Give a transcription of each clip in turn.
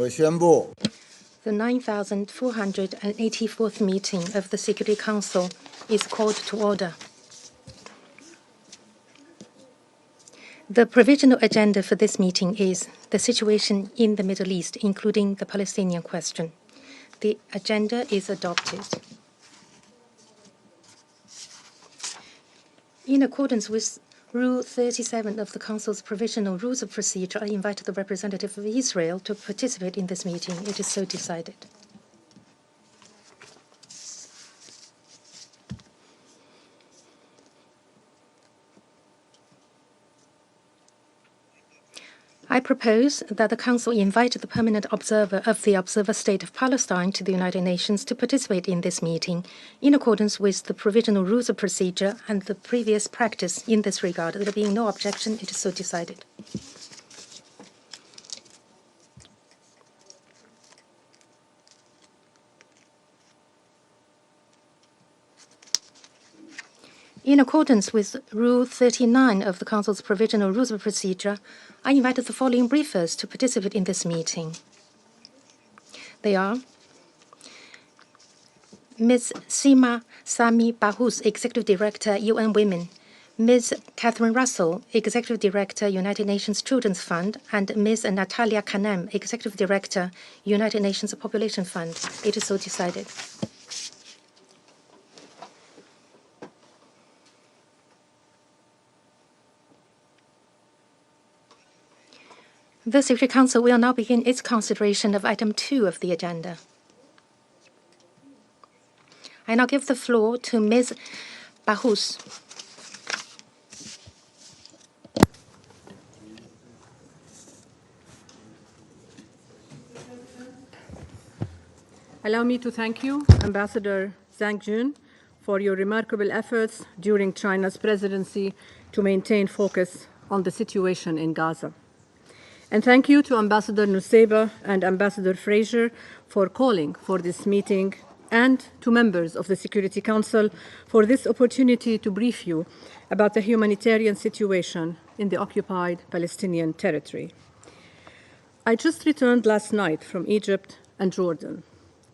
我宣布 The 9,484th meeting of the Security Council is called to order. The provisional agenda for this meeting is the situation in the Middle East, including the Palestinian question. The agenda is adopted. In accordance with Rule 37 of the Council's Provisional Rules of Procedure, I invite the representative of Israel to participate in this meeting. It is so decided. I propose that the Council invite the permanent observer of the Observer State of Palestine to the United Nations to participate in this meeting, in accordance with the Provisional Rules of Procedure and the previous practice in this regard. There being no objection, it is so decided. In accordance with Rule 39 of the Council's Provisional Rules of Procedure, I invite the following briefers to participate in this meeting. They are Ms. Sima Sami Bahous, Executive Director, UN Women, Ms. Catherine Russell, Executive Director, United Nations Children's Fund, and Ms. Natalia Kanem, Executive Director, United Nations Population Fund. It is so decided. The Security Council will now begin its consideration of item 2 of the agenda. I now give the floor to Ms. Bahous. Allow me to thank you, Ambassador Zhang Jun, for your remarkable efforts during China's presidency to maintain focus on the situation in Gaza. And thank you to Ambassador Nusseibeh and Ambassador Fraser for calling for this meeting, and to members of the Security Council for this opportunity to brief you about the humanitarian situation in the occupied Palestinian territory. I just returned last night from Egypt and Jordan.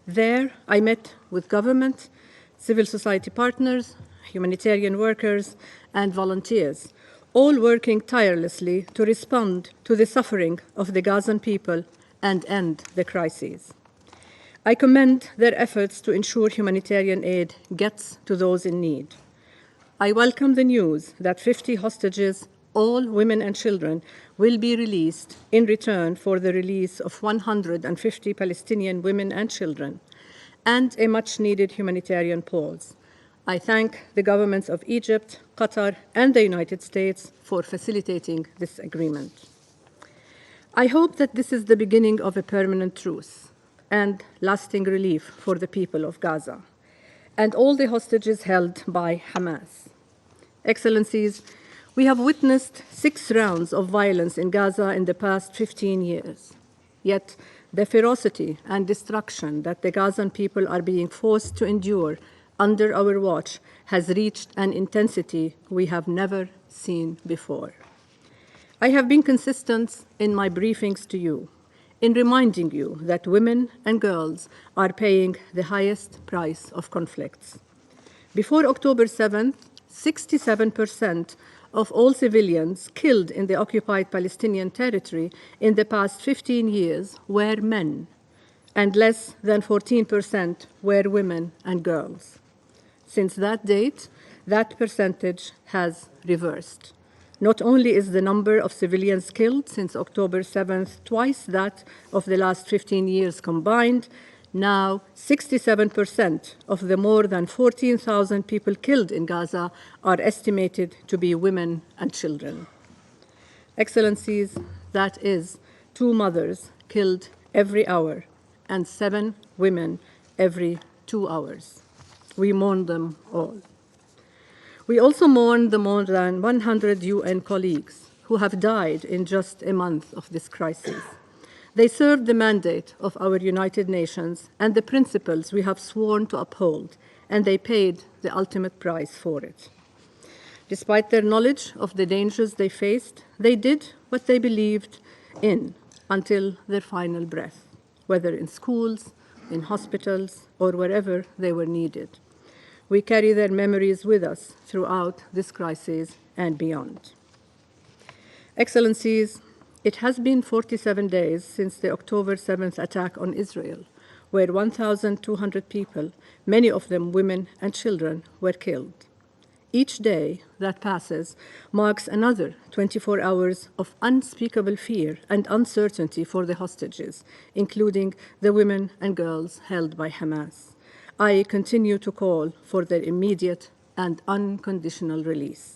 There, I met with government, civil society partners, humanitarian workers, and volunteers, all working tirelessly to respond to the suffering of the Gazan people and end the crises. I commend their efforts to ensure humanitarian aid gets to those in need. I welcome the news that 50 hostages, all women and children, will be released in return for the release of 150 Palestinian women and children, and a much-needed humanitarian pause. I thank the governments of Egypt, Qatar, and the United States for facilitating this agreement. I hope that this is the beginning of a permanent truce and lasting relief for the people of Gaza and all the hostages held by Hamas. Excellencies, we have witnessed 6 rounds of violence in Gaza in the past 15 years. Yet the ferocity and destruction that the Gazan people are being forced to endure under our watch has reached an intensity we have never seen before. I have been consistent in my briefings to you in reminding you that women and girls are paying the highest price of conflicts. Before October 7th, 67% of all civilians killed in the occupied Palestinian territory in the past 15 years were men, and less than 14% were women and girls. Since that date, that percentage has reversed. Not only is the number of civilians killed since October 7th twice that of the last 15 years combined, now 67% of the more than 14,000 people killed in Gaza are estimated to be women and children. Excellencies, that is 2 mothers killed every hour and 7 women every 2 hours. We mourn them all. We also mourn the more than 100 UN colleagues who have died in just a month of this crisis. They served the mandate of our United Nations and the principles we have sworn to uphold, and they paid the ultimate price for it. Despite their knowledge of the dangers they faced, they did what they believed in until their final breath. whether in schools, in hospitals, or wherever they were needed. We carry their memories with us throughout this crisis and beyond. Excellencies, it has been 47 days since the October 7th attack on Israel, where 1,200 people, many of them women and children, were killed. Each day that passes marks another 24 hours of unspeakable fear and uncertainty for the hostages, including the women and girls held by Hamas. I continue to call for their immediate and unconditional release.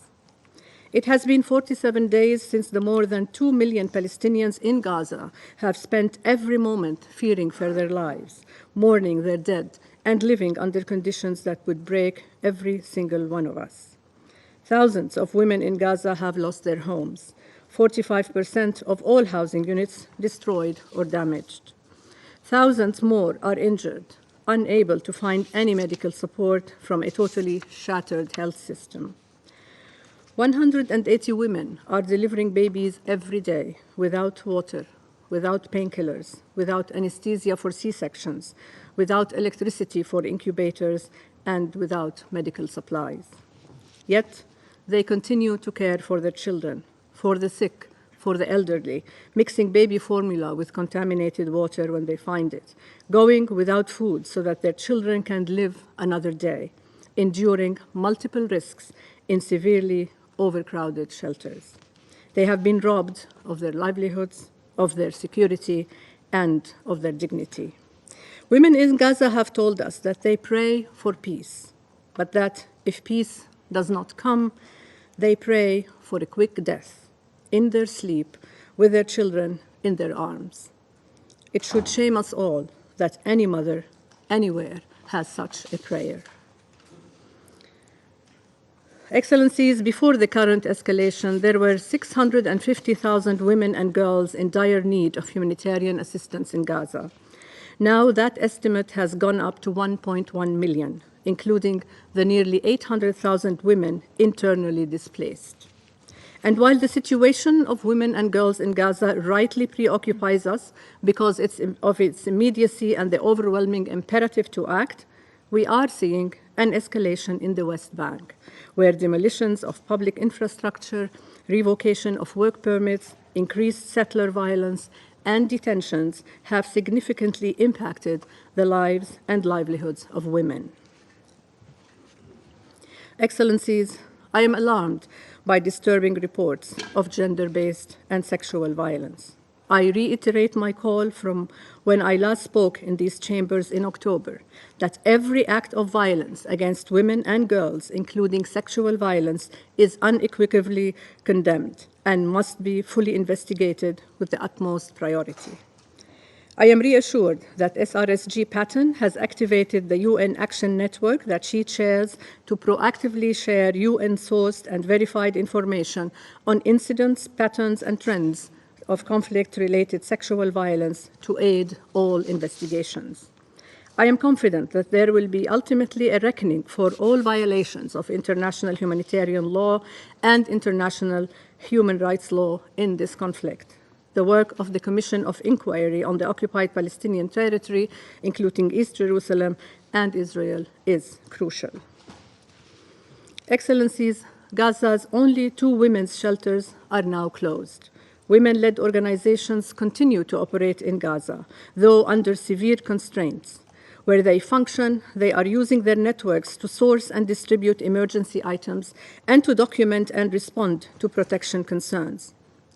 It has been 47 days since the more than 2 million Palestinians in Gaza have spent every moment fearing for their lives, mourning their dead, and living under conditions that would break every single one of us. Thousands of women in Gaza have lost their homes, 45% of all housing units destroyed or damaged. Thousands more are injured, unable to find any medical support from a totally shattered health system. 180 women are delivering babies every day without water, without painkillers, without anesthesia for C-sections, without electricity for incubators, and without medical supplies. Yet, they continue to care for their children, for the sick, for the elderly, mixing baby formula with contaminated water when they find it, going without food so that their children can live another day, enduring multiple risks in severely overcrowded shelters. They have been robbed of their livelihoods, of their security, and of their dignity. Women in Gaza have told us that they pray for peace, but that if peace does not come, they pray for a quick death in their sleep with their children in their arms. It should shame us all that any mother anywhere has such a prayer. Excellencies, before the current escalation, there were 650,000 women and girls in dire need of humanitarian assistance in Gaza. Now that estimate has gone up to 1.1 million, including the nearly 800,000 women internally displaced. And while the situation of women and girls in Gaza rightly preoccupies us because of its immediacy and the overwhelming imperative to act, we are seeing an escalation in the West Bank, where demolitions of public infrastructure, revocation of work permits, increased settler violence, and detentions have significantly impacted the lives and livelihoods of women. Excellencies, I am alarmed by disturbing reports of gender-based and sexual violence. I reiterate my call from when I last spoke in these chambers in October, that every act of violence against women and girls, including sexual violence, is unequivocally condemned and must be fully investigated with the utmost priority. I am reassured that SRSG Patton has activated the UN Action Network that she chairs to proactively share UN-sourced and verified information on incidents, patterns, and trends of conflict-related sexual violence to aid all investigations. I am confident that there will be ultimately a reckoning for all violations of international humanitarian law and international human rights law in this conflict. The work of the Commission of Inquiry on the Occupied Palestinian Territory, including East Jerusalem and Israel, is crucial. Excellencies, Gaza's only 2 women's shelters are now closed. Women-led organizations continue to operate in Gaza, though under severe constraints. Where they function, they are using their networks to source and distribute emergency items and to document and respond to protection concerns.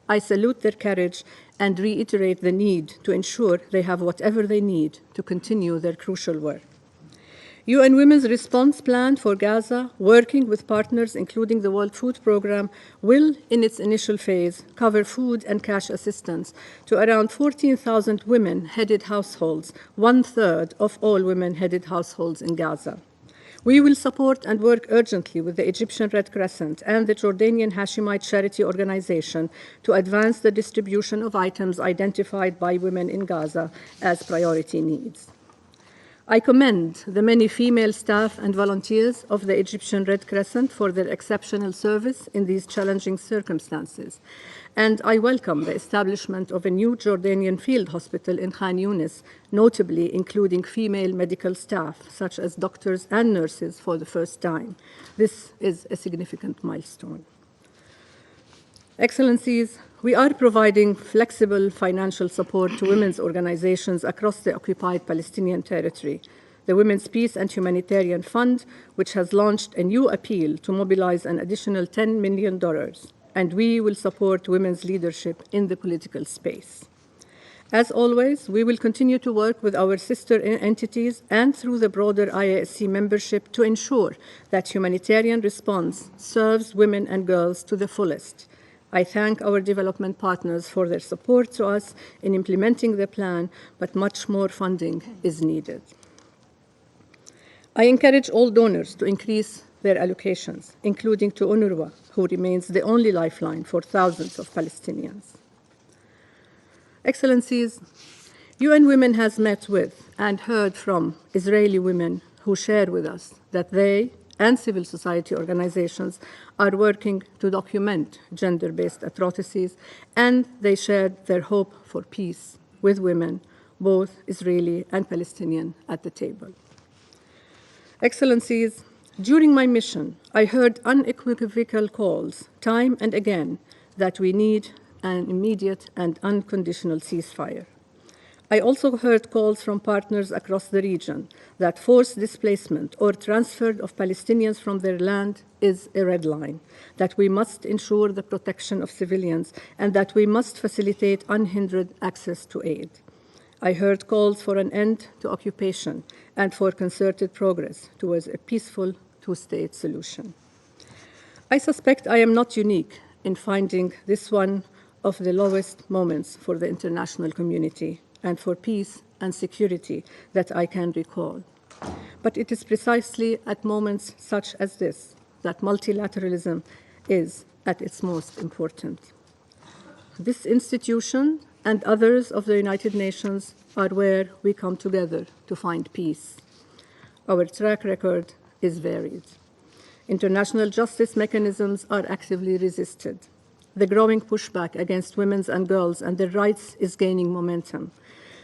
I salute their courage and reiterate the need to ensure they have whatever they need to continue their crucial work. UN Women's Response Plan for Gaza, working with partners including the World Food Programme, will, in its initial phase, cover food and cash assistance to around 14,000 women-headed households, 1/3 of all women-headed households in Gaza. We will support and work urgently with the Egyptian Red Crescent and the Jordanian Hashemite Charity Organization to advance the distribution of items identified by women in Gaza as priority needs. I commend the many female staff and volunteers of the Egyptian Red Crescent for their exceptional service in these challenging circumstances. And I welcome the establishment of a new Jordanian field hospital in Khan Yunis, notably including female medical staff, such as doctors and nurses, for the first time. This is a significant milestone. Excellencies, we are providing flexible financial support to women's organizations across the occupied Palestinian territory. The Women's Peace and Humanitarian Fund, which has launched a new appeal to mobilize an additional $10 million, and we will support women's leadership in the political space. As always, we will continue to work with our sister entities and through the broader IASC membership to ensure that humanitarian response serves women and girls to the fullest. I thank our development partners for their support to us in implementing the plan, but much more funding is needed. I encourage all donors to increase their allocations, including to UNRWA, who remains the only lifeline for thousands of Palestinians. Excellencies, UN Women has met with and heard from Israeli women who share with us that they and civil society organizations are working to document gender-based atrocities, and they shared their hope for peace with women, both Israeli and Palestinian, at the table. Excellencies, during my mission, I heard unequivocal calls, time and again, that we need an immediate and unconditional ceasefire. I also heard calls from partners across the region that forced displacement or transfer of Palestinians from their land is a red line, that we must ensure the protection of civilians, and that we must facilitate unhindered access to aid. I heard calls for an end to occupation and for concerted progress towards a peaceful two-state solution. I suspect I am not unique in finding this one of the lowest moments for the international community and for peace and security that I can recall. But it is precisely at moments such as this that multilateralism is at its most important. This institution and others of the United Nations are where we come together to find peace. Our track record is varied. International justice mechanisms are actively resisted. The growing pushback against women and girls and their rights is gaining momentum.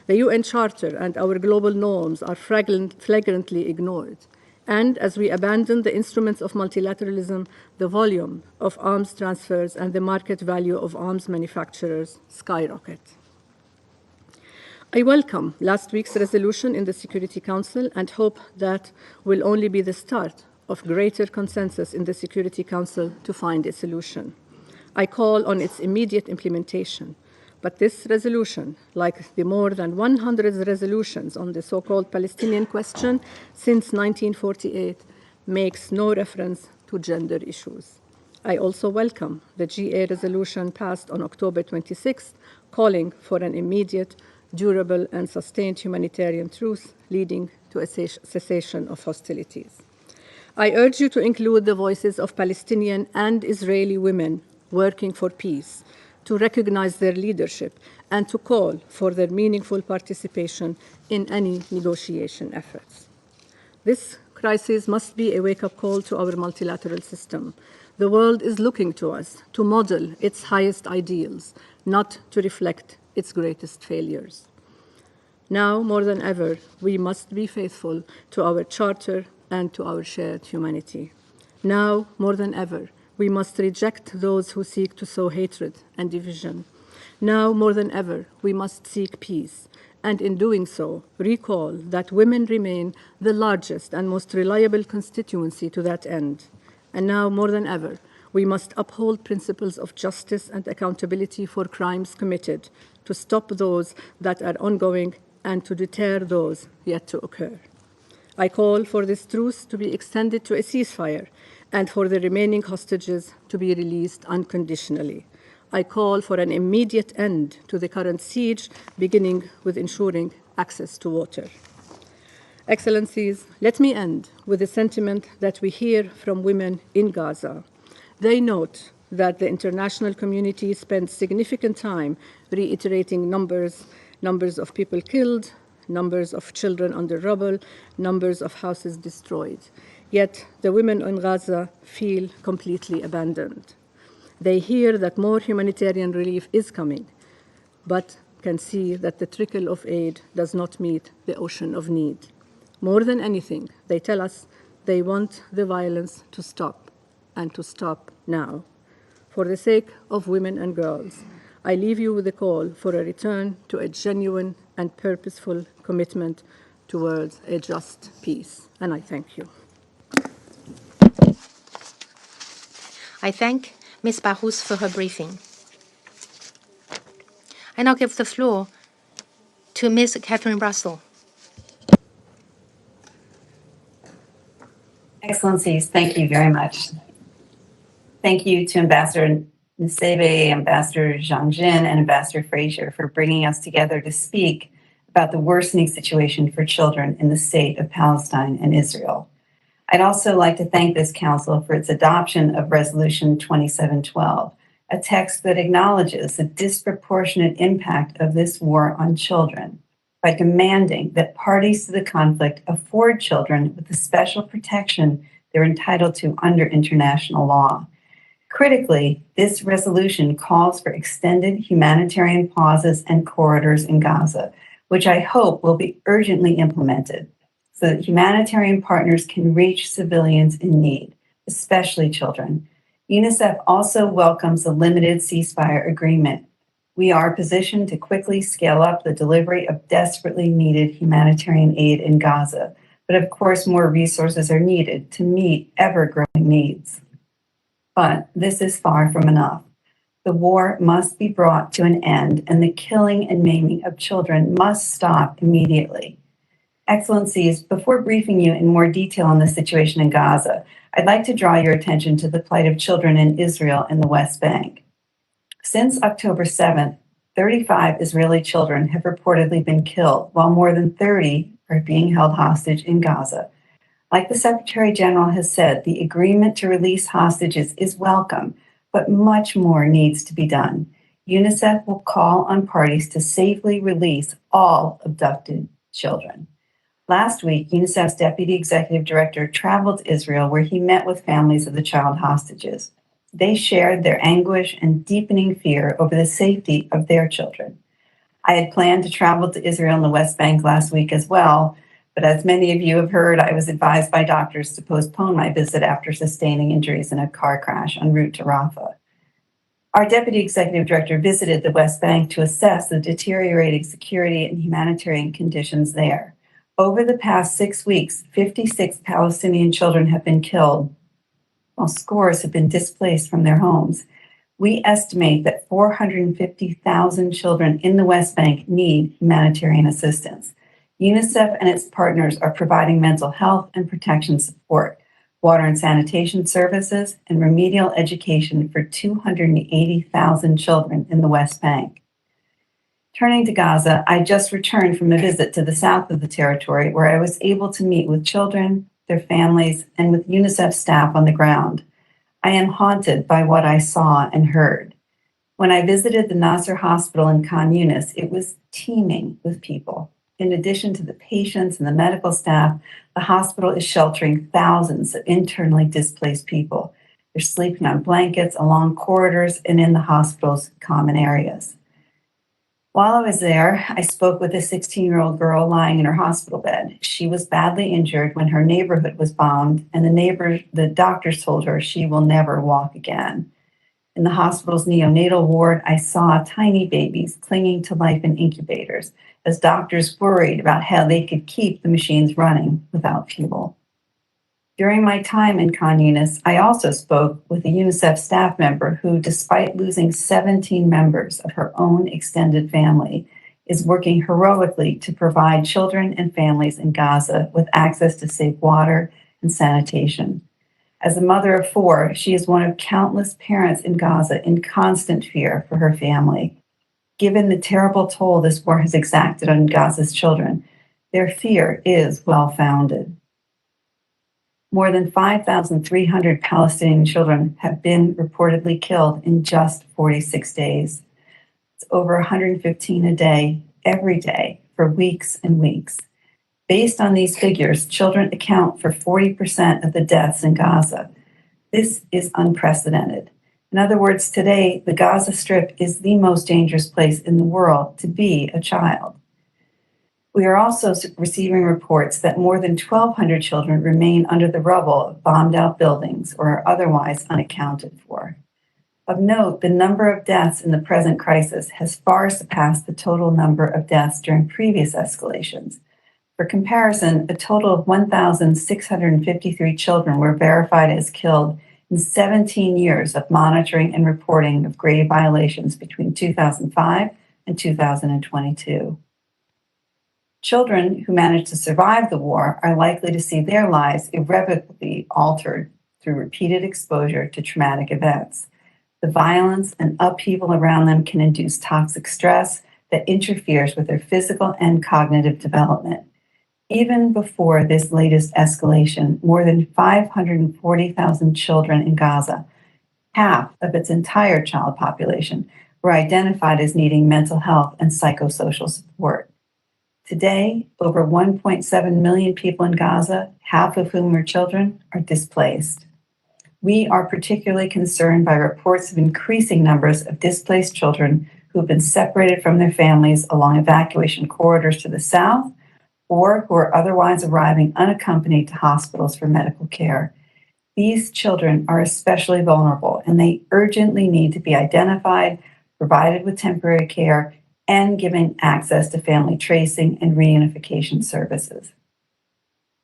The UN Charter and our global norms are flagrantly ignored. And as we abandon the instruments of multilateralism, the volume of arms transfers and the market value of arms manufacturers skyrocket. I welcome last week's resolution in the Security Council and hope that will only be the start of greater consensus in the Security Council to find a solution. I call on its immediate implementation. But this resolution, like the more than 100 resolutions on the so-called Palestinian question since 1948, makes no reference to gender issues. I also welcome the GA resolution passed on October 26th, calling for an immediate, durable, and sustained humanitarian truce leading to a cessation of hostilities. I urge you to include the voices of Palestinian and Israeli women working for peace, to recognize their leadership, and to call for their meaningful participation in any negotiation efforts. This crisis must be a wake-up call to our multilateral system. The world is looking to us to model its highest ideals, not to reflect its greatest failures. Now, more than ever, we must be faithful to our charter and to our shared humanity. Now, more than ever, we must reject those who seek to sow hatred and division. Now, more than ever, we must seek peace, and in doing so, recall that women remain the largest and most reliable constituency to that end. And now, more than ever, we must uphold principles of justice and accountability for crimes committed, to stop those that are ongoing and to deter those yet to occur. I call for this truce to be extended to a ceasefire and for the remaining hostages to be released unconditionally. I call for an immediate end to the current siege, beginning with ensuring access to water. Excellencies, let me end with a sentiment that we hear from women in Gaza. They note that the international community spends significant time reiterating numbers of people killed, numbers of children under rubble, numbers of houses destroyed. Yet the women in Gaza feel completely abandoned. They hear that more humanitarian relief is coming, but can see that the trickle of aid does not meet the ocean of need. More than anything, they tell us they want the violence to stop, and to stop now. For the sake of women and girls, I leave you with a call for a return to a genuine and purposeful commitment towards a just peace. And I thank you. I thank Ms. Bahous for her briefing. I now give the floor to Ms. Catherine Russell. Excellencies, thank you very much. Thank you to Ambassador Nsebe, Ambassador Zhangjin, and Ambassador Frazier for bringing us together to speak about the worsening situation for children in the state of Palestine and Israel. I'd also like to thank this Council for its adoption of Resolution 2712, a text that acknowledges the disproportionate impact of this war on children by demanding that parties to the conflict afford children with the special protection they're entitled to under international law. Critically, this resolution calls for extended humanitarian pauses and corridors in Gaza, which I hope will be urgently implemented so that humanitarian partners can reach civilians in need, especially children. UNICEF also welcomes a limited ceasefire agreement. We are positioned to quickly scale up the delivery of desperately needed humanitarian aid in Gaza, but of course more resources are needed to meet ever-growing needs. But this is far from enough. The war must be brought to an end, and the killing and maiming of children must stop immediately. Excellencies, before briefing you in more detail on the situation in Gaza, I'd like to draw your attention to the plight of children in Israel and the West Bank. Since October 7th, 35 Israeli children have reportedly been killed, while more than 30 are being held hostage in Gaza. Like the Secretary General has said, the agreement to release hostages is welcome, but much more needs to be done. UNICEF will call on parties to safely release all abducted children. Last week, UNICEF's Deputy Executive Director traveled to Israel, where he met with families of the child hostages. They shared their anguish and deepening fear over the safety of their children. I had planned to travel to Israel and the West Bank last week as well, but as many of you have heard, I was advised by doctors to postpone my visit after sustaining injuries in a car crash en route to Rafah. Our Deputy Executive Director visited the West Bank to assess the deteriorating security and humanitarian conditions there. Over the past 6 weeks, 56 Palestinian children have been killed, while scores have been displaced from their homes. We estimate that 450,000 children in the West Bank need humanitarian assistance. UNICEF and its partners are providing mental health and protection support, water and sanitation services, and remedial education for 280,000 children in the West Bank. Turning to Gaza, I just returned from a visit to the south of the territory where I was able to meet with children, their families, and with UNICEF staff on the ground. I am haunted by what I saw and heard. When I visited the Nasser Hospital in Khan Yunis, it was teeming with people. In addition to the patients and the medical staff, the hospital is sheltering thousands of internally displaced people. They're sleeping on blankets along corridors and in the hospital's common areas. While I was there, I spoke with a 16-year-old girl lying in her hospital bed. She was badly injured when her neighborhood was bombed, and the doctors told her she will never walk again. In the hospital's neonatal ward, I saw tiny babies clinging to life in incubators as doctors worried about how they could keep the machines running without fuel. During my time in Khan Yunis, I also spoke with a UNICEF staff member who, despite losing 17 members of her own extended family, is working heroically to provide children and families in Gaza with access to safe water and sanitation. As a mother of 4, she is one of countless parents in Gaza in constant fear for her family. Given the terrible toll this war has exacted on Gaza's children, their fear is well-founded. More than 5,300 Palestinian children have been reportedly killed in just 46 days. It's over 115 a day, every day, for weeks and weeks. Based on these figures, children account for 40% of the deaths in Gaza. This is unprecedented. In other words, today, the Gaza Strip is the most dangerous place in the world to be a child. We are also receiving reports that more than 1,200 children remain under the rubble of bombed-out buildings or are otherwise unaccounted for. Of note, the number of deaths in the present crisis has far surpassed the total number of deaths during previous escalations. For comparison, a total of 1,653 children were verified as killed in 17 years of monitoring and reporting of grave violations between 2005 and 2022. Children who manage to survive the war are likely to see their lives irrevocably altered through repeated exposure to traumatic events. The violence and upheaval around them can induce toxic stress that interferes with their physical and cognitive development. Even before this latest escalation, more than 540,000 children in Gaza, half of its entire child population, were identified as needing mental health and psychosocial support. Today, over 1.7 million people in Gaza, half of whom are children, are displaced. We are particularly concerned by reports of increasing numbers of displaced children who have been separated from their families along evacuation corridors to the south, or who are otherwise arriving unaccompanied to hospitals for medical care. These children are especially vulnerable, and they urgently need to be identified, provided with temporary care, and given access to family tracing and reunification services.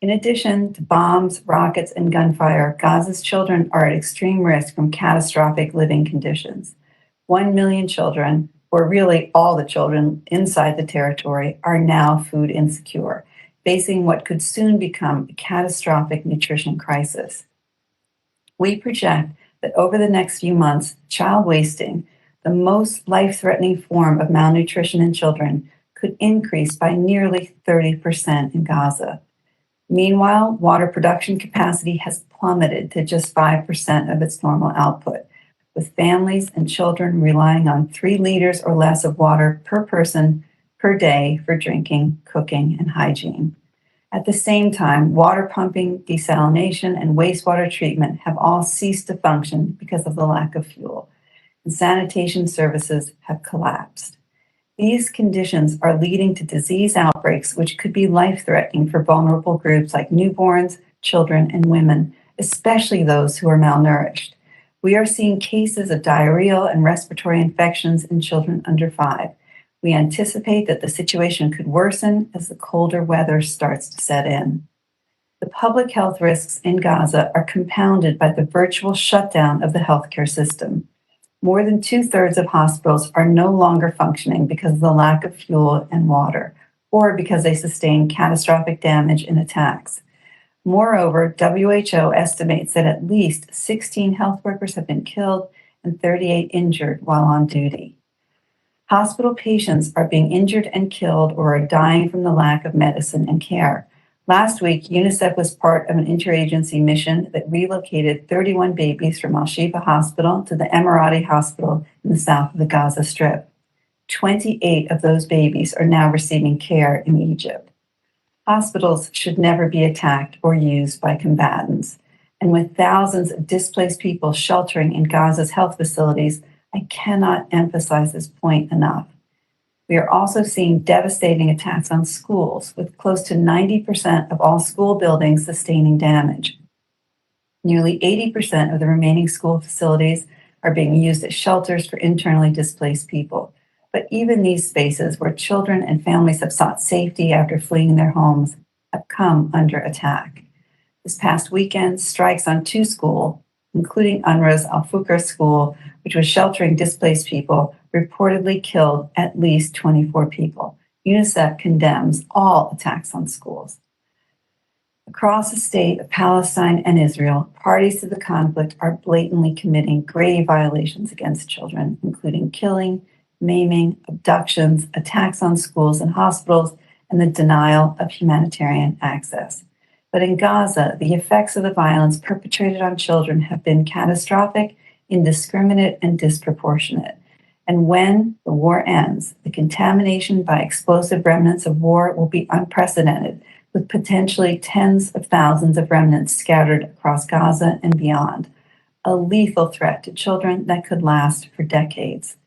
In addition to bombs, rockets, and gunfire, Gaza's children are at extreme risk from catastrophic living conditions. 1 million children, or really all the children inside the territory, are now food insecure, facing what could soon become a catastrophic nutrition crisis. We project that over the next few months, child wasting, the most life-threatening form of malnutrition in children, could increase by nearly 30% in Gaza. Meanwhile, water production capacity has plummeted to just 5% of its normal output, with families and children relying on 3 liters or less of water per person per day for drinking, cooking, and hygiene. At the same time, water pumping, desalination, and wastewater treatment have all ceased to function because of the lack of fuel, and sanitation services have collapsed. These conditions are leading to disease outbreaks which could be life-threatening for vulnerable groups like newborns, children, and women, especially those who are malnourished. We are seeing cases of diarrheal and respiratory infections in children under 5. We anticipate that the situation could worsen as the colder weather starts to set in. The public health risks in Gaza are compounded by the virtual shutdown of the healthcare system. More than 2/3 of hospitals are no longer functioning because of the lack of fuel and water, or because they sustained catastrophic damage in attacks. Moreover, WHO estimates that at least 16 health workers have been killed and 38 injured while on duty. Hospital patients are being injured and killed or are dying from the lack of medicine and care. Last week, UNICEF was part of an interagency mission that relocated 31 babies from Al-Shifa Hospital to the Emirati Hospital in the south of the Gaza Strip. 28 of those babies are now receiving care in Egypt. Hospitals should never be attacked or used by combatants. And with thousands of displaced people sheltering in Gaza's health facilities, I cannot emphasize this point enough. We are also seeing devastating attacks on schools, with close to 90% of all school buildings sustaining damage. Nearly 80% of the remaining school facilities are being used as shelters for internally displaced people. But even these spaces, where children and families have sought safety after fleeing their homes, have come under attack. This past weekend, strikes on 2 schools, including UNRWA's Al-Fukr school, which was sheltering displaced people, reportedly killed at least 24 people. UNICEF condemns all attacks on schools. Across the state of Palestine and Israel, parties to the conflict are blatantly committing grave violations against children, including killing, maiming, abductions, attacks on schools and hospitals, and the denial of humanitarian access. But in Gaza, the effects of the violence perpetrated on children have been catastrophic, indiscriminate, and disproportionate. And when the war ends, the contamination by explosive remnants of war will be unprecedented, with potentially tens of thousands of remnants scattered across Gaza and beyond, a lethal threat to children that could last for decades.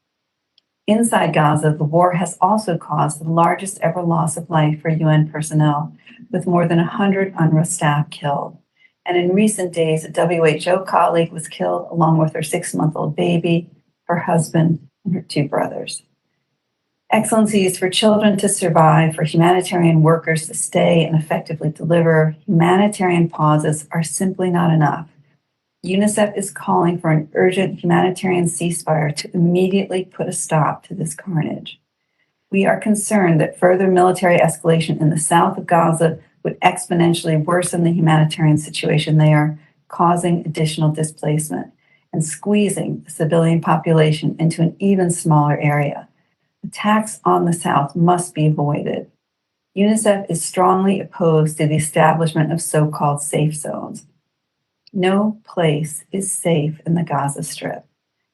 Inside Gaza, the war has also caused the largest ever loss of life for UN personnel, with more than 100 UNRWA staff killed. And in recent days, a WHO colleague was killed along with her 6-month-old baby, her husband, and her 2 brothers. Excellencies, for children to survive, for humanitarian workers to stay and effectively deliver, humanitarian pauses are simply not enough. UNICEF is calling for an urgent humanitarian ceasefire to immediately put a stop to this carnage. We are concerned that further military escalation in the south of Gaza would exponentially worsen the humanitarian situation there, causing additional displacement and squeezing the civilian population into an even smaller area. Attacks on the south must be avoided. UNICEF is strongly opposed to the establishment of so-called safe zones. No place is safe in the Gaza Strip,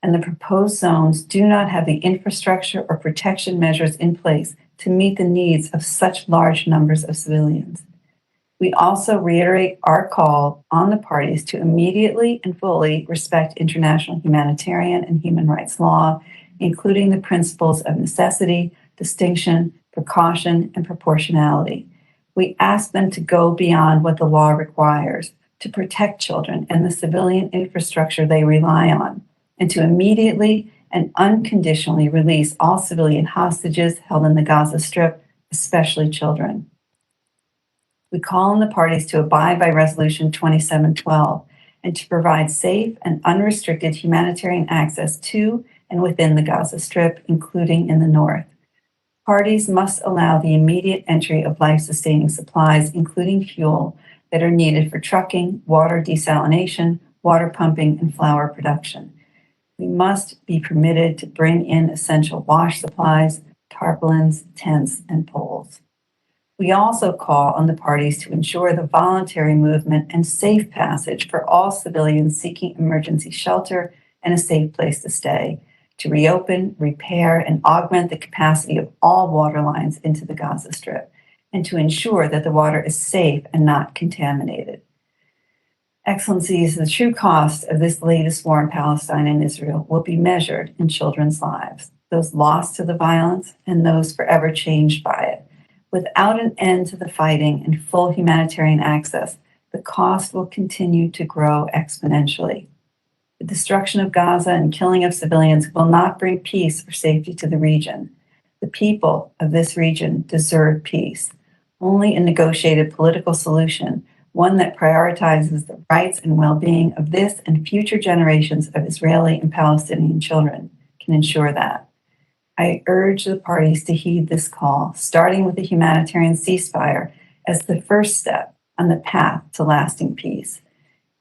and the proposed zones do not have the infrastructure or protection measures in place to meet the needs of such large numbers of civilians. We also reiterate our call on the parties to immediately and fully respect international humanitarian and human rights law, including the principles of necessity, distinction, precaution, and proportionality. We ask them to go beyond what the law requires, to protect children and the civilian infrastructure they rely on, and to immediately and unconditionally release all civilian hostages held in the Gaza Strip, especially children. We call on the parties to abide by Resolution 2712 and to provide safe and unrestricted humanitarian access to and within the Gaza Strip, including in the north. Parties must allow the immediate entry of life-sustaining supplies, including fuel, that are needed for trucking, water desalination, water pumping, and flour production. We must be permitted to bring in essential wash supplies, tarpaulins, tents, and poles. We also call on the parties to ensure the voluntary movement and safe passage for all civilians seeking emergency shelter and a safe place to stay, to reopen, repair, and augment the capacity of all water lines into the Gaza Strip, and to ensure that the water is safe and not contaminated. Excellencies, the true cost of this latest war in Palestine and Israel will be measured in children's lives, those lost to the violence and those forever changed by it. Without an end to the fighting and full humanitarian access, the cost will continue to grow exponentially. The destruction of Gaza and killing of civilians will not bring peace or safety to the region. The people of this region deserve peace. Only a negotiated political solution, one that prioritizes the rights and well-being of this and future generations of Israeli and Palestinian children, can ensure that. I urge the parties to heed this call, starting with a humanitarian ceasefire as the first step on the path to lasting peace.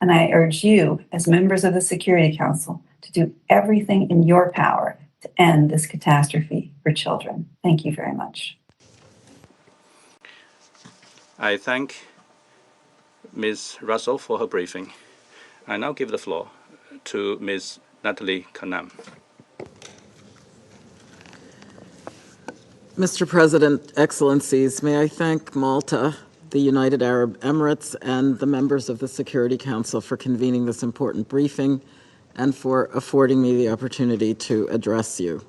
And I urge you, as members of the Security Council, to do everything in your power to end this catastrophe for children. Thank you very much. I thank Ms. Russell for her briefing. I now give the floor to Ms. Natalie Kanam. Mr. President, Excellencies, may I thank Malta, the United Arab Emirates, and the members of the Security Council for convening this important briefing and for affording me the opportunity to address you.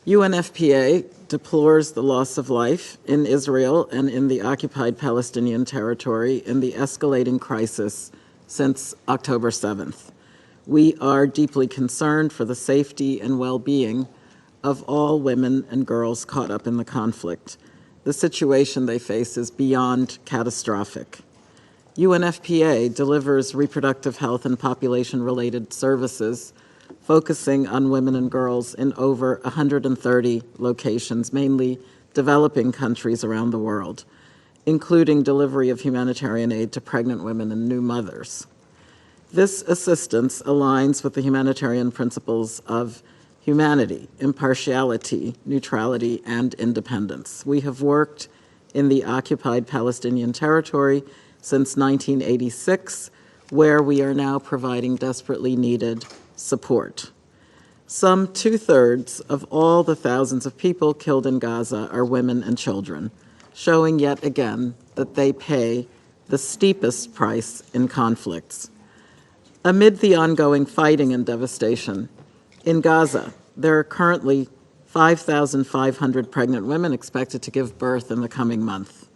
UNFPA deplores the loss of life in Israel and in the occupied Palestinian territory in the escalating crisis since October 7th. We are deeply concerned for the safety and well-being of all women and girls caught up in the conflict. The situation they face is beyond catastrophic. UNFPA delivers reproductive health and population-related services focusing on women and girls in over 130 locations, mainly developing countries around the world, including delivery of humanitarian aid to pregnant women and new mothers. This assistance aligns with the humanitarian principles of humanity, impartiality, neutrality, and independence. We have worked in the occupied Palestinian territory since 1986, where we are now providing desperately needed support. Some 2/3 of all the thousands of people killed in Gaza are women and children, showing yet again that they pay the steepest price in conflicts. Amid the ongoing fighting and devastation, in Gaza, there are currently 5,500 pregnant women expected to give birth in the coming month.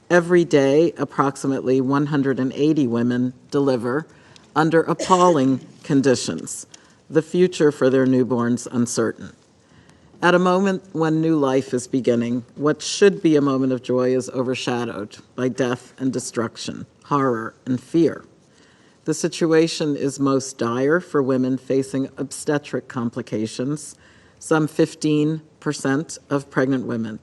Every day, approximately 180 women deliver under appalling conditions, the future for their newborns uncertain. At a moment when new life is beginning, what should be a moment of joy is overshadowed by death and destruction, horror and fear. The situation is most dire for women facing obstetric complications, some 15% of pregnant women.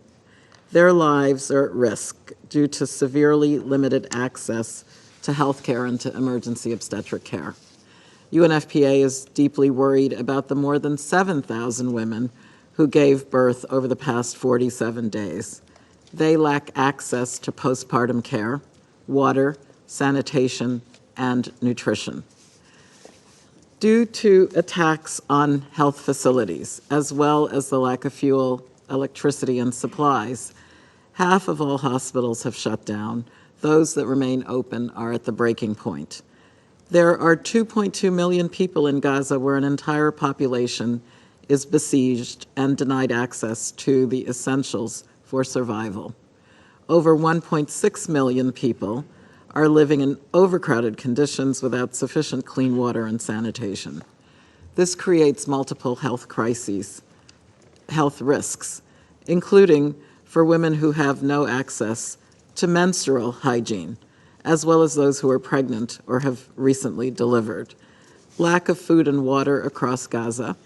Their lives are at risk due to severely limited access to health care and to emergency obstetric care. UNFPA is deeply worried about the more than 7,000 women who gave birth over the past 47 days. They lack access to postpartum care, water, sanitation, and nutrition. Due to attacks on health facilities, as well as the lack of fuel, electricity, and supplies, half of all hospitals have shut down. Those that remain open are at the breaking point. There are 2.2 million people in Gaza where an entire population is besieged and denied access to the essentials for survival. Over 1.6 million people are living in overcrowded conditions without sufficient clean water and sanitation. This creates multiple health crises, health risks, including for women who have no access to menstrual hygiene, as well as those who are pregnant or have recently delivered. Lack of food and water across Gaza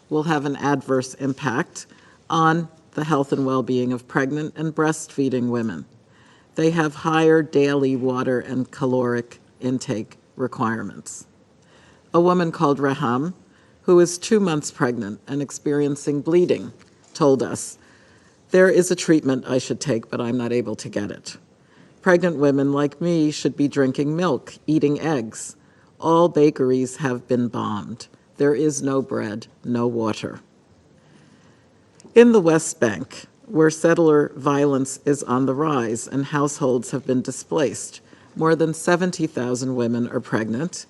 will have an adverse impact on the health and well-being of pregnant and breastfeeding women. They have higher daily water and caloric intake requirements. A woman called Raham, who is 2 months pregnant and experiencing bleeding, told us, "There is a treatment I should take, but I'm not able to get it. Pregnant women like me should be drinking milk, eating eggs. All bakeries have been bombed. There is no bread, no water." In the West Bank, where settler violence is on the rise and households have been displaced, more than 70,000 women are pregnant,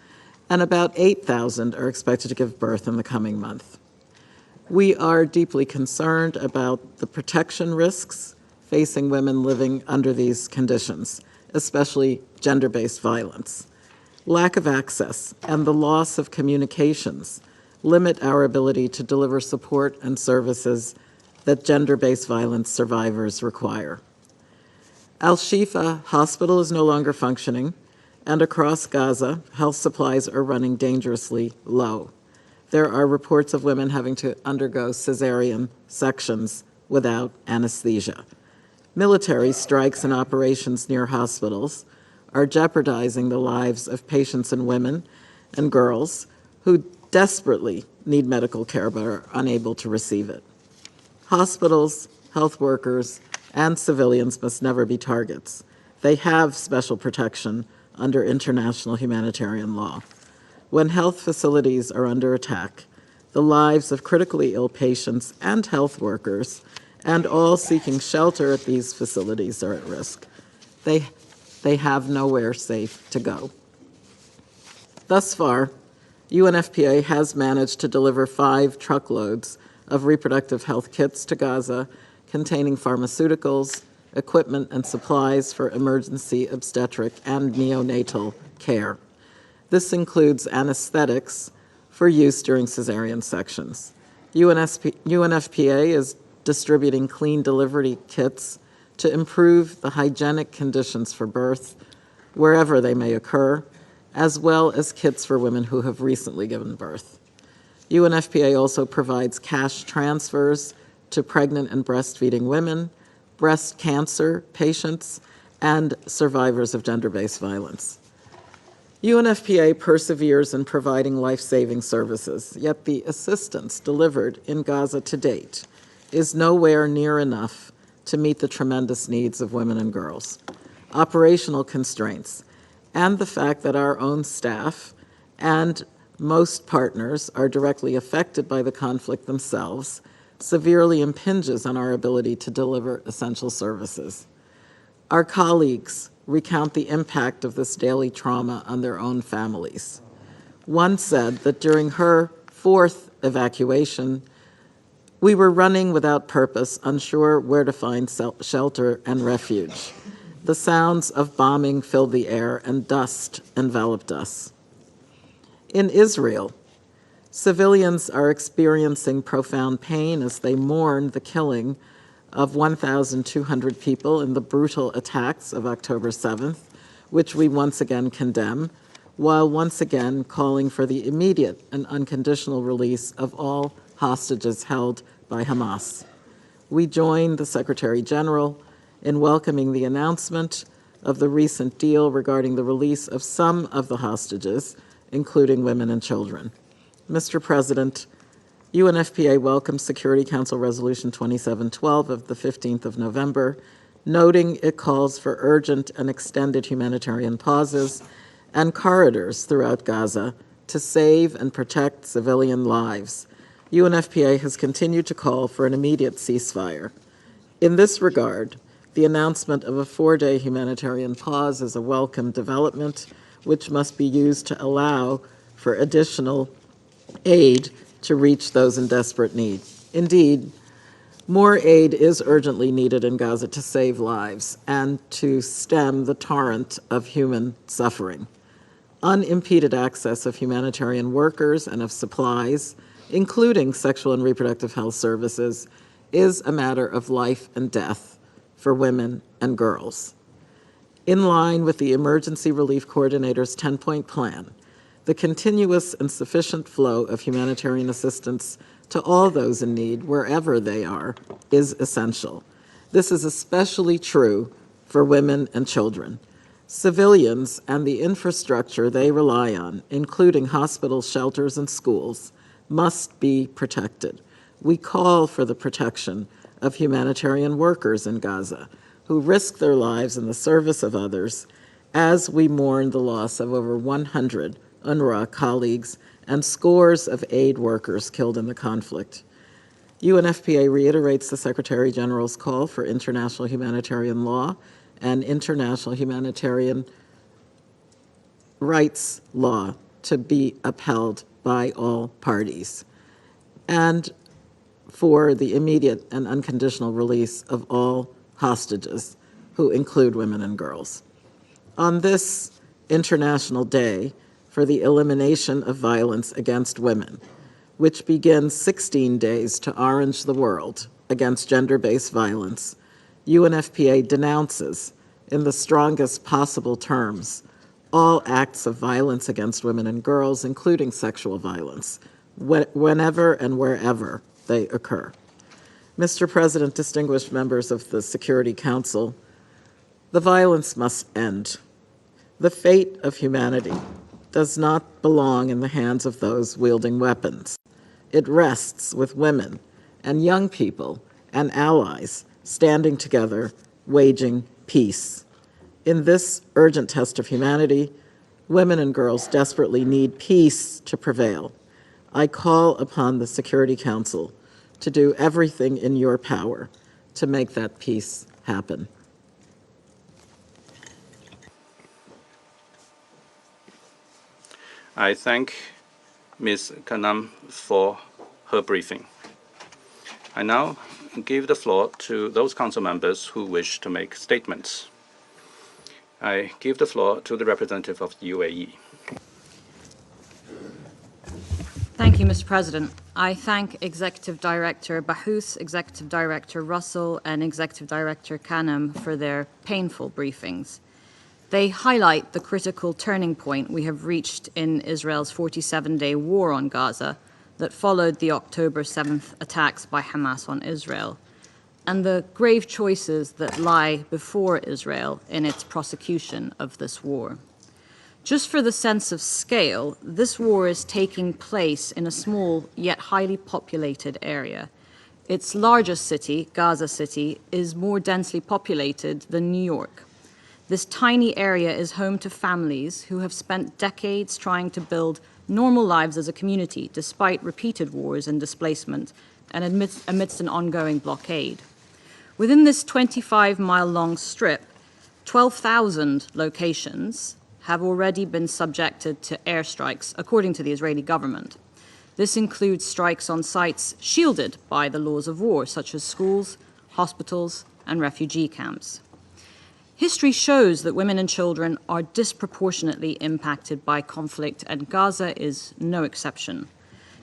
and about 8,000 are expected to give birth in the coming month. We are deeply concerned about the protection risks facing women living under these conditions, especially gender-based violence. Lack of access and the loss of communications limit our ability to deliver support and services that gender-based violence survivors require. Al-Shifa Hospital is no longer functioning, and across Gaza, health supplies are running dangerously low. There are reports of women having to undergo cesarean sections without anesthesia. Military strikes and operations near hospitals are jeopardizing the lives of patients and women and girls who desperately need medical care but are unable to receive it. Hospitals, health workers, and civilians must never be targets. They have special protection under international humanitarian law. When health facilities are under attack, the lives of critically ill patients and health workers and all seeking shelter at these facilities are at risk. They have nowhere safe to go. Thus far, UNFPA has managed to deliver 5 truckloads of reproductive health kits to Gaza containing pharmaceuticals, equipment, and supplies for emergency obstetric and neonatal care. This includes anesthetics for use during cesarean sections. UNFPA is distributing clean delivery kits to improve the hygienic conditions for birth wherever they may occur, as well as kits for women who have recently given birth. UNFPA also provides cash transfers to pregnant and breastfeeding women, breast cancer patients, and survivors of gender-based violence. UNFPA perseveres in providing life-saving services, yet the assistance delivered in Gaza to date is nowhere near enough to meet the tremendous needs of women and girls. Operational constraints and the fact that our own staff and Most partners are directly affected by the conflict themselves, severely impinges on our ability to deliver essential services. Our colleagues recount the impact of this daily trauma on their own families. One said that during her fourth evacuation, we were running without purpose, unsure where to find shelter and refuge. The sounds of bombing filled the air and dust enveloped us. In Israel, civilians are experiencing profound pain as they mourn the killing of 1,200 people in the brutal attacks of October 7th, which we once again condemn, while once again calling for the immediate and unconditional release of all hostages held by Hamas. We join the Secretary General in welcoming the announcement of the recent deal regarding the release of some of the hostages, including women and children. Mr. President, UNFPA welcomes Security Council Resolution 2712 of the 15th of November, noting it calls for urgent and extended humanitarian pauses and corridors throughout Gaza to save and protect civilian lives. UNFPA has continued to call for an immediate ceasefire. In this regard, the announcement of a 4-day humanitarian pause is a welcome development, which must be used to allow for additional aid to reach those in desperate need. Indeed, more aid is urgently needed in Gaza to save lives and to stem the torrent of human suffering. Unimpeded access of humanitarian workers and of supplies, including sexual and reproductive health services, is a matter of life and death for women and girls. In line with the Emergency Relief Coordinator's 10-point plan, the continuous and sufficient flow of humanitarian assistance to all those in need, wherever they are, is essential. This is especially true for women and children. Civilians and the infrastructure they rely on, including hospitals, shelters, and schools, must be protected. We call for the protection of humanitarian workers in Gaza who risk their lives in the service of others as we mourn the loss of over 100 UNRWA colleagues and scores of aid workers killed in the conflict. UNFPA reiterates the Secretary General's call for international humanitarian law and international humanitarian rights law to be upheld by all parties, and for the immediate and unconditional release of all hostages, who include women and girls. On this International Day for the Elimination of Violence Against Women, which begins 16 days to orange the world against gender-based violence, UNFPA denounces, in the strongest possible terms, all acts of violence against women and girls, including sexual violence, whenever and wherever they occur. Mr. President, distinguished members of the Security Council, the violence must end. The fate of humanity does not belong in the hands of those wielding weapons. It rests with women and young people and allies standing together, waging peace. In this urgent test of humanity, women and girls desperately need peace to prevail. I call upon the Security Council to do everything in your power to make that peace happen. I thank Ms. Kanam for her briefing. I now give the floor to those council members who wish to make statements. I give the floor to the representative of the UAE. Thank you, Mr. President. I thank Executive Director Bahous, Executive Director Russell, and Executive Director Kanem for their painful briefings. They highlight the critical turning point we have reached in Israel's 47-day war on Gaza that followed the October 7th attacks by Hamas on Israel, and the grave choices that lie before Israel in its prosecution of this war. Just for the sense of scale, this war is taking place in a small yet highly populated area. Its largest city, Gaza City, is more densely populated than New York. This tiny area is home to families who have spent decades trying to build normal lives as a community despite repeated wars and displacement and amidst an ongoing blockade. Within this 25-mile-long strip, 12,000 locations have already been subjected to airstrikes, according to the Israeli government. This includes strikes on sites shielded by the laws of war, such as schools, hospitals, and refugee camps. History shows that women and children are disproportionately impacted by conflict, and Gaza is no exception.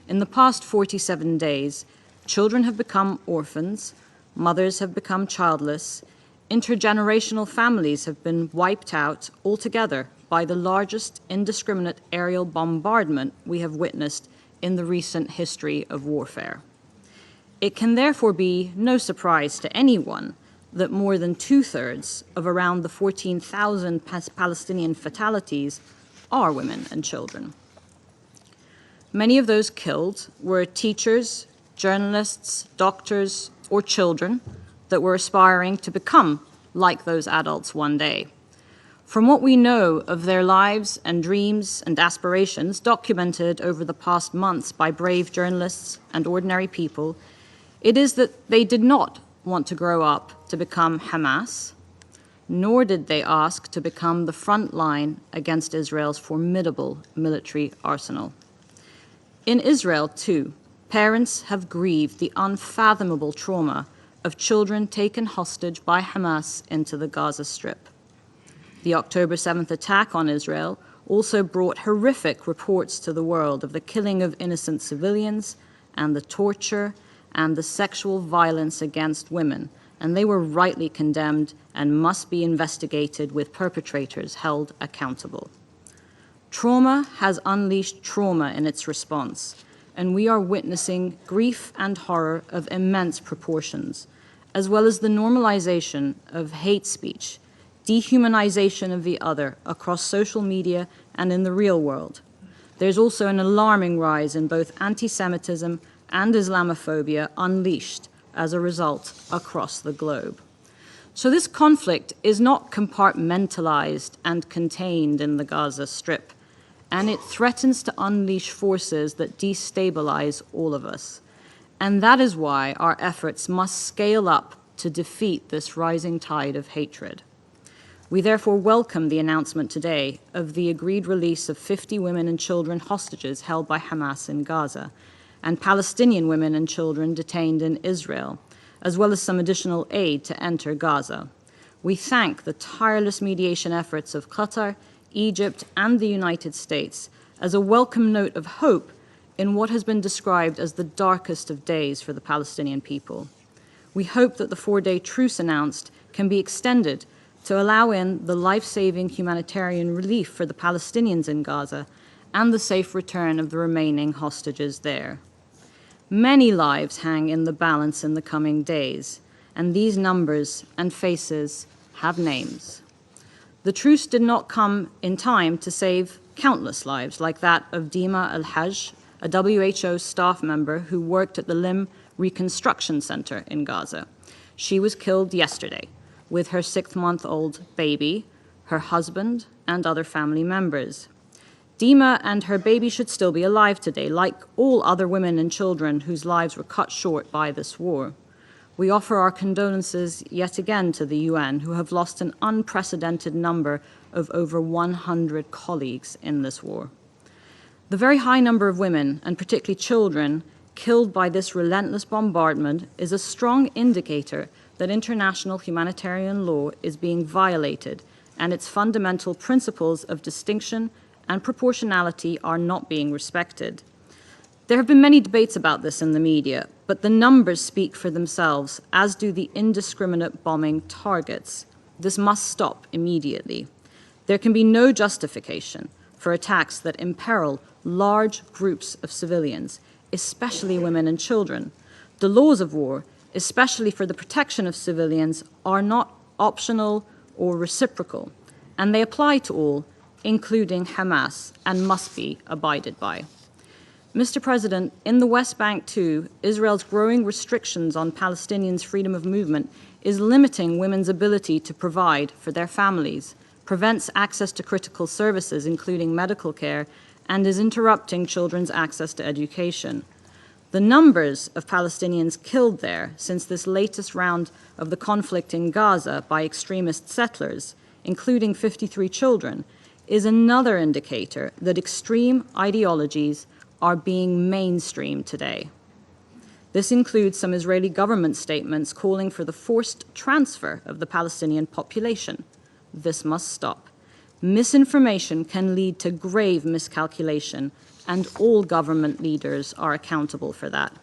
In the past 47 days, children have become orphans, mothers have become childless, intergenerational families have been wiped out altogether by the largest indiscriminate aerial bombardment we have witnessed in the recent history of warfare. It can therefore be no surprise to anyone that more than two-thirds of around the 14,000 Palestinian fatalities are women and children. Many of those killed were teachers, journalists, doctors, or children that were aspiring to become like those adults one day. From what we know of their lives and dreams and aspirations documented over the past months by brave journalists and ordinary people, it is that they did not want to grow up to become Hamas, nor did they ask to become the front line against Israel's formidable military arsenal. In Israel, too, parents have grieved the unfathomable trauma of children taken hostage by Hamas into the Gaza Strip. The October 7th attack on Israel also brought horrific reports to the world of the killing of innocent civilians and the torture and the sexual violence against women, and they were rightly condemned and must be investigated with perpetrators held accountable. Trauma has unleashed trauma in its response, and we are witnessing grief and horror of immense proportions, as well as the normalization of hate speech, dehumanization of the other across social media and in the real world. There's also an alarming rise in both anti-Semitism and Islamophobia unleashed as a result across the globe. So this conflict is not compartmentalized and contained in the Gaza Strip, and it threatens to unleash forces that destabilize all of us. And that is why our efforts must scale up to defeat this rising tide of hatred. We therefore welcome the announcement today of the agreed release of 50 women and children hostages held by Hamas in Gaza, and Palestinian women and children detained in Israel, as well as some additional aid to enter Gaza. We thank the tireless mediation efforts of Qatar, Egypt, and the United States as a welcome note of hope in what has been described as the darkest of days for the Palestinian people. We hope that the 4-day truce announced can be extended to allow in the life-saving humanitarian relief for the Palestinians in Gaza and the safe return of the remaining hostages there. Many lives hang in the balance in the coming days, and these numbers and faces have names. The truce did not come in time to save countless lives, like that of Dima Al-Hajj, a WHO staff member who worked at the Limb Reconstruction Center in Gaza. She was killed yesterday with her 6-month-old baby, her husband, and other family members. Dima and her baby should still be alive today, like all other women and children whose lives were cut short by this war. We offer our condolences yet again to the UN, who have lost an unprecedented number of over 100 colleagues in this war. The very high number of women, and particularly children, killed by this relentless bombardment is a strong indicator that international humanitarian law is being violated and its fundamental principles of distinction and proportionality are not being respected. There have been many debates about this in the media, but the numbers speak for themselves, as do the indiscriminate bombing targets. This must stop immediately. There can be no justification for attacks that imperil large groups of civilians, especially women and children. The laws of war, especially for the protection of civilians, are not optional or reciprocal, and they apply to all, including Hamas, and must be abided by. Mr. President, in the West Bank too, Israel's growing restrictions on Palestinians' freedom of movement is limiting women's ability to provide for their families, prevents access to critical services, including medical care, and is interrupting children's access to education. The numbers of Palestinians killed there since this latest round of the conflict in Gaza by extremist settlers, including 53 children, is another indicator that extreme ideologies are being mainstreamed today. This includes some Israeli government statements calling for the forced transfer of the Palestinian population. This must stop. Misinformation can lead to grave miscalculation, and all government leaders are accountable for that.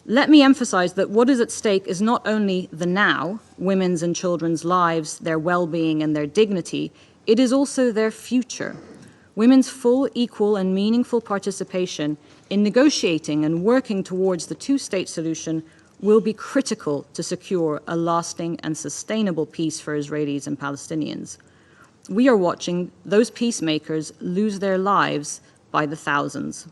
Let me emphasize that what is at stake is not only the now, women's and children's lives, their well-being and their dignity, it is also their future. Women's full, equal and meaningful participation in negotiating and working towards the two-state solution will be critical to secure a lasting and sustainable peace for Israelis and Palestinians. We are watching those peacemakers lose their lives by the thousands.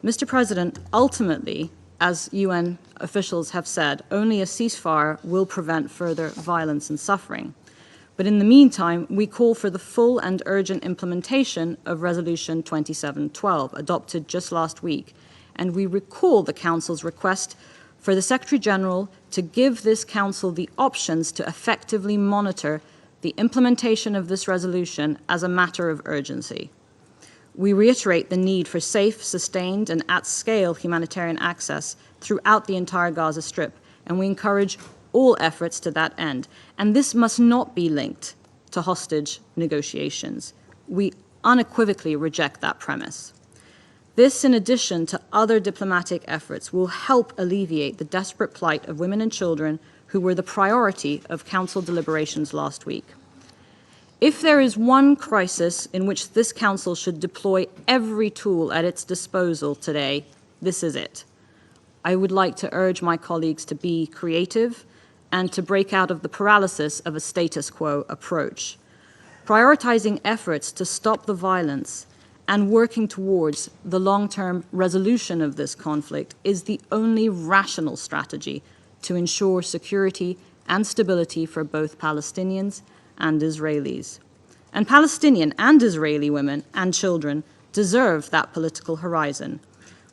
Mr. President, ultimately, as UN officials have said, only a ceasefire will prevent further violence and suffering. But in the meantime, we call for the full and urgent implementation of Resolution 2712, adopted just last week, and we recall the Council's request for the Secretary-General to give this Council the options to effectively monitor the implementation of this resolution as a matter of urgency. We reiterate the need for safe, sustained, and at-scale humanitarian access throughout the entire Gaza Strip, and we encourage all efforts to that end. And this must not be linked to hostage negotiations. We unequivocally reject that premise. This, in addition to other diplomatic efforts, will help alleviate the desperate plight of women and children who were the priority of Council deliberations last week. If there is one crisis in which this Council should deploy every tool at its disposal today, this is it. I would like to urge my colleagues to be creative and to break out of the paralysis of a status quo approach. Prioritizing efforts to stop the violence and working towards the long-term resolution of this conflict is the only rational strategy to ensure security and stability for both Palestinians and Israelis. And Palestinian and Israeli women and children deserve that political horizon.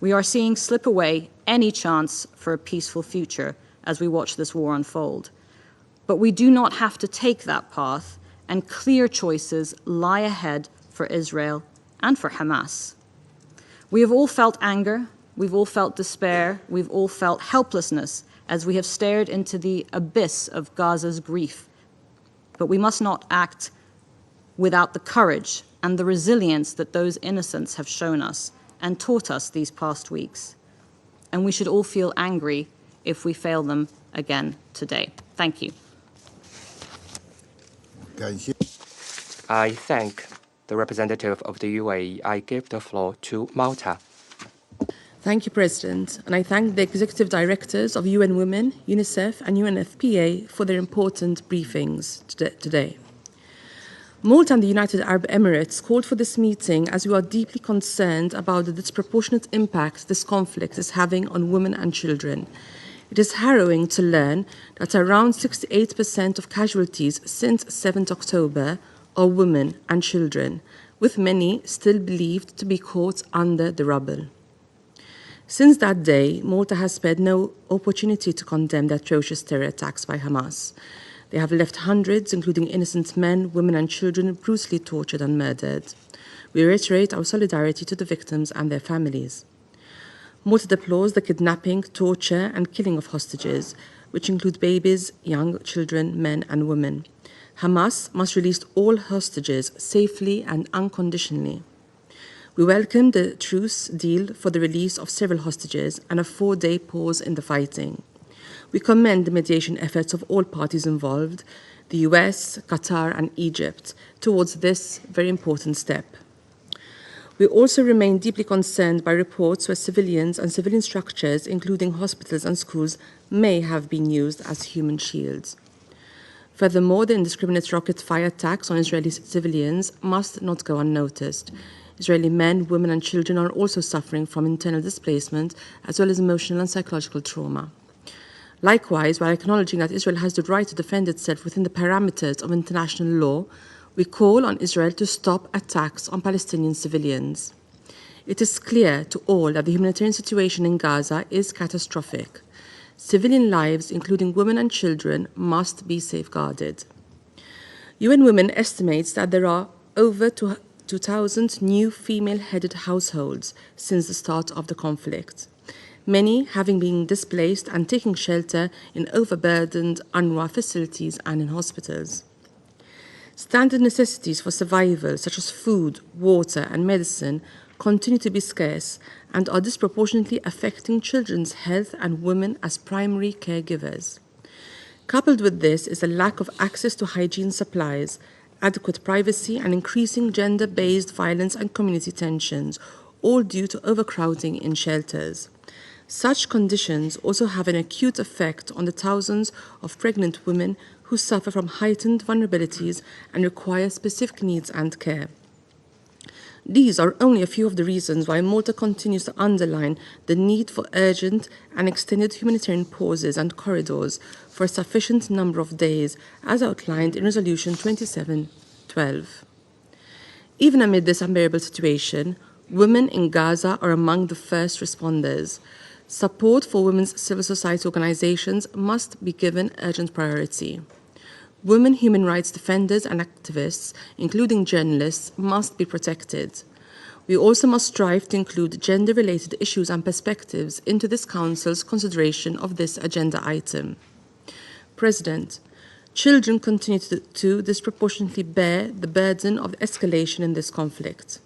We are seeing slip away any chance for a peaceful future as we watch this war unfold. But we do not have to take that path, and clear choices lie ahead for Israel and for Hamas. We have all felt anger, we've all felt despair, we've all felt helplessness as we have stared into the abyss of Gaza's grief. But we must not act without the courage and the resilience that those innocents have shown us and taught us these past weeks. And we should all feel angry if we fail them again today. Thank you. I thank the representative of the UAE. I give the floor to Malta. Thank you, President, and I thank the executive directors of UN Women, UNICEF and UNFPA for their important briefings today. Malta and the United Arab Emirates called for this meeting as we are deeply concerned about the disproportionate impact this conflict is having on women and children. It is harrowing to learn that around 68% of casualties since 7th October are women and children, with many still believed to be caught under the rubble. Since that day, Malta has spared no opportunity to condemn the atrocious terror attacks by Hamas. They have left hundreds, including innocent men, women and children, brutally tortured and murdered. We reiterate our solidarity to the victims and their families. Malta deplores the kidnapping, torture and killing of hostages, which include babies, young children, men and women. Hamas must release all hostages safely and unconditionally. We welcome the truce deal for the release of several hostages and a 4-day pause in the fighting. We commend the mediation efforts of all parties involved, the US, Qatar and Egypt, towards this very important step. We also remain deeply concerned by reports where civilians and civilian structures, including hospitals and schools, may have been used as human shields. Furthermore, the indiscriminate rocket fire attacks on Israeli civilians must not go unnoticed. Israeli men, women and children are also suffering from internal displacement as well as emotional and psychological trauma. Likewise, while acknowledging that Israel has the right to defend itself within the parameters of international law, we call on Israel to stop attacks on Palestinian civilians. it is clear to all that the humanitarian situation in Gaza is catastrophic. Civilian lives, including women and children, must be safeguarded. UN Women estimates that there are over 2,000 new female-headed households since the start of the conflict, many having been displaced and taking shelter in overburdened UNRWA facilities and in hospitals. Standard necessities for survival, such as food, water, and medicine, continue to be scarce and are disproportionately affecting children's health and women as primary caregivers. Coupled with this is a lack of access to hygiene supplies, adequate privacy, and increasing gender-based violence and community tensions, all due to overcrowding in shelters. Such conditions also have an acute effect on the thousands of pregnant women who suffer from heightened vulnerabilities and require specific needs and care. These are only a few of the reasons why Malta continues to underline the need for urgent and extended humanitarian pauses and corridors for a sufficient number of days, as outlined in Resolution 2712. Even amid this unbearable situation, women in Gaza are among the first responders. Support for women's civil society organizations must be given urgent priority. Women human rights defenders and activists, including journalists, must be protected. We also must strive to include gender-related issues and perspectives into this Council's consideration of this agenda item. President, children continue to disproportionately bear the burden of escalation in this conflict.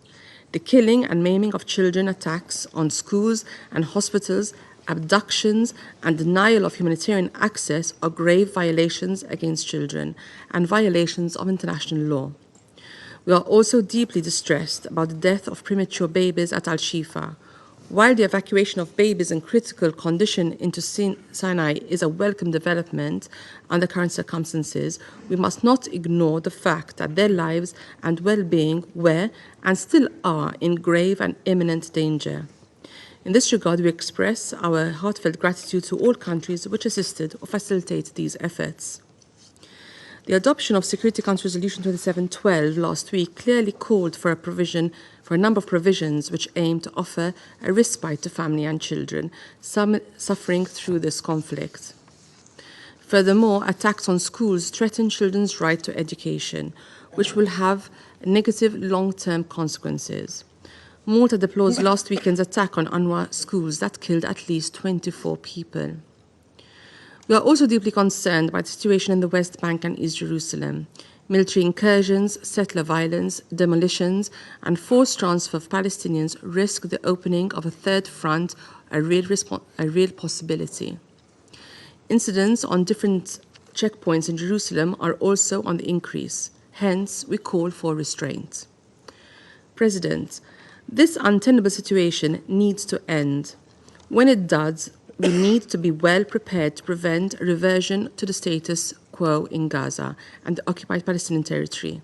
The killing and maiming of children, attacks on schools and hospitals, abductions, and denial of humanitarian access are grave violations against children and violations of international law. We are also deeply distressed about the death of premature babies at Al-Shifa. While the evacuation of babies in critical condition into Sinai is a welcome development under current circumstances, we must not ignore the fact that their lives and well-being were and still are in grave and imminent danger. In this regard, we express our heartfelt gratitude to all countries which assisted or facilitated these efforts. The adoption of Security Council Resolution 2712 last week clearly called for a number of provisions which aim to offer a respite to family and children, some suffering through this conflict. Furthermore, attacks on schools threaten children's right to education, which will have negative long-term consequences. Malta deplores last weekend's attack on UNRWA schools that killed at least 24 people. We are also deeply concerned by the situation in the West Bank and East Jerusalem. Military incursions, settler violence, demolitions, and forced transfer of Palestinians risk the opening of a third front, a real possibility. Incidents on different checkpoints in Jerusalem are also on the increase. Hence, we call for restraint. President, this untenable situation needs to end. When it does, we need to be well prepared to prevent a reversion to the status quo in Gaza and the occupied Palestinian territory.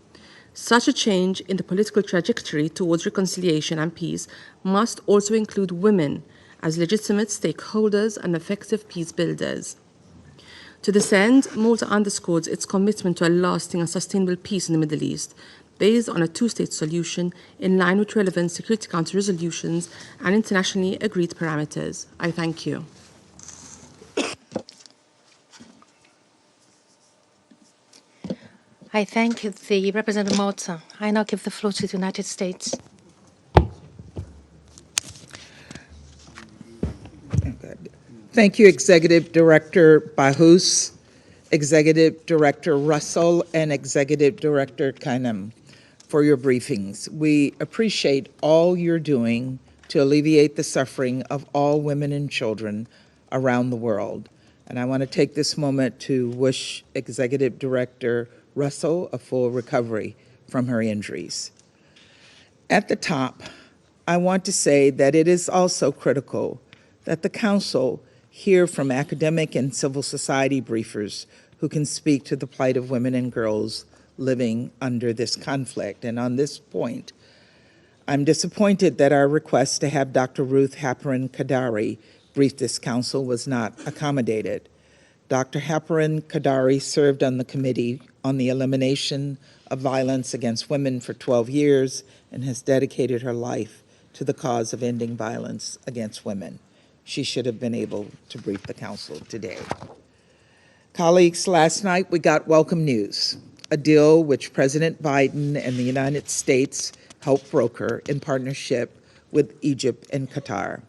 Such a change in the political trajectory towards reconciliation and peace must also include women as legitimate stakeholders and effective peace builders. To this end, Malta underscores its commitment to a lasting and sustainable peace in the Middle East, based on a two-state solution in line with relevant Security Council resolutions and internationally agreed parameters. I thank you. I thank the Representative of Malta. I now give the floor to the United States. Thank you, Executive Director Bahous, Executive Director Russell, and Executive Director Kanem for your briefings. We appreciate all you're doing to alleviate the suffering of all women and children around the world. And I want to take this moment to wish Executive Director Russell a full recovery from her injuries. At the top, I want to say that it is also critical that the Council hear from academic and civil society briefers who can speak to the plight of women and girls living under this conflict. And on this point, I'm disappointed that our request to have Dr. Ruth Haparin-Kadari brief this Council was not accommodated. Dr. Haparin-Kadari served on the Committee on the Elimination of Violence Against Women for 12 years and has dedicated her life to the cause of ending violence against women. She should have been able to brief the Council today. Colleagues, last night we got welcome news, a deal which President Biden and the United States helped broker in partnership with Egypt and Qatar.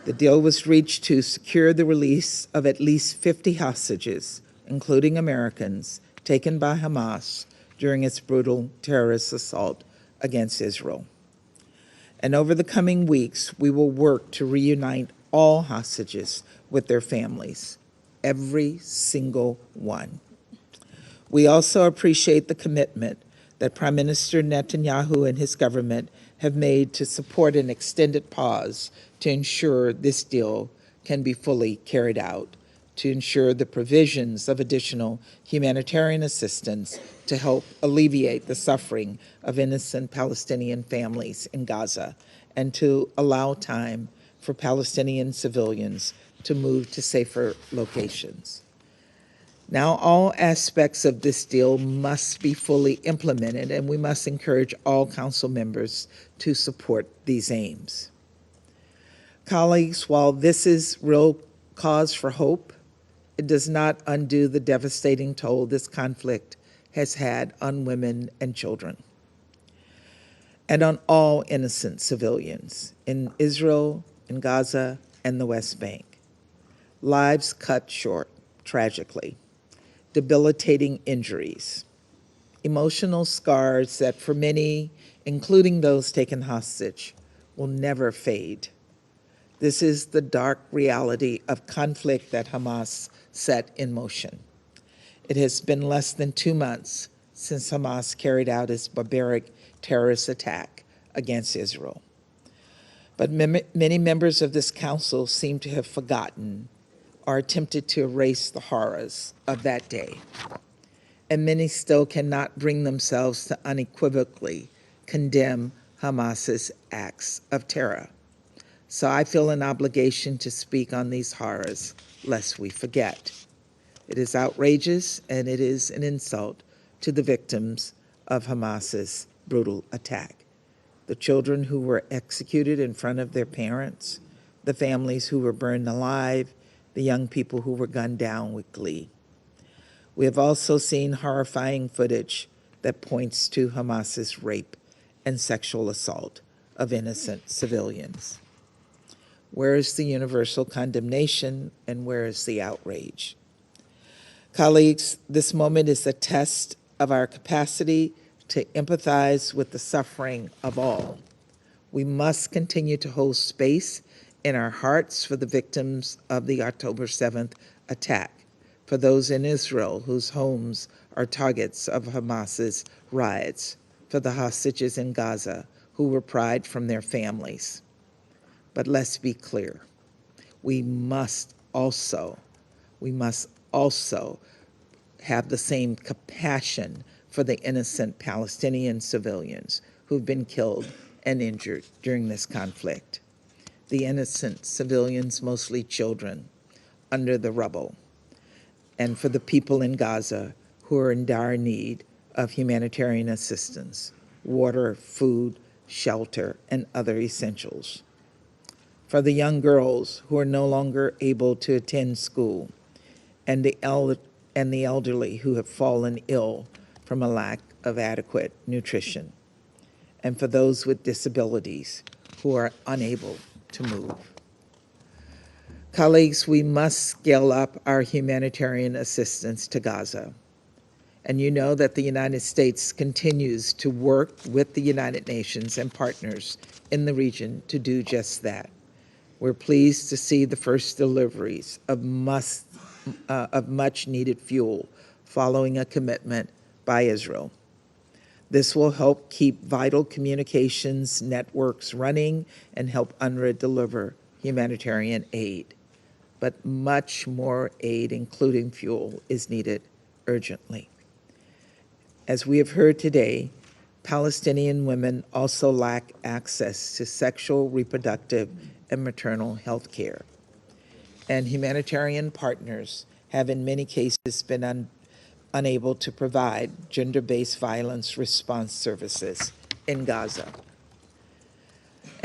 The deal was reached to secure the release of at least 50 hostages, including Americans, taken by Hamas during its brutal terrorist assault against Israel. And over the coming weeks, we will work to reunite all hostages with their families, every single one. We also appreciate the commitment that Prime Minister Netanyahu and his government have made to support an extended pause to ensure this deal can be fully carried out, to ensure the provisions of additional humanitarian assistance to help alleviate the suffering of innocent Palestinian families in Gaza, and to allow time for Palestinian civilians to move to safer locations. Now, all aspects of this deal must be fully implemented, and we must encourage all Council members to support these aims. Colleagues, while this is real cause for hope, it does not undo the devastating toll this conflict has had on women and children, and on all innocent civilians in Israel, in Gaza, and the West Bank. Lives cut short, tragically, debilitating injuries, emotional scars that for many, including those taken hostage, will never fade. This is the dark reality of conflict that Hamas set in motion. It has been less than 2 months since Hamas carried out its barbaric terrorist attack against Israel. But many members of this Council seem to have forgotten or attempted to erase the horrors of that day. And many still cannot bring themselves to unequivocally condemn Hamas's acts of terror. So I feel an obligation to speak on these horrors, lest we forget. It is outrageous, and it is an insult to the victims of Hamas's brutal attack. The children who were executed in front of their parents, the families who were burned alive, the young people who were gunned down with glee. We have also seen horrifying footage that points to Hamas's rape and sexual assault of innocent civilians. Where is the universal condemnation, and where is the outrage? Colleagues, this moment is a test of our capacity to empathize with the suffering of all. We must continue to hold space in our hearts for the victims of the October 7th attack, for those in Israel whose homes are targets of Hamas's riots, for the hostages in Gaza who were pried from their families. But let's be clear, we must also have the same compassion for the innocent Palestinian civilians who've been killed and injured during this conflict. The innocent civilians, mostly children, under the rubble, and for the people in Gaza who are in dire need of humanitarian assistance, water, food, shelter, and other essentials. For the young girls who are no longer able to attend school, and the elderly who have fallen ill from a lack of adequate nutrition, and for those with disabilities who are unable to move. Colleagues, we must scale up our humanitarian assistance to Gaza. And you know that the United States continues to work with the United Nations and partners in the region to do just that. We're pleased to see the first deliveries of much needed fuel following a commitment by Israel. This will help keep vital communications networks running and help UNRWA deliver humanitarian aid. But much more aid, including fuel, is needed urgently. As we have heard today, Palestinian women also lack access to sexual, reproductive, and maternal health care. And humanitarian partners have in many cases been unable to provide gender-based violence response services in Gaza.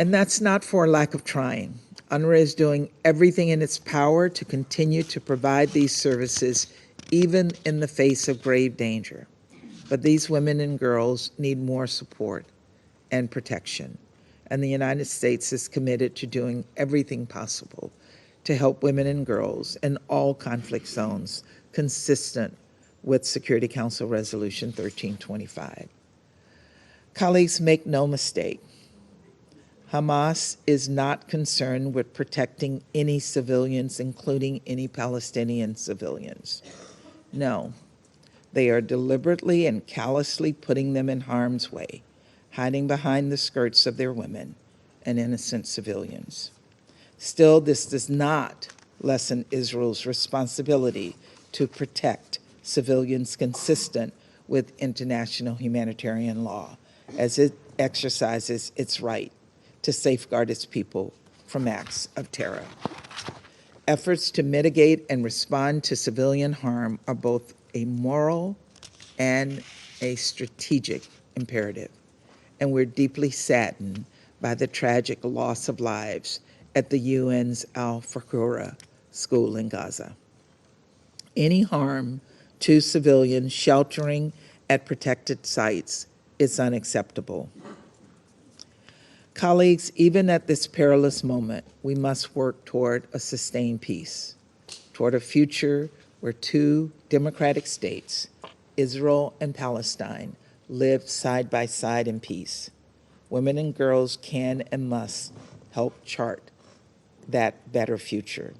And that's not for lack of trying. UNRWA is doing everything in its power to continue to provide these services, even in the face of grave danger. But these women and girls need more support and protection. And the United States is committed to doing everything possible to help women and girls in all conflict zones, consistent with Security Council Resolution 1325. Colleagues, make no mistake. Hamas is not concerned with protecting any civilians, including any Palestinian civilians. No, they are deliberately and callously putting them in harm's way, hiding behind the skirts of their women and innocent civilians. Still, this does not lessen Israel's responsibility to protect civilians consistent with international humanitarian law, as it exercises its right to safeguard its people from acts of terror. Efforts to mitigate and respond to civilian harm are both a moral and a strategic imperative, and we're deeply saddened by the tragic loss of lives at the UN's Al-Faqura school in Gaza. Any harm to civilians sheltering at protected sites is unacceptable. Colleagues, even at this perilous moment, we must work toward a sustained peace, toward a future where two democratic states, Israel and Palestine, live side by side in peace. Women and girls can and must help chart that better future.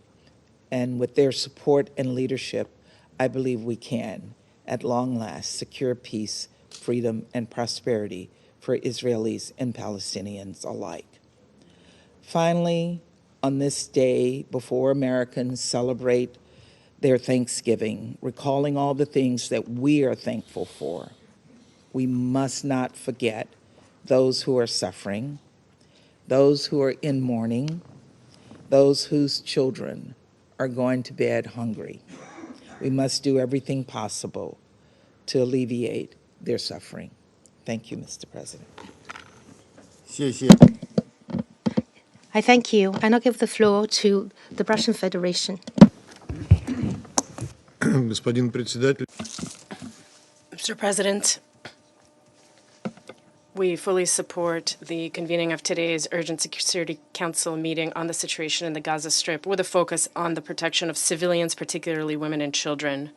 And with their support and leadership, I believe we can, at long last, secure peace, freedom, and prosperity for Israelis and Palestinians alike. Finally, on this day, before Americans celebrate their Thanksgiving, recalling all the things that we are thankful for, we must not forget those who are suffering, those who are in mourning, those whose children are going to bed hungry. We must do everything possible to alleviate their suffering. Thank you, Mr. President. I thank you, and I'll give the floor to the Russian Federation. Mr. President, we fully support the convening of today's Urgent Security Council meeting on the situation in the Gaza Strip with a focus on the protection of civilians, particularly women and children.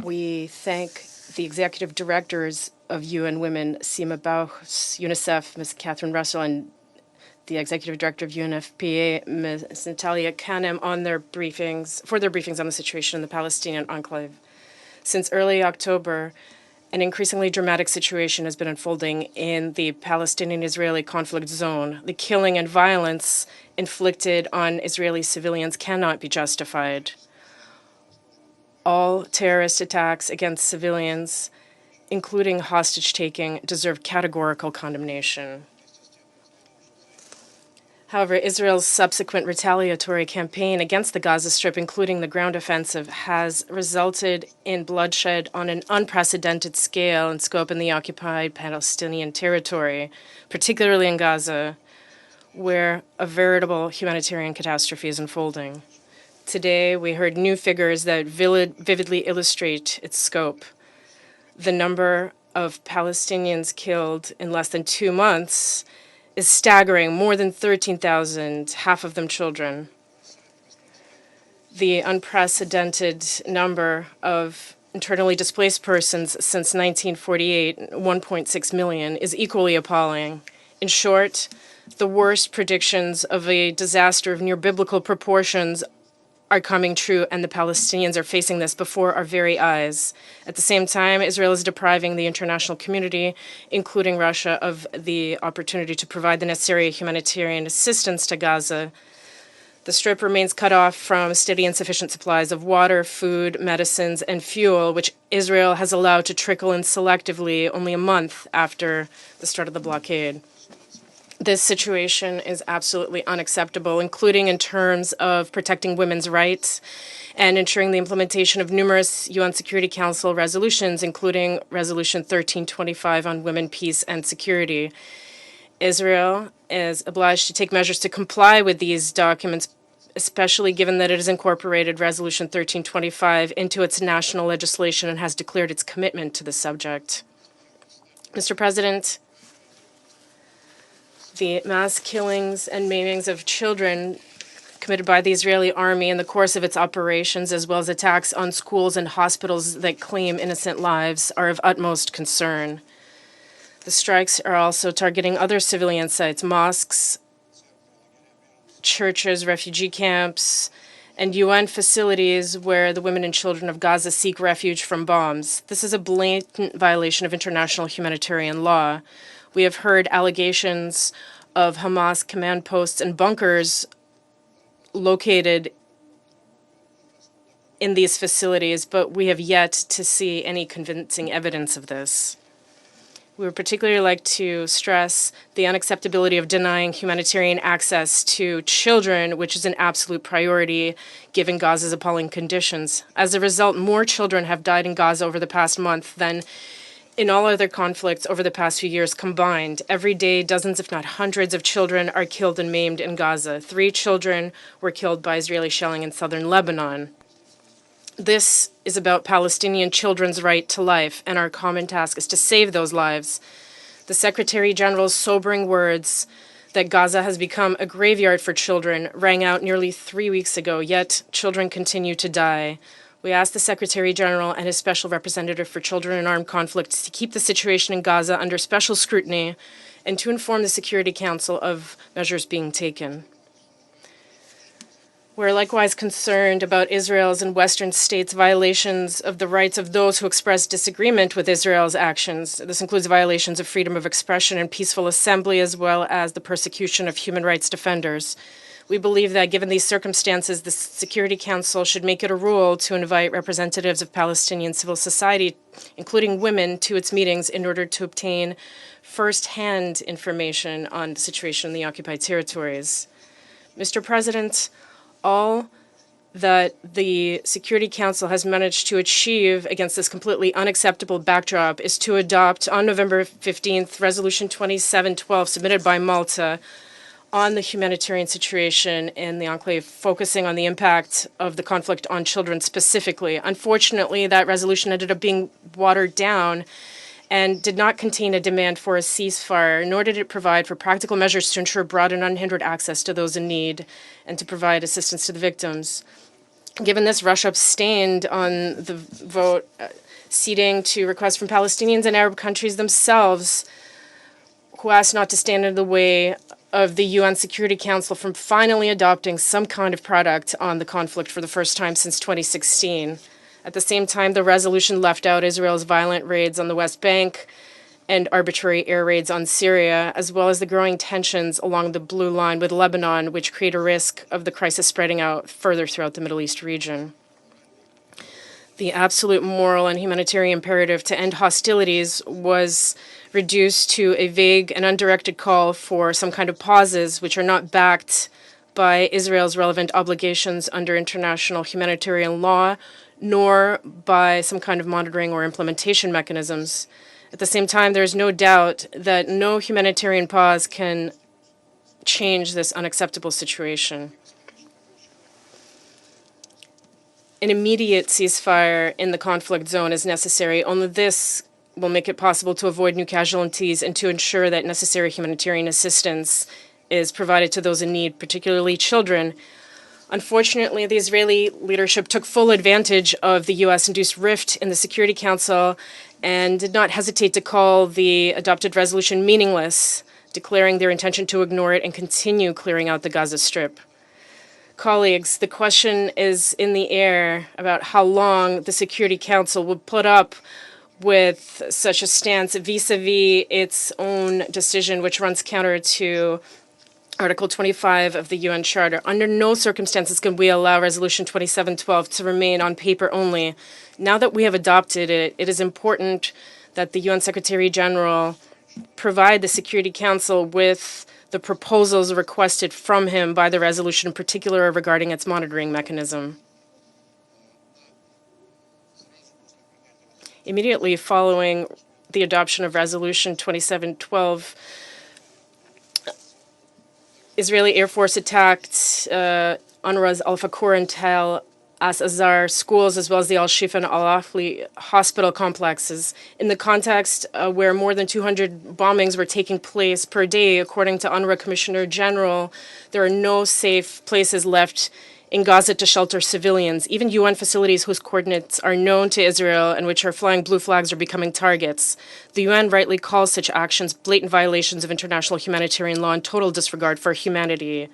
We thank the executive directors of UN Women, Sima Bauchs, UNICEF, Ms. Catherine Russell, and the executive director of UNFPA, Ms. Natalia Kanem, on their briefings on the situation in the Palestinian enclave. Since early October, an increasingly dramatic situation has been unfolding in the Palestinian-Israeli conflict zone. The killing and violence inflicted on Israeli civilians cannot be justified. All terrorist attacks against civilians, including hostage-taking, deserve categorical condemnation. However, Israel's subsequent retaliatory campaign against the Gaza Strip, including the ground offensive, has resulted in bloodshed on an unprecedented scale and scope in the occupied Palestinian territory, particularly in Gaza, where a veritable humanitarian catastrophe is unfolding. Today, we heard new figures that vividly illustrate its scope. The number of Palestinians killed in less than 2 months is staggering, more than 13,000, half of them children. The unprecedented number of internally displaced persons since 1948, 1.6 million, is equally appalling. In short, the worst predictions of a disaster of near-biblical proportions are coming true, and the Palestinians are facing this before our very eyes. At the same time, Israel is depriving the international community, including Russia, of the opportunity to provide the necessary humanitarian assistance to Gaza. The Strip remains cut off from steady and sufficient supplies of water, food, medicines, and fuel, which Israel has allowed to trickle in selectively only a month after the start of the blockade. This situation is absolutely unacceptable, including in terms of protecting women's rights and ensuring the implementation of numerous UN Security Council resolutions, including Resolution 1325 on women, peace, and security. Israel is obliged to take measures to comply with these documents, especially given that it has incorporated Resolution 1325 into its national legislation and has declared its commitment to the subject. Mr. President, the mass killings and maimings of children committed by the Israeli army in the course of its operations, as well as attacks on schools and hospitals that claim innocent lives, are of utmost concern. The strikes are also targeting other civilian sites, mosques, churches, refugee camps, and UN facilities where the women and children of Gaza seek refuge from bombs. This is a blatant violation of international humanitarian law. We have heard allegations of Hamas command posts and bunkers located in these facilities, but we have yet to see any convincing evidence of this. We would particularly like to stress the unacceptability of denying humanitarian access to children, which is an absolute priority given Gaza's appalling conditions. As a result, more children have died in Gaza over the past month than in all other conflicts over the past few years combined. Every day, dozens, if not hundreds, of children are killed and maimed in Gaza. 3 children were killed by Israeli shelling in southern Lebanon. This is about Palestinian children's right to life, and our common task is to save those lives. The Secretary General's sobering words that Gaza has become a graveyard for children rang out nearly 3 weeks ago, yet children continue to die. We ask the Secretary General and his Special Representative for Children in Armed Conflicts to keep the situation in Gaza under special scrutiny and to inform the Security Council of measures being taken. We're likewise concerned about Israel's and Western states' violations of the rights of those who express disagreement with Israel's actions. This includes violations of freedom of expression and peaceful assembly, as well as the persecution of human rights defenders. We believe that given these circumstances, the Security Council should make it a rule to invite representatives of Palestinian civil society, including women, to its meetings in order to obtain first-hand information on the situation in the occupied territories. Mr. President, all that the Security Council has managed to achieve against this completely unacceptable backdrop is to adopt on November 15th Resolution 2712 submitted by Malta on the humanitarian situation in the enclave, focusing on the impact of the conflict on children specifically. Unfortunately, that resolution ended up being watered down and did not contain a demand for a ceasefire, nor did it provide for practical measures to ensure broad and unhindered access to those in need and to provide assistance to the victims. Given this, Russia abstained on the vote, ceding to requests from Palestinians and Arab countries themselves, who asked not to stand in the way of the UN Security Council from finally adopting some kind of product on the conflict for the first time since 2016. At the same time, the resolution left out Israel's violent raids on the West Bank and arbitrary air raids on Syria, as well as the growing tensions along the Blue Line with Lebanon, which create a risk of the crisis spreading out further throughout the Middle East region. The absolute moral and humanitarian imperative to end hostilities was reduced to a vague and undirected call for some kind of pauses, which are not backed by Israel's relevant obligations under international humanitarian law, nor by some kind of monitoring or implementation mechanisms. At the same time, there is no doubt that no humanitarian pause can change this unacceptable situation. An immediate ceasefire in the conflict zone is necessary. Only this will make it possible to avoid new casualties and to ensure that necessary humanitarian assistance is provided to those in need, particularly children. Unfortunately, the Israeli leadership took full advantage of the U.S.-induced rift in the Security Council and did not hesitate to call the adopted resolution meaningless, declaring their intention to ignore it and continue clearing out the Gaza Strip. Colleagues, the question is in the air about how long the Security Council will put up with such a stance vis-a-vis its own decision, which runs counter to Article 25 of the UN Charter. Under no circumstances can we allow Resolution 2712 to remain on paper only. Now that we have adopted it, it is important that the UN Secretary General provide the Security Council with the proposals requested from him by the resolution, in particular regarding its monitoring mechanism. Immediately following the adoption of Resolution 2712, Israeli Air Force attacked UNRWA's Al-Fakur and Tel Azar schools, as well as the Al-Shifa and Al-Afli hospital complexes, in the context where more than 200 bombings were taking place per day. According to UNRWA Commissioner General, there are no safe places left in Gaza to shelter civilians. Even UN facilities whose coordinates are known to Israel and which are flying blue flags are becoming targets. The UN rightly calls such actions blatant violations of international humanitarian law and total disregard for humanity.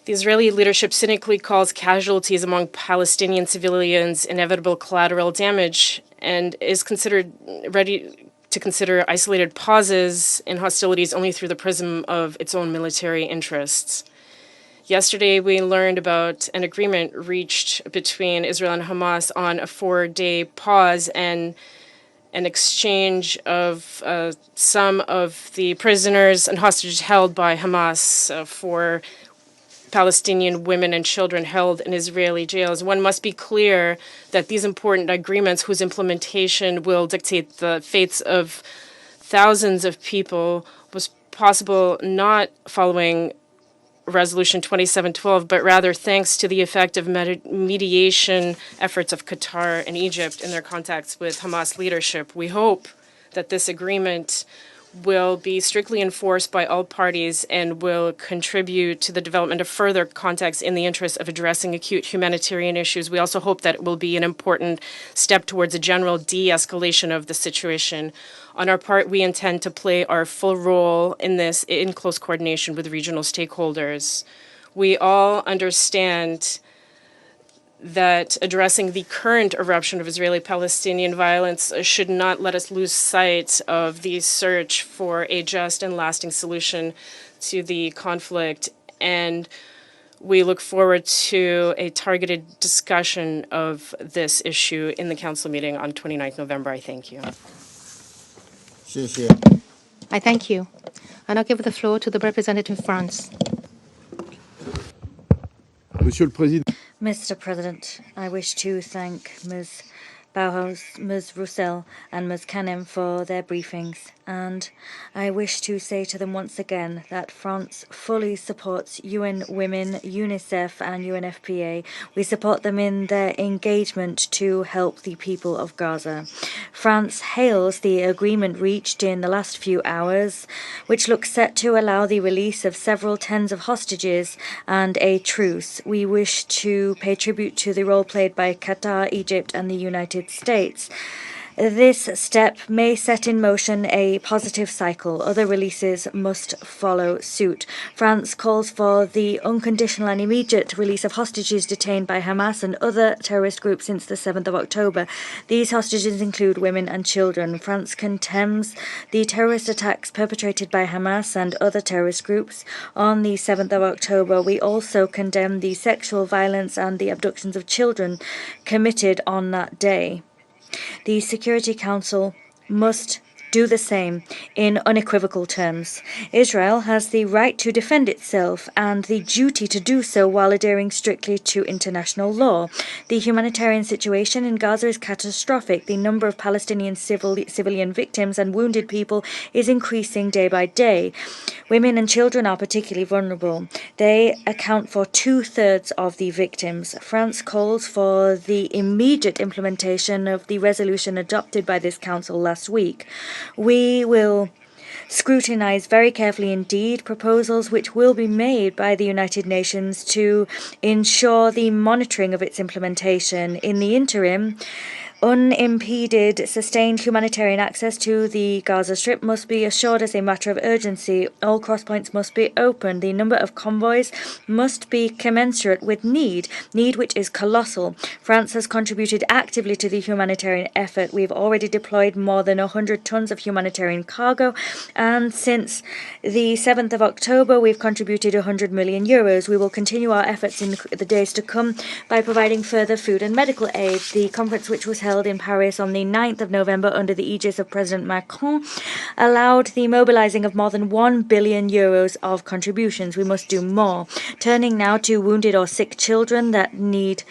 The Israeli leadership cynically calls casualties among Palestinian civilians inevitable collateral damage and is ready to consider isolated pauses in hostilities only through the prism of its own military interests. Yesterday, we learned about an agreement reached between Israel and Hamas on a 4-day pause and an exchange of some of the prisoners and hostages held by Hamas for Palestinian women and children held in Israeli jails. One must be clear that these important agreements, whose implementation will dictate the fates of thousands of people, was possible not following Resolution 2712, but rather thanks to the effective mediation efforts of Qatar and Egypt in their contacts with Hamas leadership. We hope that this agreement will be strictly enforced by all parties and will contribute to the development of further contacts in the interest of addressing acute humanitarian issues. We also hope that it will be an important step towards a general de-escalation of the situation. On our part, we intend to play our full role in this in close coordination with regional stakeholders. We all understand that addressing the current eruption of Israeli-Palestinian violence should not let us lose sight of the search for a just and lasting solution to the conflict. And we look forward to a targeted discussion of this issue in the Council meeting on 29th November. I thank you. I thank you. And I'll give the floor to the representative of France. Mr. President, I wish to thank Ms. Bauhaus, Ms. Roussel, and Ms. Canem for their briefings, and I wish to say to them once again that France fully supports UN Women, UNICEF, and UNFPA. We support them in their engagement to help the people of Gaza. France hails the agreement reached in the last few hours, which looks set to allow the release of several tens of hostages and a truce. We wish to pay tribute to the role played by Qatar, Egypt, and the United States. This step may set in motion a positive cycle. Other releases must follow suit. France calls for the unconditional and immediate release of hostages detained by Hamas and other terrorist groups since the 7th of October. These hostages include women and children. France condemns the terrorist attacks perpetrated by Hamas and other terrorist groups on the 7th of October. We also condemn the sexual violence and the abductions of children committed on that day. The Security Council must do the same in unequivocal terms. Israel has the right to defend itself and the duty to do so while adhering strictly to international law. The humanitarian situation in Gaza is catastrophic. The number of Palestinian civilian victims and wounded people is increasing day by day. Women and children are particularly vulnerable. They account for 2/3 of the victims. France calls for the immediate implementation of the resolution adopted by this council last week. We will scrutinize very carefully indeed proposals which will be made by the United Nations to ensure the monitoring of its implementation. In the interim, unimpeded, sustained humanitarian access to the Gaza Strip must be assured as a matter of urgency. All crosspoints must be opened. The number of convoys must be commensurate with need which is colossal. France has contributed actively to the humanitarian effort. We've already deployed more than 100 tons of humanitarian cargo, and since the 7th of October, we've contributed 100 million euros. We will continue our efforts in the days to come by providing further food and medical aid. The conference, which was held held in Paris on the 9th of November under the aegis of President Macron allowed the mobilizing of more than 1 billion euros of contributions. We must do more. Turning now to wounded or sick children that need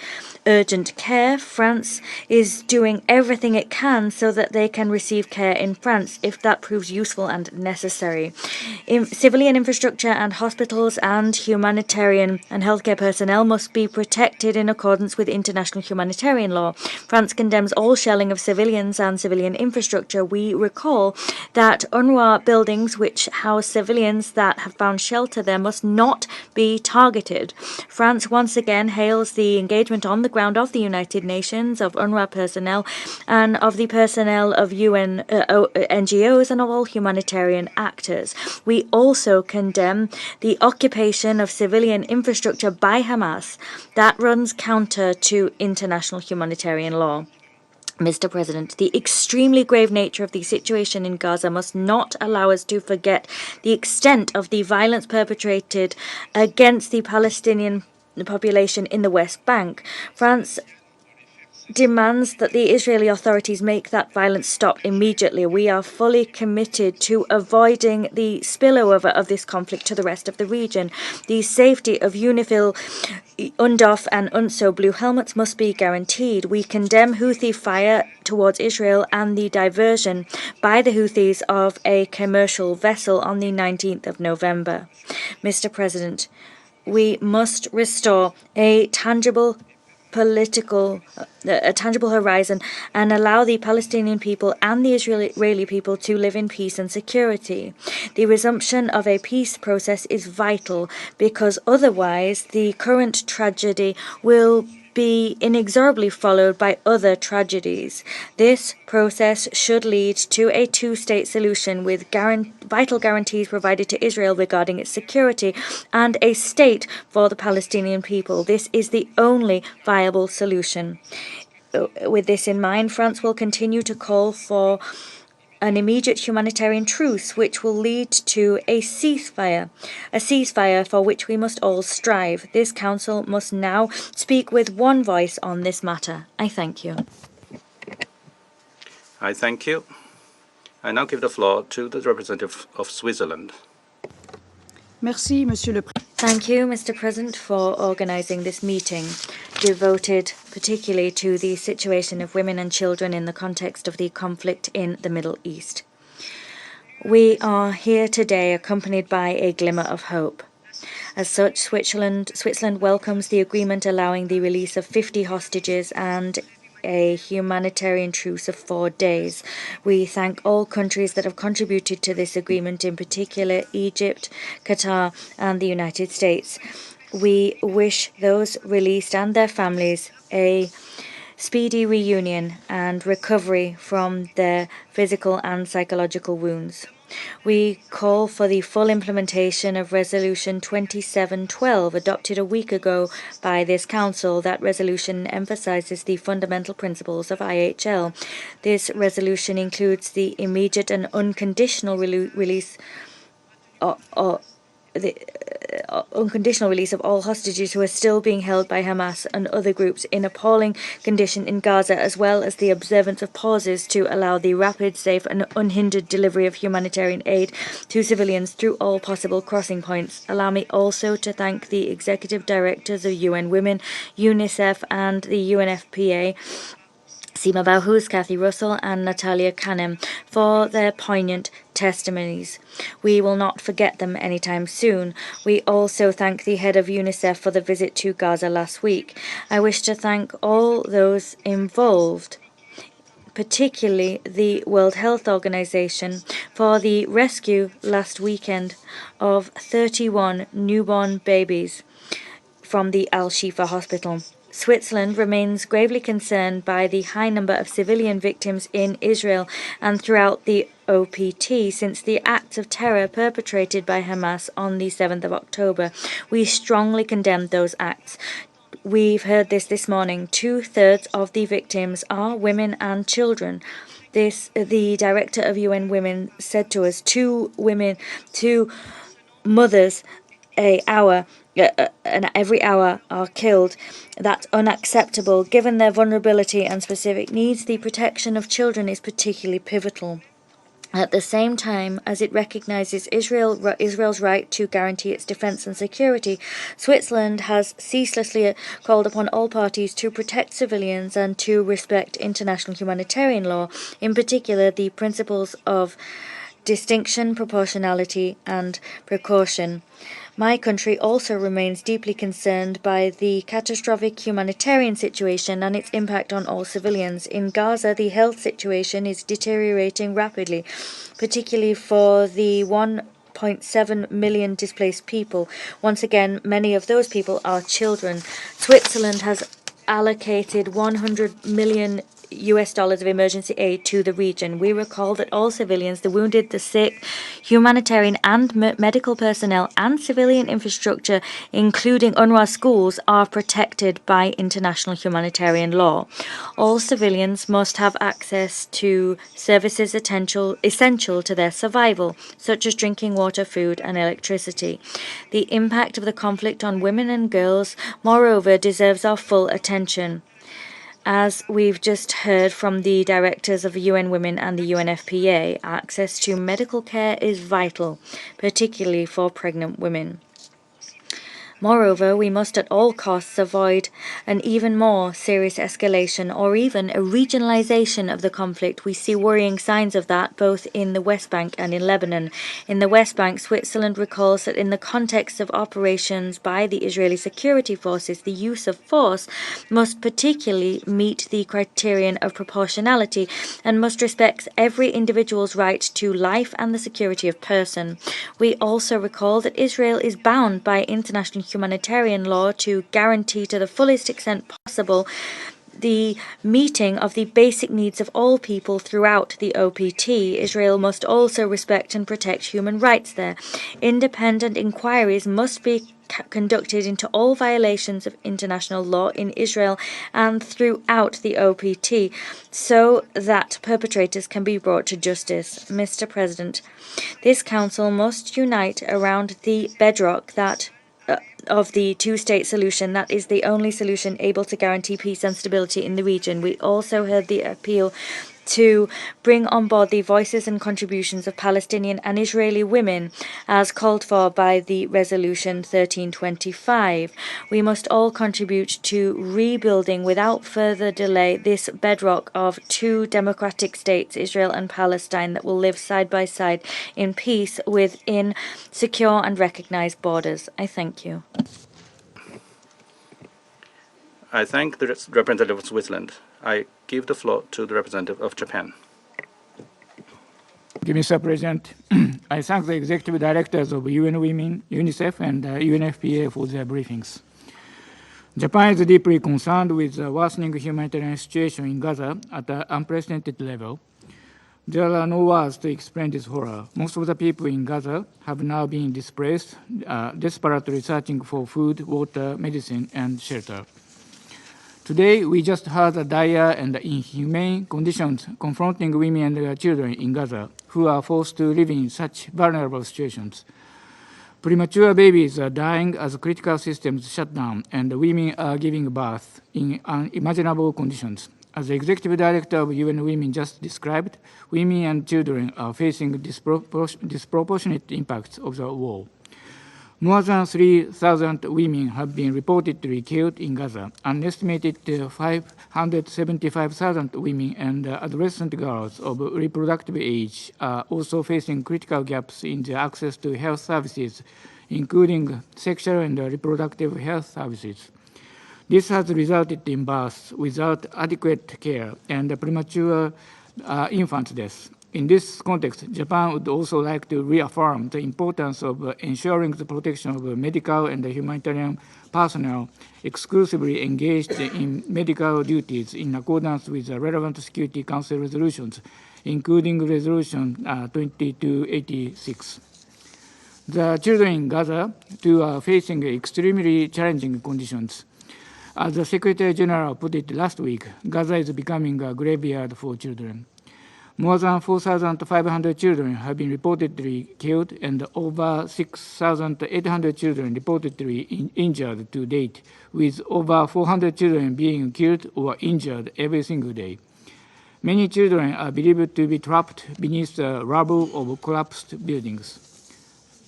urgent care, France is doing everything it can so that they can receive care in France if that proves useful and necessary. Civilian infrastructure and hospitals and humanitarian and healthcare personnel must be protected in accordance with international humanitarian law. France condemns all shelling of civilians and civilian infrastructure. We recall that UNRWA buildings which house civilians that have found shelter there must not be targeted. France once again hails the engagement on the ground of the United Nations, of UNRWA personnel, and of the personnel of UN NGOs and of all humanitarian actors. We also condemn the occupation of civilian infrastructure by Hamas that runs counter to international humanitarian law. Mr. President, the extremely grave nature of the situation in Gaza must not allow us to forget the extent of the violence perpetrated against the Palestinian population in the West Bank. France demands that the Israeli authorities make that violence stop immediately. We are fully committed to avoiding the spillover of this conflict to the rest of the region. The safety of UNIFIL, UNDOF and UNSO blue helmets must be guaranteed. We condemn Houthi fire towards Israel and the diversion by the Houthis of a commercial vessel on the 19th of November. Mr. President, we must restore a tangible horizon and allow the Palestinian people and the Israeli people to live in peace and security. The resumption of a peace process is vital because otherwise the current tragedy will be inexorably followed by other tragedies. This process should lead to a two-state solution with vital guarantees provided to Israel regarding its security and a state for the Palestinian people. This is the only viable solution. With this in mind, France will continue to call for an immediate humanitarian truce which will lead to a ceasefire for which we must all strive. This Council must now speak with one voice on this matter. I thank you. I thank you. I now give the floor to the representative of Switzerland. Merci, Monsieur le Président. Thank you, Mr. President, for organising this meeting, devoted particularly to the situation of women and children in the context of the conflict in the Middle East. We are here today accompanied by a glimmer of hope. As such, Switzerland welcomes the agreement allowing the release of 50 hostages and a humanitarian truce of 4 days. We thank all countries that have contributed to this agreement, in particular Egypt, Qatar and the United States. We wish those released and their families a speedy reunion and recovery from their physical and psychological wounds. We call for the full implementation of Resolution 2712, adopted a week ago by this Council. That resolution emphasizes the fundamental principles of IHL. This resolution includes the immediate and unconditional release unconditional release of all hostages who are still being held by Hamas and other groups in appalling condition in Gaza, as well as the observance of pauses to allow the rapid, safe and unhindered delivery of humanitarian aid to civilians through all possible crossing points. Allow me also to thank the executive directors of UN Women, UNICEF and the UNFPA, Sima Bauhus, Kathy Russell and Natalia Kanem for their poignant testimonies. We will not forget them anytime soon. We also thank the head of UNICEF for the visit to Gaza last week. I wish to thank all those involved, particularly the World Health Organization, for the rescue last weekend of 31 newborn babies from the Al-Shifa hospital. Switzerland remains gravely concerned by the high number of civilian victims in Israel and throughout the OPT since the acts of terror perpetrated by Hamas on the 7th of October. We strongly condemn those acts. We've heard this morning. 2/3 of the victims are women and children. The director of UN Women said to us, two mothers every hour are killed. That's unacceptable. Given their vulnerability and specific needs, the protection of children is particularly pivotal. At the same time as it recognizes Israel's right to guarantee its defense and security, Switzerland has ceaselessly called upon all parties to protect civilians and to respect international humanitarian law, in particular the principles of distinction, proportionality, and precaution. My country also remains deeply concerned by the catastrophic humanitarian situation and its impact on all civilians. In Gaza, the health situation is deteriorating rapidly, particularly for the 1.7 million displaced people. Once again, many of those people are children. Switzerland has allocated $100 million of emergency aid to the region. We recall that all civilians, the wounded, the sick, humanitarian and medical personnel and civilian infrastructure, including UNRWA schools, are protected by international humanitarian law. All civilians must have access to services essential to their survival, such as drinking water, food, and electricity. The impact of the conflict on women and girls, moreover, deserves our full attention. As we've just heard from the directors of UN Women and the UNFPA, access to medical care is vital, particularly for pregnant women. Moreover, we must at all costs avoid an even more serious escalation or even a regionalization of the conflict. We see worrying signs of that both in the West Bank and in Lebanon. In the West Bank, Switzerland recalls that in the context of operations by the Israeli security forces, the use of force must particularly meet the criterion of proportionality and must respect every individual's right to life and the security of person. We also recall that Israel is bound by international humanitarian law to guarantee to the fullest extent possible the meeting of the basic needs of all people throughout the OPT. Israel must also respect and protect human rights there. Independent inquiries must be conducted into all violations of international law in Israel and throughout the OPT so that perpetrators can be brought to justice. Mr. President, this Council must unite around the bedrock of the two-state solution. That is the only solution able to guarantee peace and stability in the region. We also heard the appeal to bring on board the voices and contributions of Palestinian and Israeli women as called for by the Resolution 1325. We must all contribute to rebuilding without further delay this bedrock of two democratic states, Israel and Palestine, that will live side by side in peace within secure and recognized borders. I thank you. I thank the representative of Switzerland. I give the floor to the representative of Japan. Thank you, Mr. President. I thank the executive directors of UN Women, UNICEF, and UNFPA for their briefings. Japan is deeply concerned with the worsening humanitarian situation in Gaza at an unprecedented level. There are no words to explain this horror. Most of the people in Gaza have now been displaced, desperately searching for food, water, medicine, and shelter. Today, we just heard the dire and inhumane conditions confronting women and their children in Gaza, who are forced to live in such vulnerable situations. Premature babies are dying as critical systems shut down, and women are giving birth in unimaginable conditions. As the Executive Director of UN Women just described, women and children are facing disproportionate impacts of the war. More than 3,000 women have been reportedly killed in Gaza. An estimated 575,000 women and adolescent girls of reproductive age are also facing critical gaps in their access to health services, including sexual and reproductive health services. This has resulted in births without adequate care and premature infant deaths. In this context, Japan would also like to reaffirm the importance of ensuring the protection of medical and humanitarian personnel exclusively engaged in medical duties in accordance with the relevant Security Council resolutions, including Resolution 2286. The children in Gaza, too, are facing extremely challenging conditions. As the Secretary General put it last week, Gaza is becoming a graveyard for children. More than 4,500 children have been reportedly killed and over 6,800 children reportedly injured to date, with over 400 children being killed or injured every single day. Many children are believed to be trapped beneath the rubble of collapsed buildings.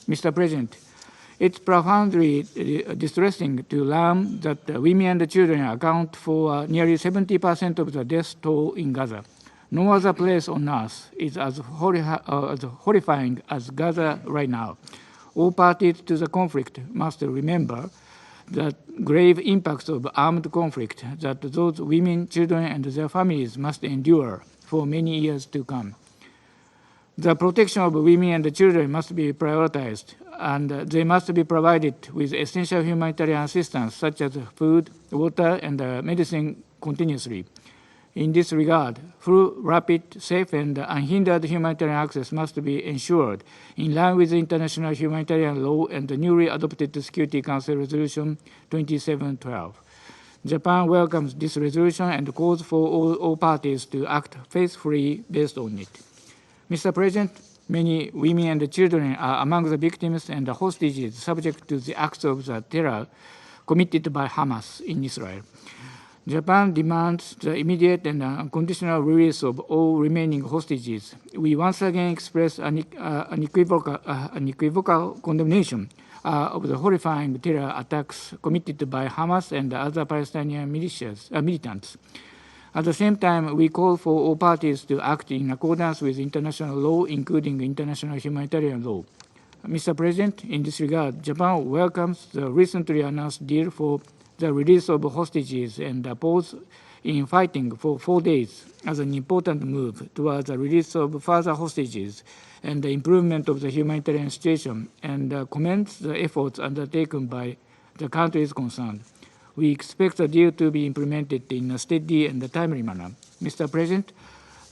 Mr. President, it's profoundly distressing to learn that women and children account for nearly 70% of the death toll in Gaza. No other place on earth is as horrifying as Gaza right now. All parties to the conflict must remember the grave impacts of armed conflict that those women, children, and their families must endure for many years to come. The protection of women and children must be prioritized, and they must be provided with essential humanitarian assistance such as food, water, and medicine continuously. In this regard, full, rapid, safe, and unhindered humanitarian access must be ensured in line with international humanitarian law and the newly adopted Security Council Resolution 2712. Japan welcomes this resolution and calls for all parties to act faithfully based on it. Mr. President, many women and children are among the victims and the hostages subject to the acts of the terror committed by Hamas in Israel. Japan demands the immediate and unconditional release of all remaining hostages. We once again express unequivocal condemnation of the horrifying terror attacks committed by Hamas and other Palestinian militants. At the same time, we call for all parties to act in accordance with international law, including international humanitarian law. Mr. President, in this regard, Japan welcomes the recently announced deal for the release of hostages and a pause in fighting for 4 days as an important move towards the release of further hostages and the improvement of the humanitarian situation, and commends the efforts undertaken by the countries concerned. We expect the deal to be implemented in a steady and timely manner. Mr. President,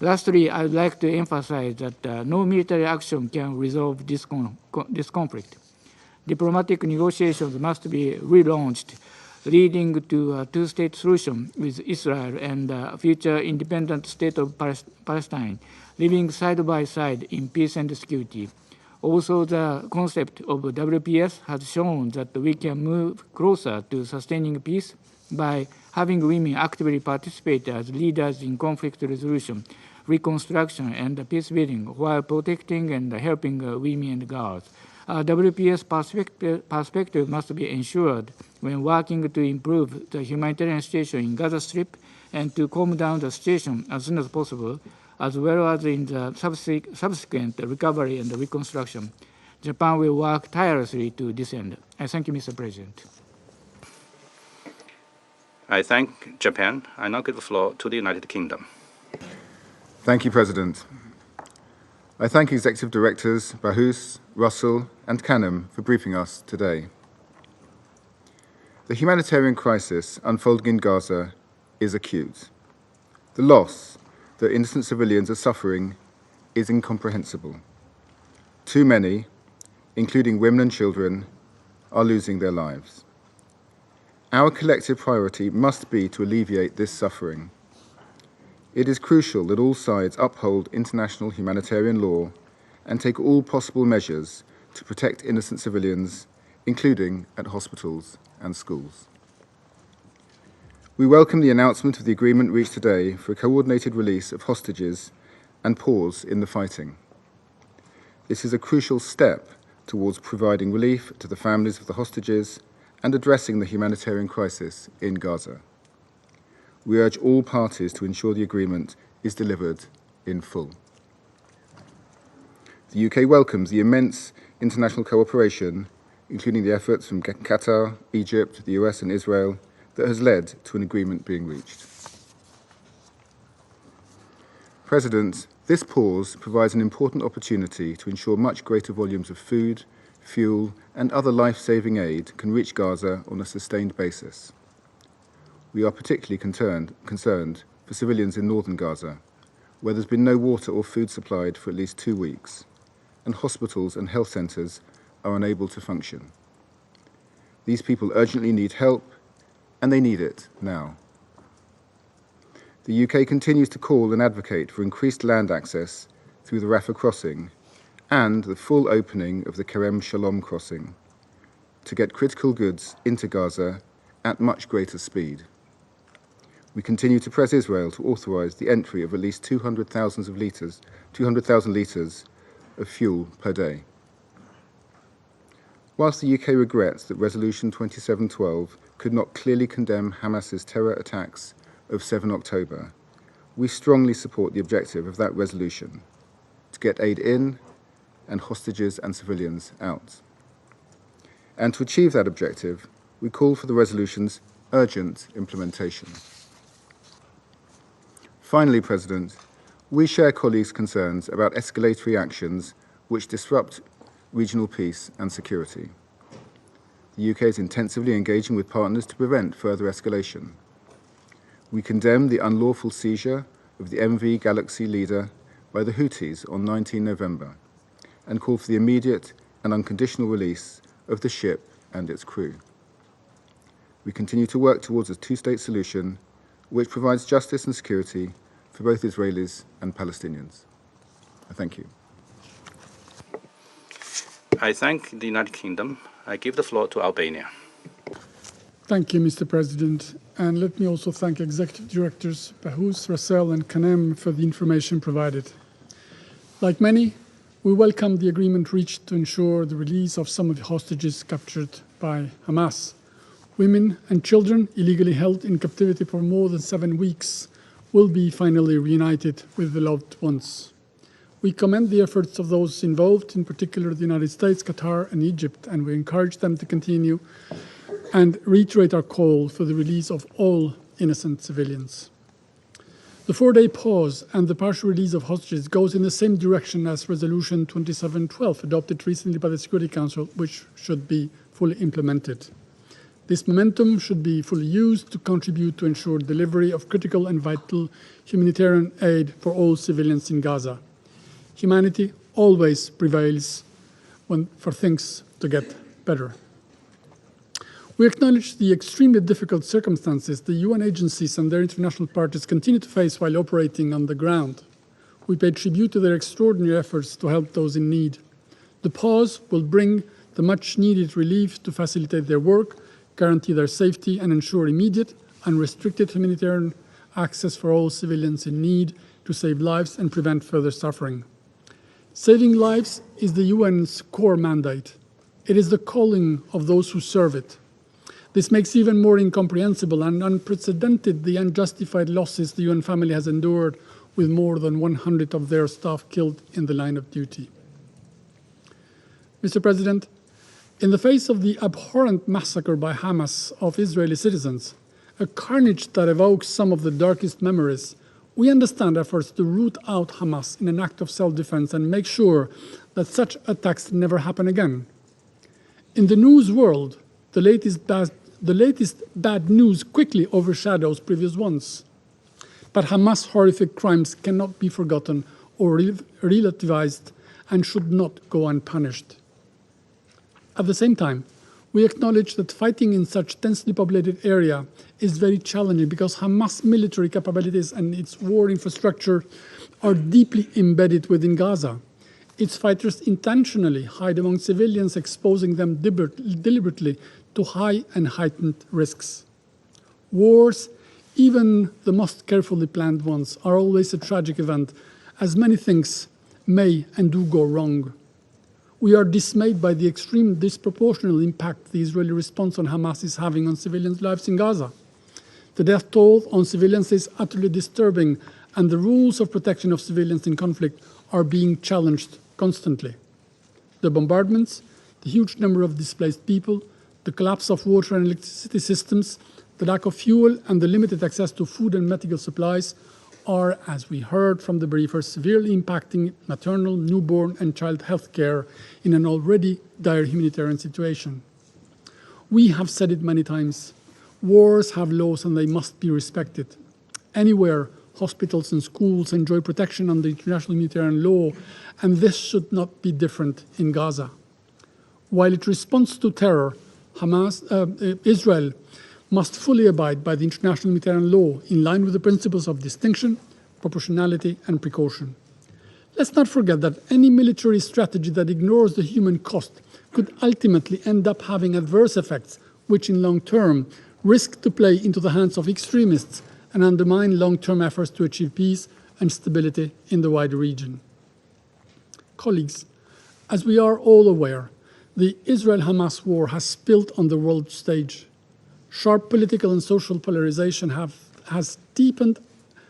lastly, I would like to emphasize that no military action can resolve this conflict. Diplomatic negotiations must be relaunched, leading to a two-state solution with Israel and a future independent state of Palestine, living side by side in peace and security. Also, the concept of WPS has shown that we can move closer to sustaining peace by having women actively participate as leaders in conflict resolution, reconstruction, and peace building, while protecting and helping women and girls. WPS perspective must be ensured when working to improve the humanitarian situation in Gaza Strip and to calm down the situation as soon as possible, as well as in the subsequent recovery and reconstruction. Japan will work tirelessly to this end. I thank you, Mr. President. I thank Japan. I now give the floor to the United Kingdom. Thank you, President. I thank Executive Directors Bahous, Russell, and Canham for briefing us today. The humanitarian crisis unfolding in Gaza is acute. The loss that innocent civilians are suffering is incomprehensible. Too many, including women and children, are losing their lives. Our collective priority must be to alleviate this suffering. It is crucial that all sides uphold international humanitarian law and take all possible measures to protect innocent civilians, including at hospitals and schools. We welcome the announcement of the agreement reached today for a coordinated release of hostages and pause in the fighting. This is a crucial step towards providing relief to the families of the hostages and addressing the humanitarian crisis in Gaza. We urge all parties to ensure the agreement is delivered in full. The UK welcomes the immense international cooperation, including the efforts from Qatar, Egypt, the US and Israel, that has led to an agreement being reached. President, this pause provides an important opportunity to ensure much greater volumes of food, fuel and other life-saving aid can reach Gaza on a sustained basis. We are particularly concerned for civilians in northern Gaza, where there's been no water or food supplied for at least 2 weeks, and hospitals and health centres are unable to function. These people urgently need help, and they need it now. The UK continues to call and advocate for increased land access through the Rafah crossing and the full opening of the Kerem Shalom crossing to get critical goods into Gaza at much greater speed. We continue to press Israel to authorise the entry of at least 200,000 litres of fuel per day. Whilst the UK regrets that Resolution 2712 could not clearly condemn Hamas's terror attacks of 7 October, we strongly support the objective of that resolution, to get aid in and hostages and civilians out. And to achieve that objective, we call for the resolution's urgent implementation. Finally, President, we share colleagues' concerns about escalatory actions which disrupt regional peace and security. The UK is intensively engaging with partners to prevent further escalation. We condemn the unlawful seizure of the MV Galaxy leader by the Houthis on 19 November and call for the immediate and unconditional release of the ship and its crew. We continue to work towards a two-state solution which provides justice and security for both Israelis and Palestinians. I thank you. I thank the United Kingdom. I give the floor to Albania. Thank you, Mr. President. And let me also thank Executive Directors Bahous, Russell, and Kanem for the information provided. Like many, we welcome the agreement reached to ensure the release of some of the hostages captured by Hamas. Women and children illegally held in captivity for more than 7 weeks will be finally reunited with their loved ones. We commend the efforts of those involved, in particular the United States, Qatar, and Egypt, and we encourage them to continue and reiterate our call for the release of all innocent civilians. The 4-day pause and the partial release of hostages goes in the same direction as Resolution 2712, adopted recently by the Security Council, which should be fully implemented. This momentum should be fully used to contribute to ensure delivery of critical and vital humanitarian aid for all civilians in Gaza. Humanity always prevails for things to get better. We acknowledge the extremely difficult circumstances the UN agencies and their international partners continue to face while operating on the ground. We pay tribute to their extraordinary efforts to help those in need. The pause will bring the much-needed relief to facilitate their work, guarantee their safety, and ensure immediate, unrestricted humanitarian access for all civilians in need to save lives and prevent further suffering. Saving lives is the UN's core mandate. It is the calling of those who serve it. This makes even more incomprehensible and unprecedented the unjustified losses the UN family has endured, with more than 100 of their staff killed in the line of duty. Mr. President, in the face of the abhorrent massacre by Hamas of Israeli citizens, a carnage that evokes some of the darkest memories, we understand efforts to root out Hamas in an act of self-defense and make sure that such attacks never happen again. In the news world, the latest bad news quickly overshadows previous ones. But Hamas' horrific crimes cannot be forgotten or relativized and should not go unpunished. At the same time, we acknowledge that fighting in such densely populated area is very challenging because Hamas' military capabilities and its war infrastructure are deeply embedded within Gaza. Its fighters intentionally hide among civilians, exposing them deliberately to high and heightened risks. Wars, even the most carefully planned ones, are always a tragic event, as many things may and do go wrong. We are dismayed by the extreme disproportional impact the Israeli response on Hamas is having on civilians' lives in Gaza. The death toll on civilians is utterly disturbing, and the rules of protection of civilians in conflict are being challenged constantly. The bombardments, the huge number of displaced people, the collapse of water and electricity systems, the lack of fuel, and the limited access to food and medical supplies are, as we heard from the briefers, severely impacting maternal, newborn, and child health care in an already dire humanitarian situation. We have said it many times. Wars have laws and they must be respected. Anywhere, hospitals and schools enjoy protection under international humanitarian law, and this should not be different in Gaza. While it responds to terror, Israel must fully abide by the international humanitarian law in line with the principles of distinction, proportionality, and precaution. Let's not forget that any military strategy that ignores the human cost could ultimately end up having adverse effects, which in long term risk to play into the hands of extremists and undermine long-term efforts to achieve peace and stability in the wider region. Colleagues, as we are all aware, the Israel-Hamas war has spilled on the world stage. Sharp political and social polarization has deepened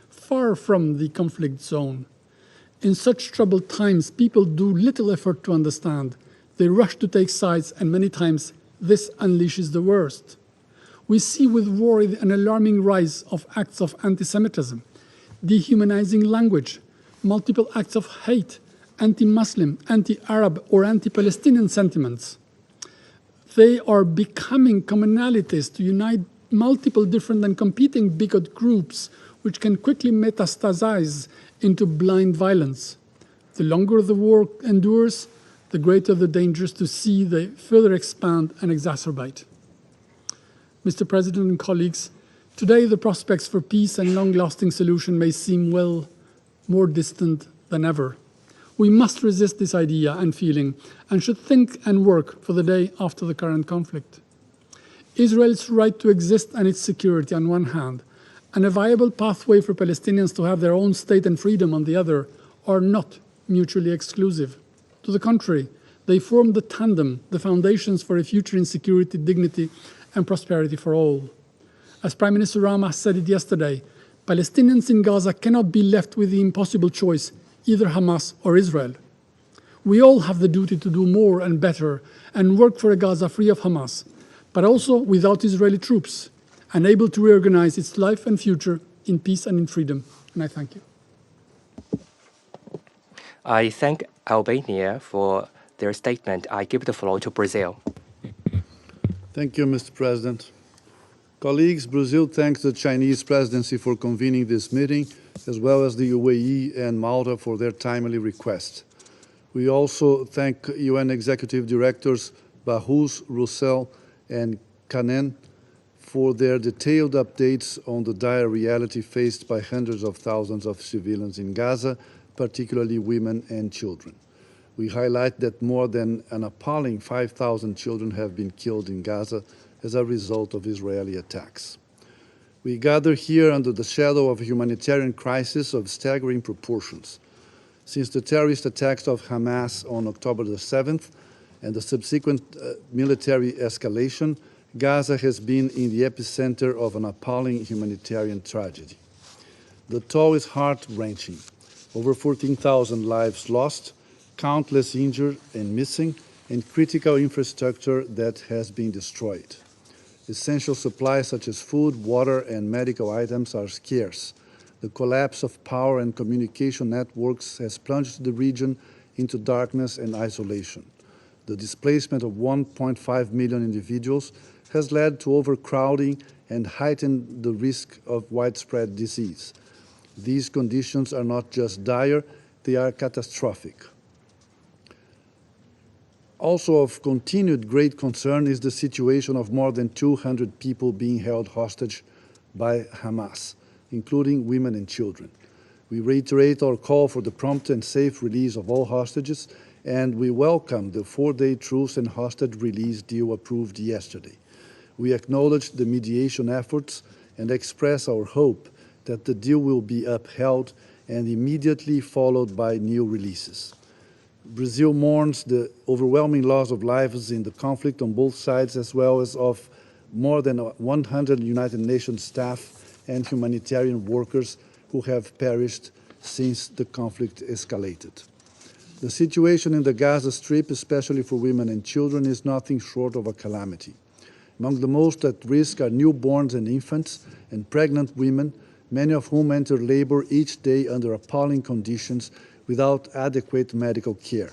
far from the conflict zone. In such troubled times, people do little effort to understand. They rush to take sides, and many times this unleashes the worst. We see with worry an alarming rise of acts of anti-Semitism, dehumanizing language, multiple acts of hate, anti-Muslim, anti-Arab, or anti-Palestinian sentiments. They are becoming commonalities to unite multiple different and competing bigot groups, which can quickly metastasize into blind violence. The longer the war endures, the greater the dangers to see they further expand and exacerbate. Mr. President and colleagues, today the prospects for peace and long-lasting solution may seem well more distant than ever. We must resist this idea and feeling and should think and work for the day after the current conflict. Israel's right to exist and its security on one hand, and a viable pathway for Palestinians to have their own state and freedom on the other are not mutually exclusive. To the contrary, they form the tandem, the foundations for a future in security, dignity, and prosperity for all. As Prime Minister Rama said it yesterday, Palestinians in Gaza cannot be left with the impossible choice, either Hamas or Israel. We all have the duty to do more and better and work for a Gaza free of Hamas, but also without Israeli troops, and able to reorganize its life and future in peace and in freedom. And I thank you. I thank Albania for their statement. I give the floor to Brazil. Thank you, Mr. President. Colleagues, Brazil thanks the Chinese presidency for convening this meeting, as well as the UAE and Malta for their timely request. We also thank UN Executive Directors Bahous, Roussel, and Kanen for their detailed updates on the dire reality faced by hundreds of thousands of civilians in Gaza, particularly women and children. We highlight that more than an appalling 5,000 children have been killed in Gaza as a result of Israeli attacks. We gather here under the shadow of a humanitarian crisis of staggering proportions. Since the terrorist attacks of Hamas on October the 7th and the subsequent military escalation, Gaza has been in the epicenter of an appalling humanitarian tragedy. The toll is heart-wrenching. Over 14,000 lives lost, countless injured and missing, and critical infrastructure that has been destroyed. Essential supplies such as food, water, and medical items are scarce. The collapse of power and communication networks has plunged the region into darkness and isolation. The displacement of 1.5 million individuals has led to overcrowding and heightened the risk of widespread disease. These conditions are not just dire, they are catastrophic. Also of continued great concern is the situation of more than 200 people being held hostage by Hamas, including women and children. We reiterate our call for the prompt and safe release of all hostages, and we welcome the 4-day truce and hostage release deal approved yesterday. We acknowledge the mediation efforts and express our hope that the deal will be upheld and immediately followed by new releases. Brazil mourns the overwhelming loss of lives in the conflict on both sides, as well as of more than 100 United Nations staff and humanitarian workers who have perished since the conflict escalated. The situation in the Gaza Strip, especially for women and children, is nothing short of a calamity. Among the most at risk are newborns and infants and pregnant women, many of whom enter labor each day under appalling conditions without adequate medical care.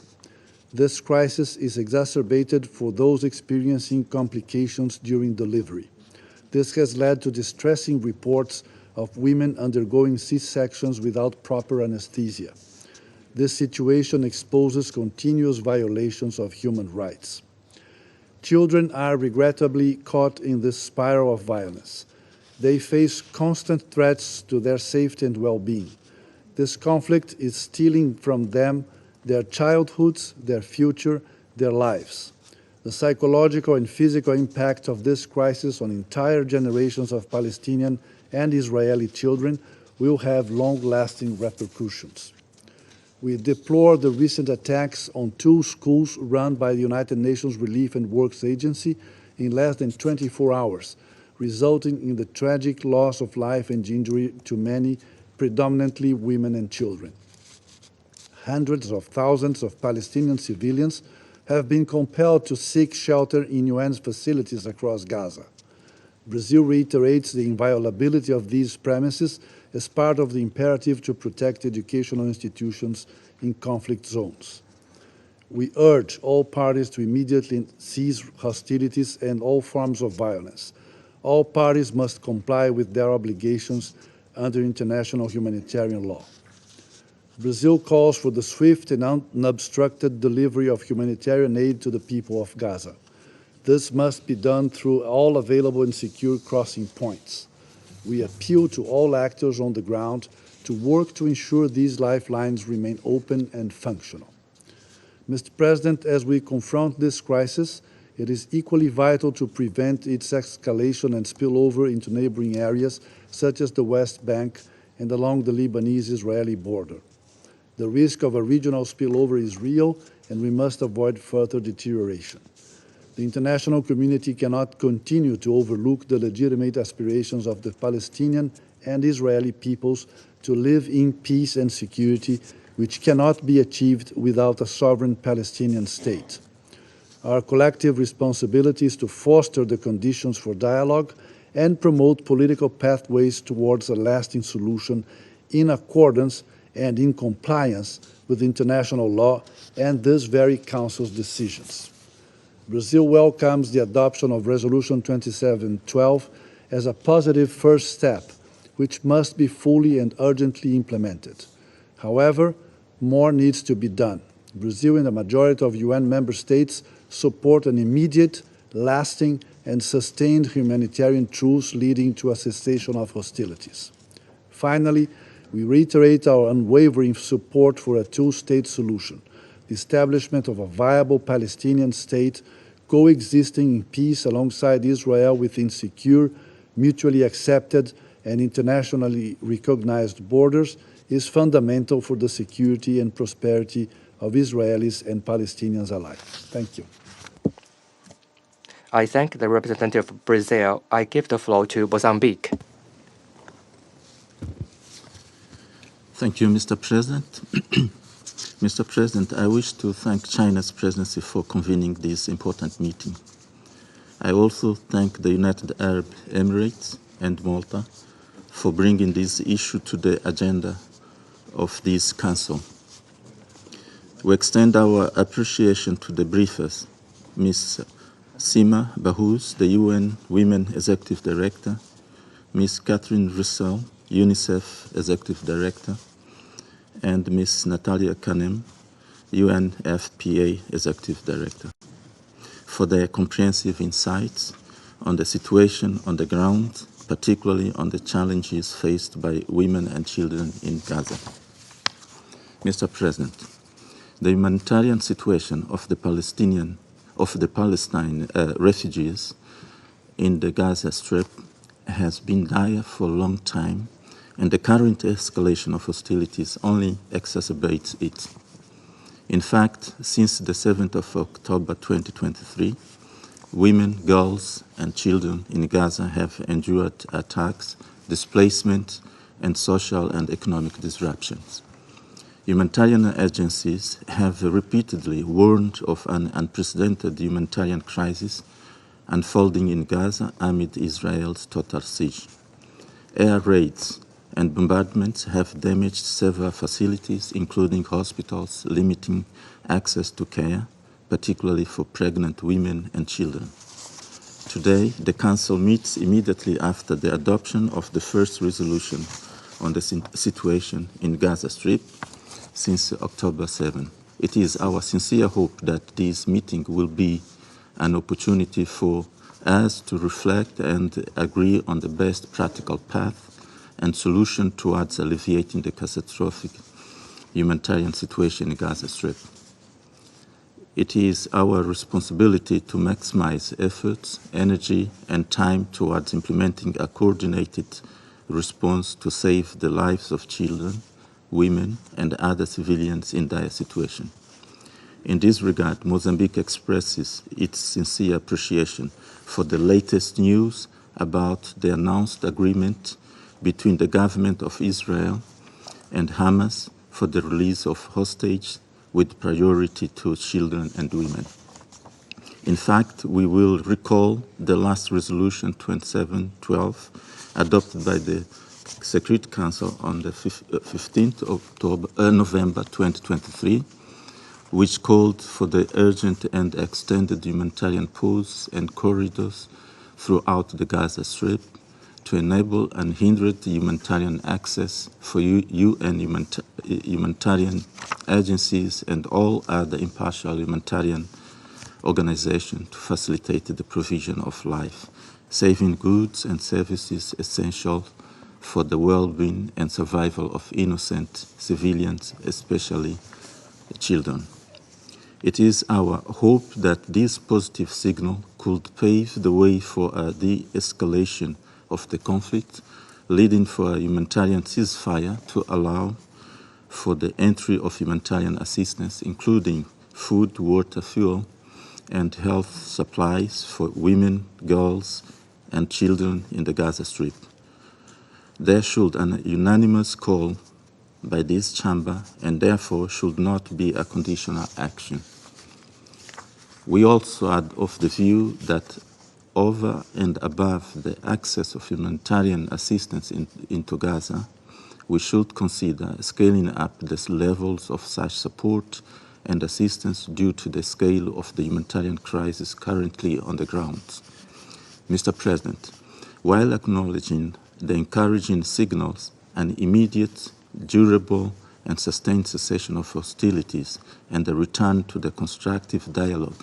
This crisis is exacerbated for those experiencing complications during delivery. This has led to distressing reports of women undergoing C-sections without proper anesthesia. This situation exposes continuous violations of human rights. Children are regrettably caught in this spiral of violence. They face constant threats to their safety and well-being. This conflict is stealing from them their childhoods, their future, their lives. The psychological and physical impact of this crisis on entire generations of Palestinian and Israeli children will have long-lasting repercussions. We deplore the recent attacks on 2 schools run by the United Nations Relief and Works Agency in less than 24 hours, resulting in the tragic loss of life and injury to many, predominantly women and children. Hundreds of thousands of Palestinian civilians have been compelled to seek shelter in UN facilities across Gaza. Brazil reiterates the inviolability of these premises as part of the imperative to protect educational institutions in conflict zones. We urge all parties to immediately cease hostilities and all forms of violence. All parties must comply with their obligations under international humanitarian law. Brazil calls for the swift and unobstructed delivery of humanitarian aid to the people of Gaza. This must be done through all available and secure crossing points. We appeal to all actors on the ground to work to ensure these lifelines remain open and functional. Mr. President, as we confront this crisis, it is equally vital to prevent its escalation and spillover into neighboring areas such as the West Bank and along the Lebanese-Israeli border. The risk of a regional spillover is real, and we must avoid further deterioration. The international community cannot continue to overlook the legitimate aspirations of the Palestinian and Israeli peoples to live in peace and security, which cannot be achieved without a sovereign Palestinian state. Our collective responsibility is to foster the conditions for dialogue and promote political pathways towards a lasting solution in accordance and in compliance with international law and this very Council's decisions. Brazil welcomes the adoption of Resolution 2712 as a positive first step, which must be fully and urgently implemented. However, more needs to be done. Brazil and the majority of UN member states support an immediate, lasting, and sustained humanitarian truce leading to a cessation of hostilities. Finally, we reiterate our unwavering support for a two-state solution, the establishment of a viable Palestinian state coexisting in peace alongside Israel within secure, mutually accepted, and internationally recognized borders is fundamental for the security and prosperity of Israelis and Palestinians alike. Thank you. I thank the representative of Brazil. I give the floor to Mozambique. Thank you, Mr. President. Mr. President, I wish to thank China's presidency for convening this important meeting. I also thank the United Arab Emirates and Malta for bringing this issue to the agenda of this Council. We extend our appreciation to the briefers, Ms. Sima Bahous, the UN Women Executive Director, Ms. Catherine Russell, UNICEF Executive Director, and Ms. Natalia Kanem, UNFPA Executive Director, for their comprehensive insights on the situation on the ground, particularly on the challenges faced by women and children in Gaza. Mr. President, the humanitarian situation of the Palestine refugees in the Gaza Strip has been dire for a long time, and the current escalation of hostilities only exacerbates it. In fact, since the 7th of October 2023, women, girls, and children in Gaza have endured attacks, displacement, and social and economic disruptions. Humanitarian agencies have repeatedly warned of an unprecedented humanitarian crisis unfolding in Gaza amid Israel's total siege. Air raids and bombardments have damaged several facilities, including hospitals, limiting access to care, particularly for pregnant women and children. Today, the Council meets immediately after the adoption of the first resolution on the situation in Gaza Strip since October 7. It is our sincere hope that this meeting will be an opportunity for us to reflect and agree on the best practical path and solution towards alleviating the catastrophic humanitarian situation in Gaza Strip. It is our responsibility to maximize efforts, energy, and time towards implementing a coordinated response to save the lives of children, women, and other civilians in dire situation. In this regard, Mozambique expresses its sincere appreciation for the latest news about the announced agreement between the government of Israel and Hamas for the release of hostages with priority to children and women. In fact, we will recall the last resolution 2712 adopted by the Security Council on the 15th of November 2023, which called for the urgent and extended humanitarian pause and corridors throughout the Gaza Strip to enable unhindered humanitarian access for UN humanitarian agencies and all other impartial humanitarian organizations to facilitate the provision of life, saving goods and services essential for the well-being and survival of innocent civilians, especially children. It is our hope that this positive signal could pave the way for a de-escalation of the conflict, leading for a humanitarian ceasefire to allow for the entry of humanitarian assistance, including food, water, fuel, and health supplies for women, girls, and children in the Gaza Strip. There should an unanimous call by this chamber and therefore should not be a conditional action. We also are of the view that over and above the access of humanitarian assistance into Gaza, we should consider scaling up the levels of such support and assistance due to the scale of the humanitarian crisis currently on the ground. Mr. President, while acknowledging the encouraging signals, an immediate, durable, and sustained cessation of hostilities and the return to the constructive dialogue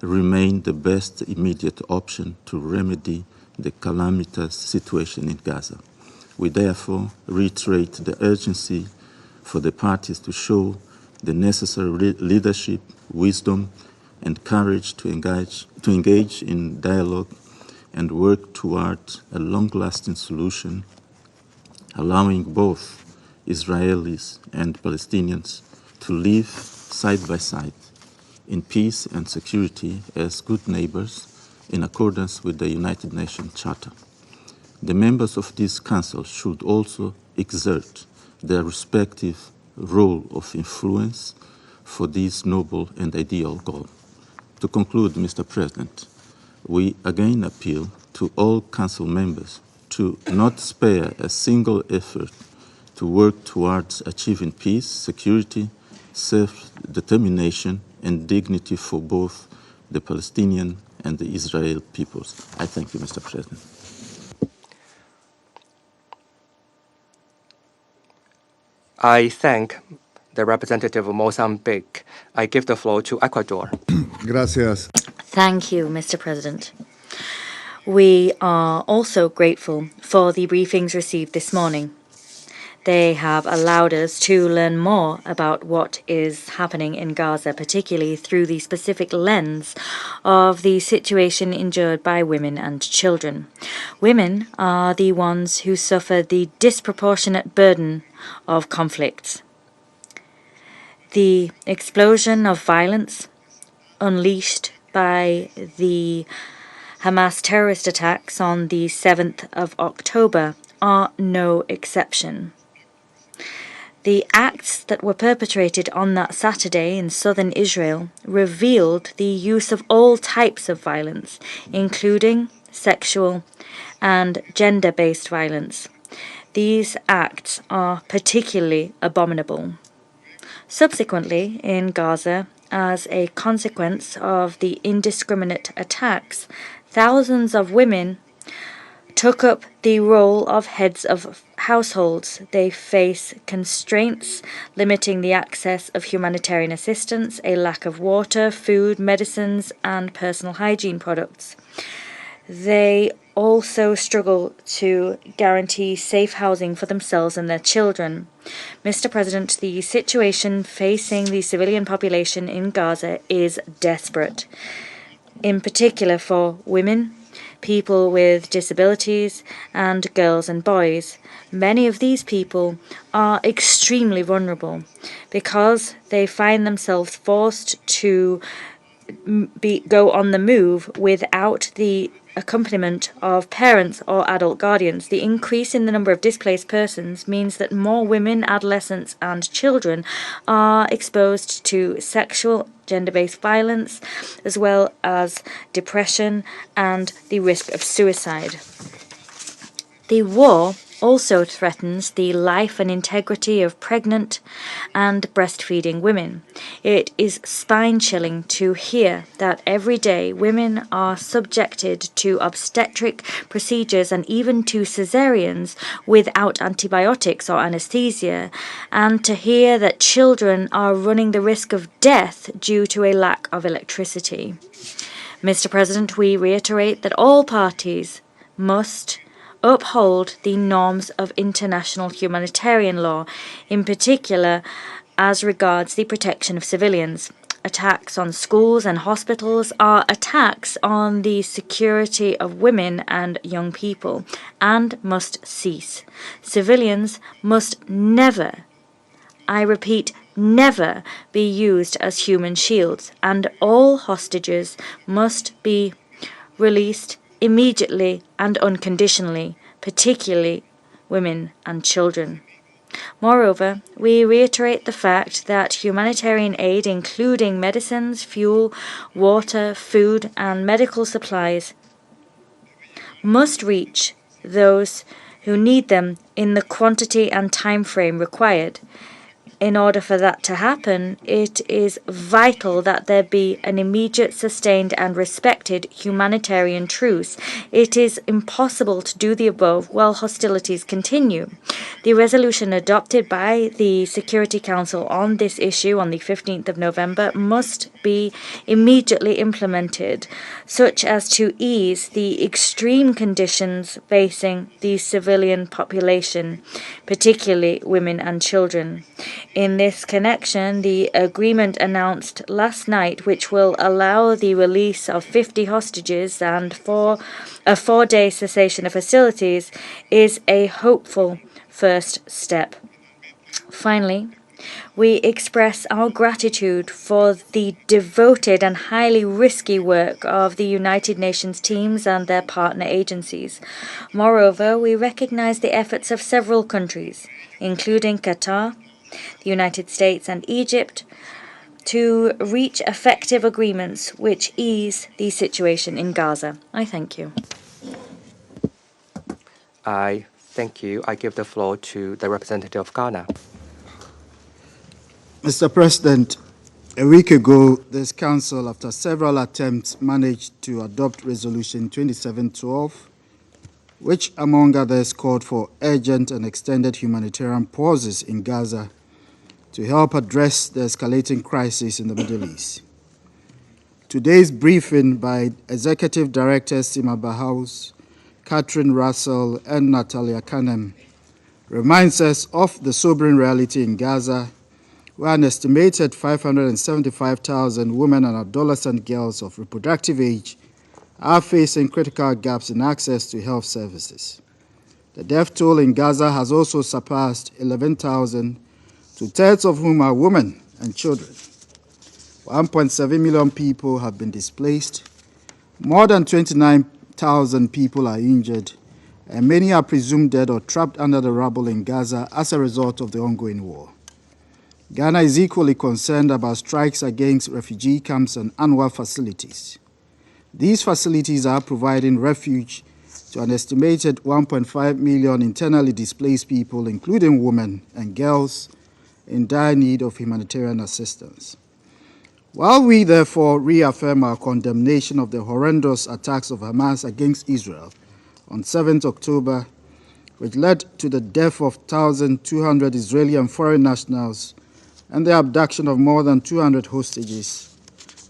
remain the best immediate option to remedy the calamitous situation in Gaza. We therefore reiterate the urgency for the parties to show the necessary leadership, wisdom, and courage to engage in dialogue and work toward a long-lasting solution, allowing both Israelis and Palestinians to live side by side in peace and security as good neighbors in accordance with the United Nations Charter. The members of this Council should also exert their respective role of influence for this noble and ideal goal. To conclude, Mr. President, we again appeal to all Council members to not spare a single effort to work towards achieving peace, security, self-determination, and dignity for both the Palestinian and the Israeli peoples. I thank you, Mr. President. I thank the representative of Mozambique. I give the floor to Ecuador. Gracias. Thank you, Mr. President. We are also grateful for the briefings received this morning. They have allowed us to learn more about what is happening in Gaza, particularly through the specific lens of the situation endured by women and children. Women are the ones who suffer the disproportionate burden of conflicts. The explosion of violence unleashed by the Hamas terrorist attacks on the 7th of October are no exception. The acts that were perpetrated on that Saturday in southern Israel revealed the use of all types of violence, including sexual and gender-based violence. These acts are particularly abominable. Subsequently, in Gaza, as a consequence of the indiscriminate attacks, thousands of women took up the role of heads of households. They face constraints limiting the access of humanitarian assistance, a lack of water, food, medicines, and personal hygiene products. They also struggle to guarantee safe housing for themselves and their children. Mr. President, the situation facing the civilian population in Gaza is desperate, in particular for women, people with disabilities, and girls and boys. Many of these people are extremely vulnerable because they find themselves forced to go on the move without the accompaniment of parents or adult guardians. The increase in the number of displaced persons means that more women, adolescents, and children are exposed to sexual, gender-based violence, as well as depression and the risk of suicide. The war also threatens the life and integrity of pregnant and breastfeeding women. It is spine-chilling to hear that every day women are subjected to obstetric procedures and even to cesareans without antibiotics or anesthesia, and to hear that children are running the risk of death due to a lack of electricity. Mr. President, we reiterate that all parties must uphold the norms of international humanitarian law, in particular as regards the protection of civilians. Attacks on schools and hospitals are attacks on the security of women and young people and must cease. Civilians must never, I repeat, never be used as human shields, and all hostages must be released immediately and unconditionally, particularly women and children. Moreover, we reiterate the fact that humanitarian aid, including medicines, fuel, water, food, and medical supplies, must reach those who need them in the quantity and time frame required. In order for that to happen, it is vital that there be an immediate, sustained, and respected humanitarian truce. It is impossible to do the above while hostilities continue. The resolution adopted by the Security Council on this issue on the 15th of November must be immediately implemented, such as to ease the extreme conditions facing the civilian population, particularly women and children. In this connection, the agreement announced last night, which will allow the release of 50 hostages and for a 4-day cessation of hostilities, is a hopeful first step. Finally, we express our gratitude for the devoted and highly risky work of the United Nations teams and their partner agencies. Moreover, we recognize the efforts of several countries, including Qatar, the United States, and Egypt, to reach effective agreements which ease the situation in Gaza. I thank you. I thank you. I give the floor to the representative of Ghana. Mr. President, a week ago, this Council, after several attempts, managed to adopt Resolution 2712, which, among others, called for urgent and extended humanitarian pauses in Gaza to help address the escalating crisis in the Middle East. Today's briefing by Executive Directors Sima Bahaus, Catherine Russell, and Natalia Kanem reminds us of the sobering reality in Gaza, where an estimated 575,000 women and adolescent girls of reproductive age are facing critical gaps in access to health services. The death toll in Gaza has also surpassed 11,000, two-thirds of whom are women and children. 1.7 million people have been displaced, more than 29,000 people are injured, and many are presumed dead or trapped under the rubble in Gaza as a result of the ongoing war. Ghana is equally concerned about strikes against refugee camps and UNRWA facilities. These facilities are providing refuge to an estimated 1.5 million internally displaced people, including women and girls, in dire need of humanitarian assistance. While we therefore reaffirm our condemnation of the horrendous attacks of Hamas against Israel on 7th October, which led to the death of 1,200 Israeli and foreign nationals and the abduction of more than 200 hostages,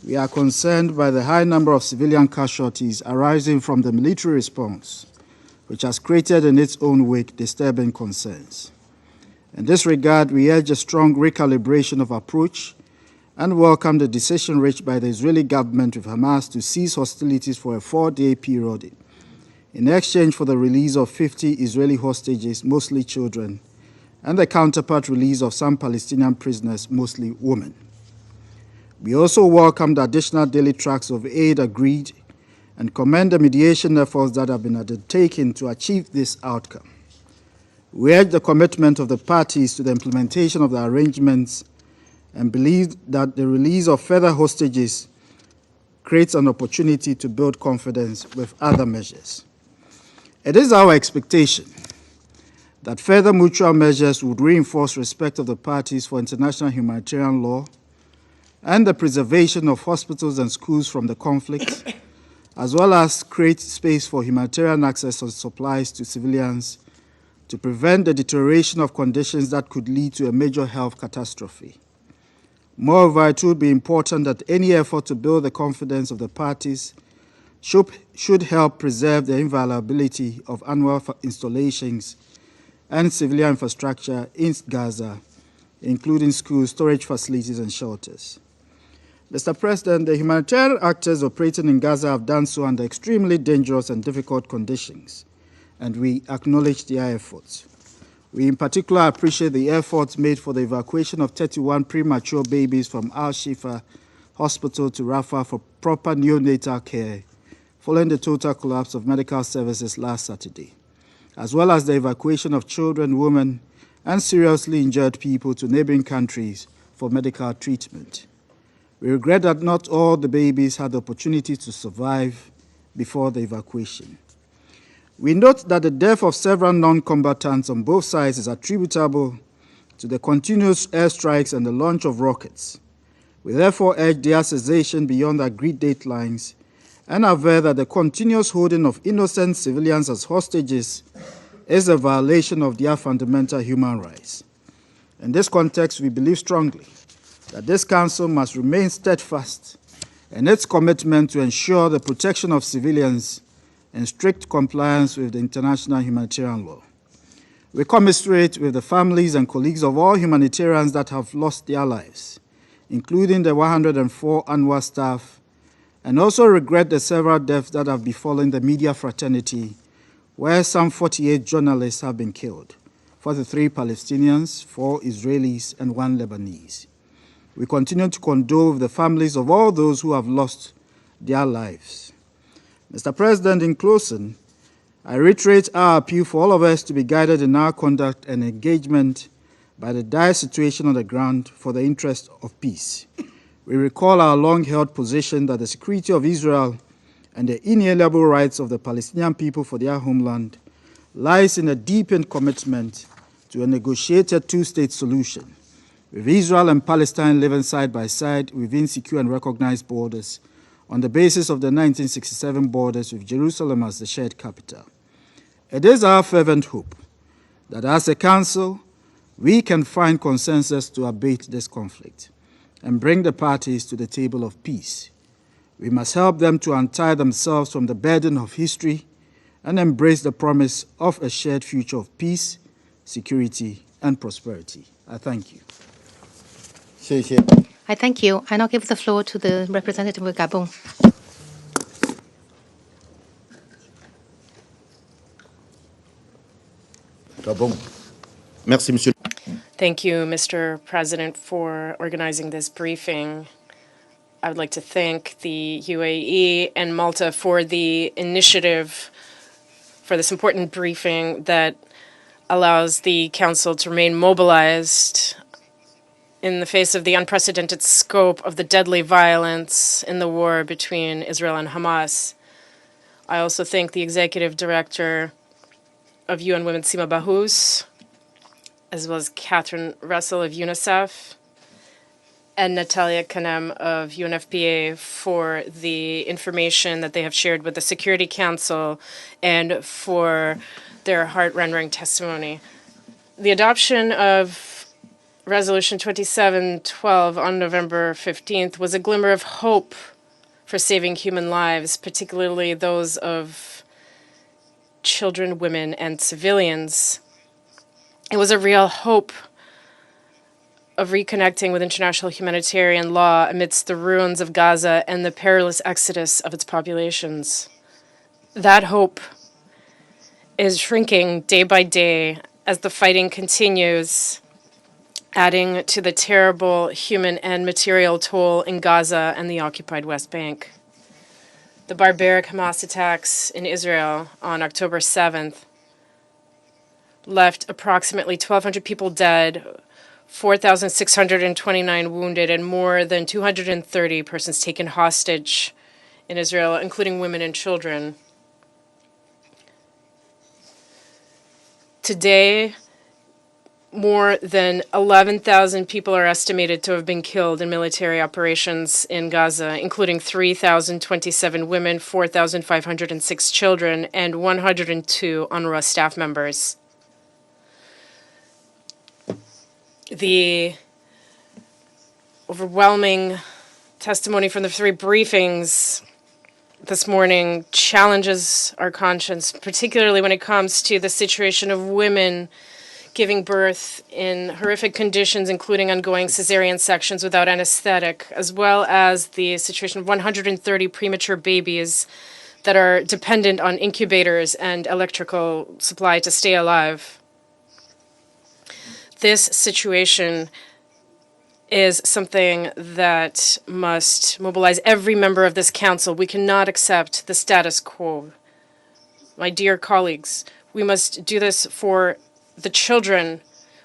we are concerned by the high number of civilian casualties arising from the military response, which has created in its own wake disturbing concerns. In this regard, we urge a strong recalibration of approach and welcome the decision reached by the Israeli government with Hamas to cease hostilities for a 4-day period in exchange for the release of 50 Israeli hostages, mostly children, and the counterpart release of some Palestinian prisoners, mostly women. We also welcome the additional daily tracks of aid agreed and commend the mediation efforts that have been undertaken to achieve this outcome. We urge the commitment of the parties to the implementation of the arrangements and believe that the release of further hostages creates an opportunity to build confidence with other measures. It is our expectation that further mutual measures would reinforce respect of the parties for international humanitarian law and the preservation of hospitals and schools from the conflict, as well as create space for humanitarian access to supplies to civilians to prevent the deterioration of conditions that could lead to a major health catastrophe. Moreover, it would be important that any effort to build the confidence of the parties should help preserve the inviolability of annual installations and civilian infrastructure in Gaza, including schools, storage facilities, and shelters. Mr. President, the humanitarian actors operating in Gaza have done so under extremely dangerous and difficult conditions, and we acknowledge their efforts. We in particular appreciate the efforts made for the evacuation of 31 premature babies from Al-Shifa Hospital to Rafah for proper neonatal care, following the total collapse of medical services last Saturday, as well as the evacuation of children, women, and seriously injured people to neighboring countries for medical treatment. We regret that not all the babies had the opportunity to survive before the evacuation. We note that the death of several non-combatants on both sides is attributable to the continuous airstrikes and the launch of rockets. We therefore urge their cessation beyond the agreed deadlines and aver that the continuous holding of innocent civilians as hostages is a violation of their fundamental human rights. In this context, we believe strongly that this Council must remain steadfast in its commitment to ensure the protection of civilians in strict compliance with the international humanitarian law. We commiserate with the families and colleagues of all humanitarians that have lost their lives, including the 104 UNRWA staff, and also regret the several deaths that have befallen the media fraternity, where some 48 journalists have been killed, 43 Palestinians, 4 Israelis, and 1 Lebanese. We continue to condole with the families of all those who have lost their lives. Mr. President, in closing, I reiterate our appeal for all of us to be guided in our conduct and engagement by the dire situation on the ground for the interest of peace. We recall our long-held position that the security of Israel and the inalienable rights of the Palestinian people for their homeland lies in a deepened commitment to a negotiated two-state solution, with Israel and Palestine living side by side within secure and recognized borders on the basis of the 1967 borders with Jerusalem as the shared capital. It is our fervent hope that as a Council, we can find consensus to abate this conflict and bring the parties to the table of peace. We must help them to untie themselves from the burden of history and embrace the promise of a shared future of peace, security, and prosperity. I thank you. I thank you. I now give the floor to the representative of Gabon. Merci, Monsieur. Thank you, Mr. President, for organizing this briefing. I would like to thank the UAE and Malta for the initiative for this important briefing that allows the Council to remain mobilized in the face of the unprecedented scope of the deadly violence in the war between Israel and Hamas. I also thank the Executive Director of UN Women, Sima Bahous, as well as Catherine Russell of UNICEF, and Natalia Kanem of UNFPA for the information that they have shared with the Security Council and for their heart-rending testimony. The adoption of Resolution 2712 on November 15th was a glimmer of hope for saving human lives, particularly those of children, women, and civilians. It was a real hope of reconnecting with international humanitarian law amidst the ruins of Gaza and the perilous exodus of its populations. That hope is shrinking day by day as the fighting continues, adding to the terrible human and material toll in Gaza and the occupied West Bank. The barbaric Hamas attacks in Israel on October 7th left approximately 1,200 people dead, 4,629 wounded, and more than 230 persons taken hostage in Israel, including women and children. Today, more than 11,000 people are estimated to have been killed in military operations in Gaza, including 3,027 women, 4,506 children, and 102 UNRWA staff members. The overwhelming testimony from the three briefings this morning challenges our conscience, particularly when it comes to the situation of women giving birth in horrific conditions, including ongoing cesarean sections without anesthetic, as well as the situation of 130 premature babies that are dependent on incubators and electrical supply to stay alive. This situation is something that must mobilize every member of this council. We cannot accept the status quo. My dear colleagues, we must do this for the children.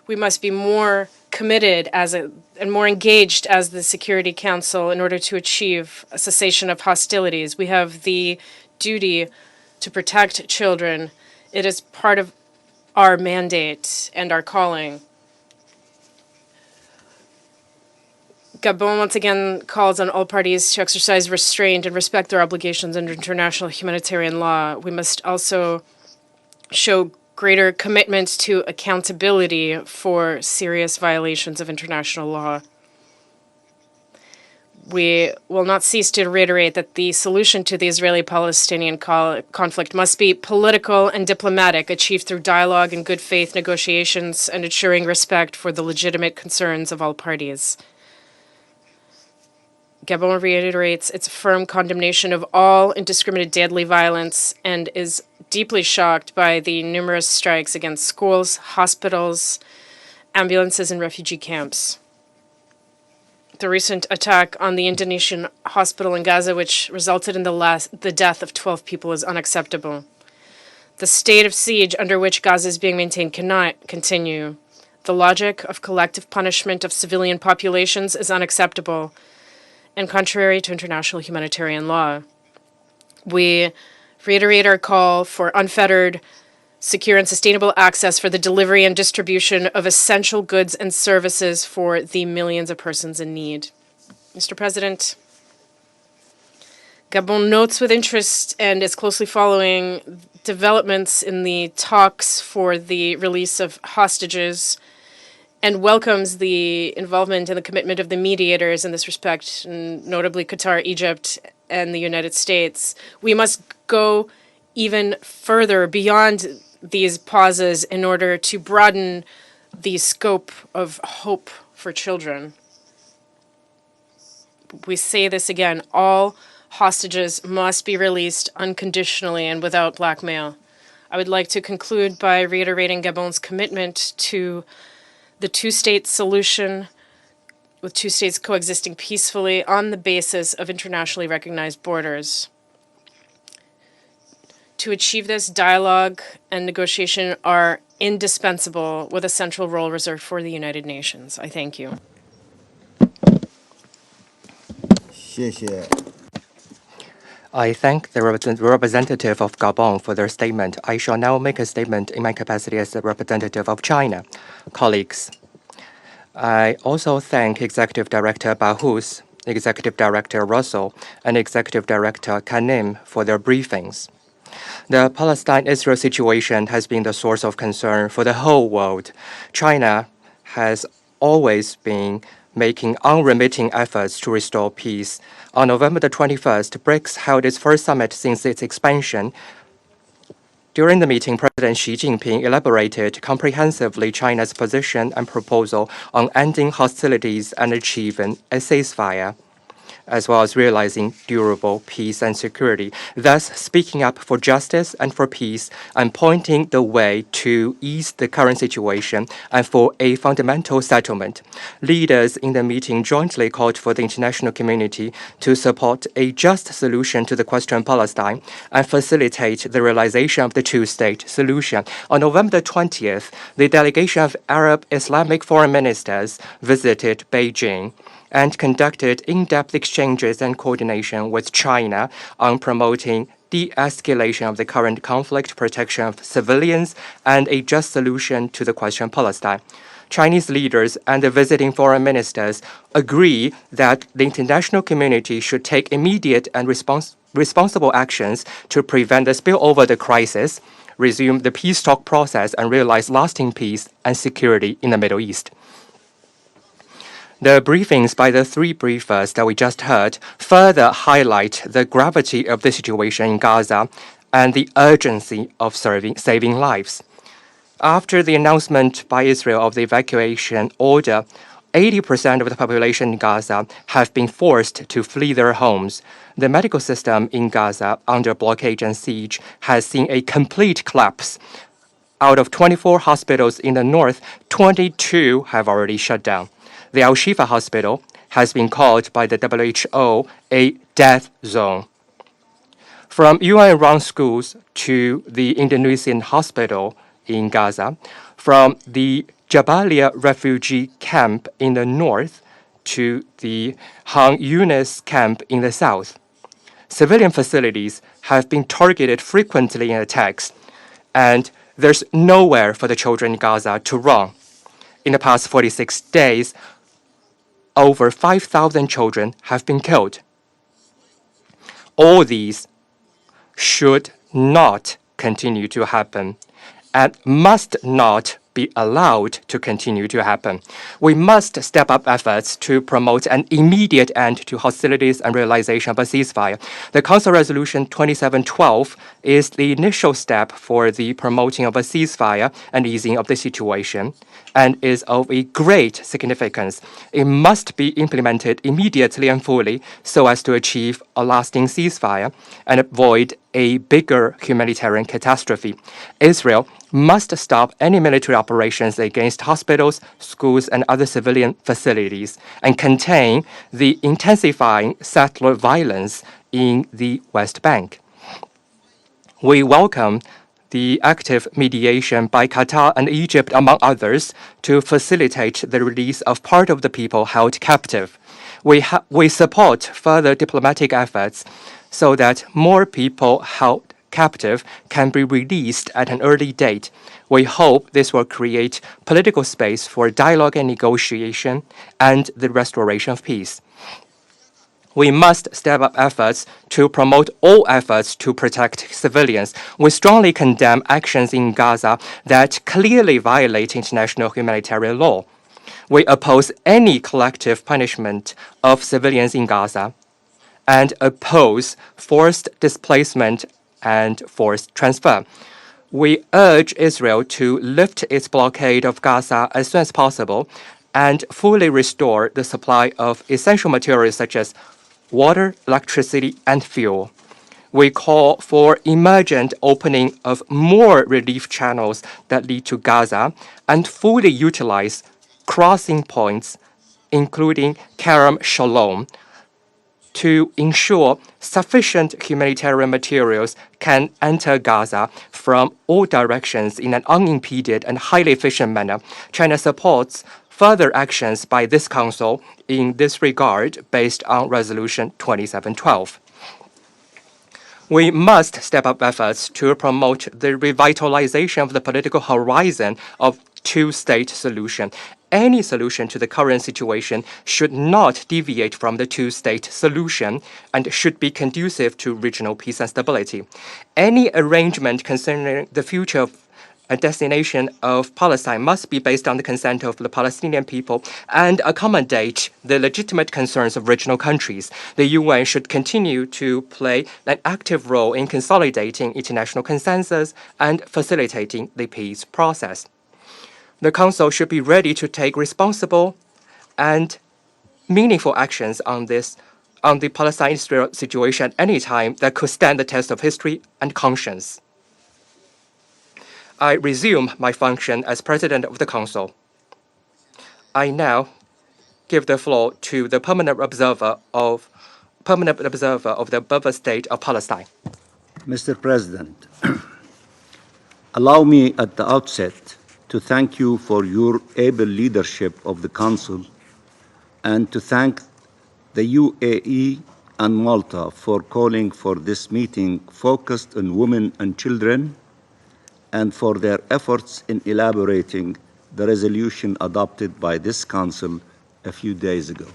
We must be more committed and more engaged as the Security Council in order to achieve a cessation of hostilities. We have the duty to protect children. It is part of our mandate and our calling. Gabon once again calls on all parties to exercise restraint and respect their obligations under international humanitarian law. We must also show greater commitment to accountability for serious violations of international law. We will not cease to reiterate that the solution to the Israeli-Palestinian conflict must be political and diplomatic, achieved through dialogue and good faith negotiations and ensuring respect for the legitimate concerns of all parties. Gabon reiterates its firm condemnation of all indiscriminate deadly violence and is deeply shocked by the numerous strikes against schools, hospitals, ambulances, and refugee camps. The recent attack on the Indonesian hospital in Gaza, which resulted in the death of 12 people, is unacceptable. The state of siege under which Gaza is being maintained cannot continue. The logic of collective punishment of civilian populations is unacceptable and contrary to international humanitarian law. We reiterate our call for unfettered, secure, and sustainable access for the delivery and distribution of essential goods and services for the millions of persons in need. Mr. President, Gabon notes with interest and is closely following developments in the talks for the release of hostages and welcomes the involvement and the commitment of the mediators in this respect, notably Qatar, Egypt, and the United States. We must go even further beyond these pauses in order to broaden the scope of hope for children. We say this again, all hostages must be released unconditionally and without blackmail. I would like to conclude by reiterating Gabon's commitment to the two-state solution, with two states coexisting peacefully on the basis of internationally recognized borders. To achieve this, dialogue and negotiation are indispensable, with a central role reserved for the United Nations. I thank you. I thank the representative of Gabon for their statement. I shall now make a statement in my capacity as the representative of China. Colleagues, I also thank Executive Director Bahous, Executive Director Russell, and Executive Director Kanem for their briefings. The Palestine-Israel situation has been the source of concern for the whole world. China has always been making unremitting efforts to restore peace. On November the 21st, BRICS held its first summit since its expansion. During the meeting, President Xi Jinping elaborated comprehensively China's position and proposal on ending hostilities and achieving a ceasefire, as well as realizing durable peace and security, thus speaking up for justice and for peace and pointing the way to ease the current situation and for a fundamental settlement. Leaders in the meeting jointly called for the international community to support a just solution to the question of Palestine and facilitate the realization of the two-state solution. On November 20th, the delegation of Arab Islamic foreign ministers visited Beijing and conducted in-depth exchanges and coordination with China on promoting de-escalation of the current conflict, protection of civilians, and a just solution to the question of Palestine. Chinese leaders and the visiting foreign ministers agree that the international community should take immediate and responsible actions to prevent the spillover of the crisis, resume the peace talk process, and realize lasting peace and security in the Middle East. The briefings by the three briefers that we just heard further highlight the gravity of the situation in Gaza and the urgency of saving lives. After the announcement by Israel of the evacuation order, 80% of the population in Gaza have been forced to flee their homes. The medical system in Gaza, under blockade and siege, has seen a complete collapse. Out of 24 hospitals in the north, 22 have already shut down. The Al-Shifa hospital has been called by the WHO a death zone. From UN-run schools to the Indonesian hospital in Gaza, from the Jabalia refugee camp in the north to the Han Yunis camp in the south, civilian facilities have been targeted frequently in attacks, and there's nowhere for the children in Gaza to run. In the past 46 days, over 5,000 children have been killed. All these should not continue to happen and must not be allowed to continue to happen. We must step up efforts to promote an immediate end to hostilities and realization of a ceasefire. The Council Resolution 2712 is the initial step for the promoting of a ceasefire and easing of the situation, and is of a great significance. It must be implemented immediately and fully so as to achieve a lasting ceasefire and avoid a bigger humanitarian catastrophe. Israel must stop any military operations against hospitals, schools, and other civilian facilities, and contain the intensifying settler violence in the West Bank. We welcome the active mediation by Qatar and Egypt, among others, to facilitate the release of part of the people held captive. We support further diplomatic efforts so that more people held captive can be released at an early date. We hope this will create political space for dialogue and negotiation and the restoration of peace. We must step up efforts to promote all efforts to protect civilians. We strongly condemn actions in Gaza that clearly violate international humanitarian law. We oppose any collective punishment of civilians in Gaza and oppose forced displacement and forced transfer. We urge Israel to lift its blockade of Gaza as soon as possible and fully restore the supply of essential materials such as water, electricity, and fuel. We call for emergent opening of more relief channels that lead to Gaza and fully utilize crossing points, including Kerem Shalom, to ensure sufficient humanitarian materials can enter Gaza from all directions in an unimpeded and highly efficient manner. China supports further actions by this Council in this regard based on Resolution 2712. We must step up efforts to promote the revitalization of the political horizon of two-state solution. Any solution to the current situation should not deviate from the two-state solution and should be conducive to regional peace and stability. Any arrangement concerning the future of a destination of Palestine must be based on the consent of the Palestinian people and accommodate the legitimate concerns of regional countries. The UN should continue to play an active role in consolidating international consensus and facilitating the peace process. The Council should be ready to take responsible and meaningful actions on the Palestine-Israel situation at any time that could stand the test of history and conscience. I resume my function as President of the Council. I now give the floor to the permanent observer of the Buffer State of Palestine. Mr. President, allow me at the outset to thank you for your able leadership of the Council and to thank the UAE and Malta for calling for this meeting focused on women and children and for their efforts in elaborating the resolution adopted by this Council a few days ago.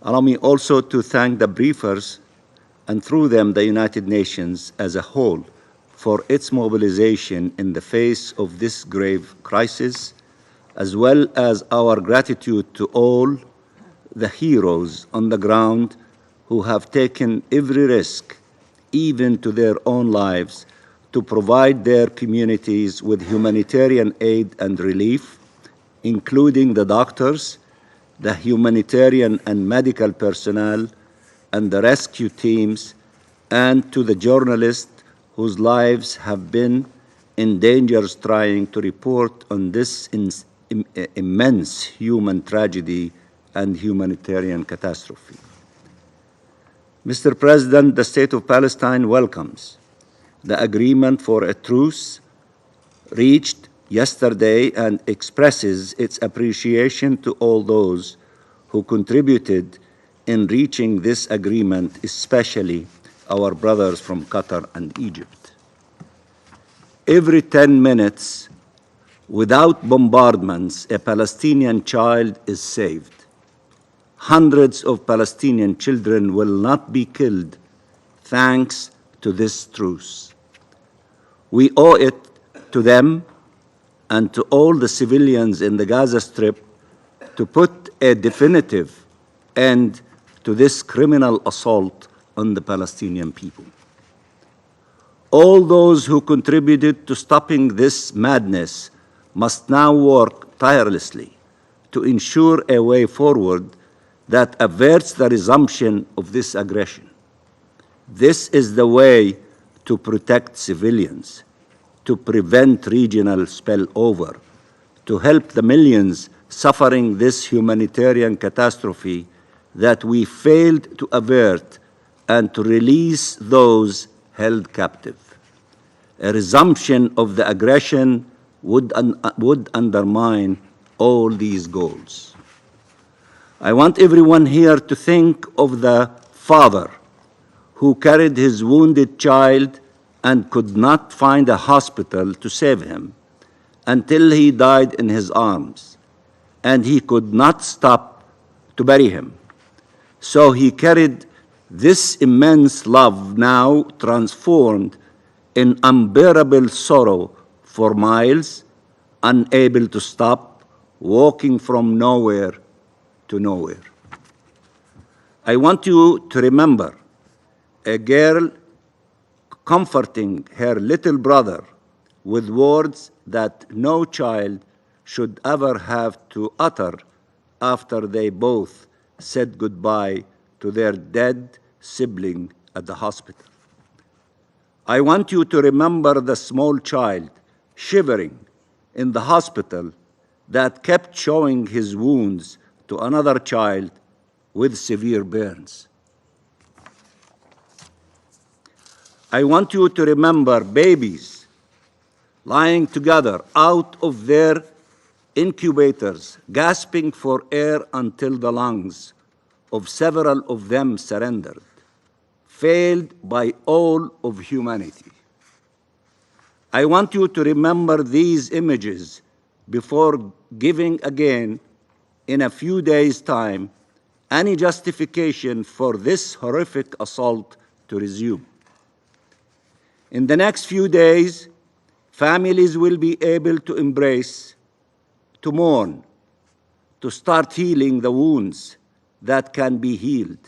Allow me also to thank the briefers and through them the United Nations as a whole for its mobilization in the face of this grave crisis, as well as our gratitude to all the heroes on the ground who have taken every risk, even to their own lives, to provide their communities with humanitarian aid and relief, including the doctors, the humanitarian and medical personnel, and the rescue teams, and to the journalists whose lives have been in danger trying to report on this immense human tragedy and humanitarian catastrophe. Mr. President, the State of Palestine welcomes the agreement for a truce reached yesterday and expresses its appreciation to all those who contributed in reaching this agreement, especially our brothers from Qatar and Egypt. Every 10 minutes, without bombardments, a Palestinian child is saved. Hundreds of Palestinian children will not be killed thanks to this truce. We owe it to them and to all the civilians in the Gaza Strip to put a definitive end to this criminal assault on the Palestinian people. All those who contributed to stopping this madness must now work tirelessly to ensure a way forward that averts the resumption of this aggression. This is the way to protect civilians, to prevent regional spillover, to help the millions suffering this humanitarian catastrophe that we failed to avert, and to release those held captive. A resumption of the aggression would undermine all these goals. I want everyone here to think of the father who carried his wounded child and could not find a hospital to save him until he died in his arms, and he could not stop to bury him. So he carried this immense love, now transformed in unbearable sorrow for miles, unable to stop, walking from nowhere to nowhere. I want you to remember a girl comforting her little brother with words that no child should ever have to utter after they both said goodbye to their dead sibling at the hospital. I want you to remember the small child shivering in the hospital that kept showing his wounds to another child with severe burns. I want you to remember babies lying together out of their incubators, gasping for air until the lungs of several of them surrendered. failed by all of humanity. I want you to remember these images before giving again, in a few days' time, any justification for this horrific assault to resume. In the next few days, families will be able to embrace, to mourn, to start healing the wounds that can be healed,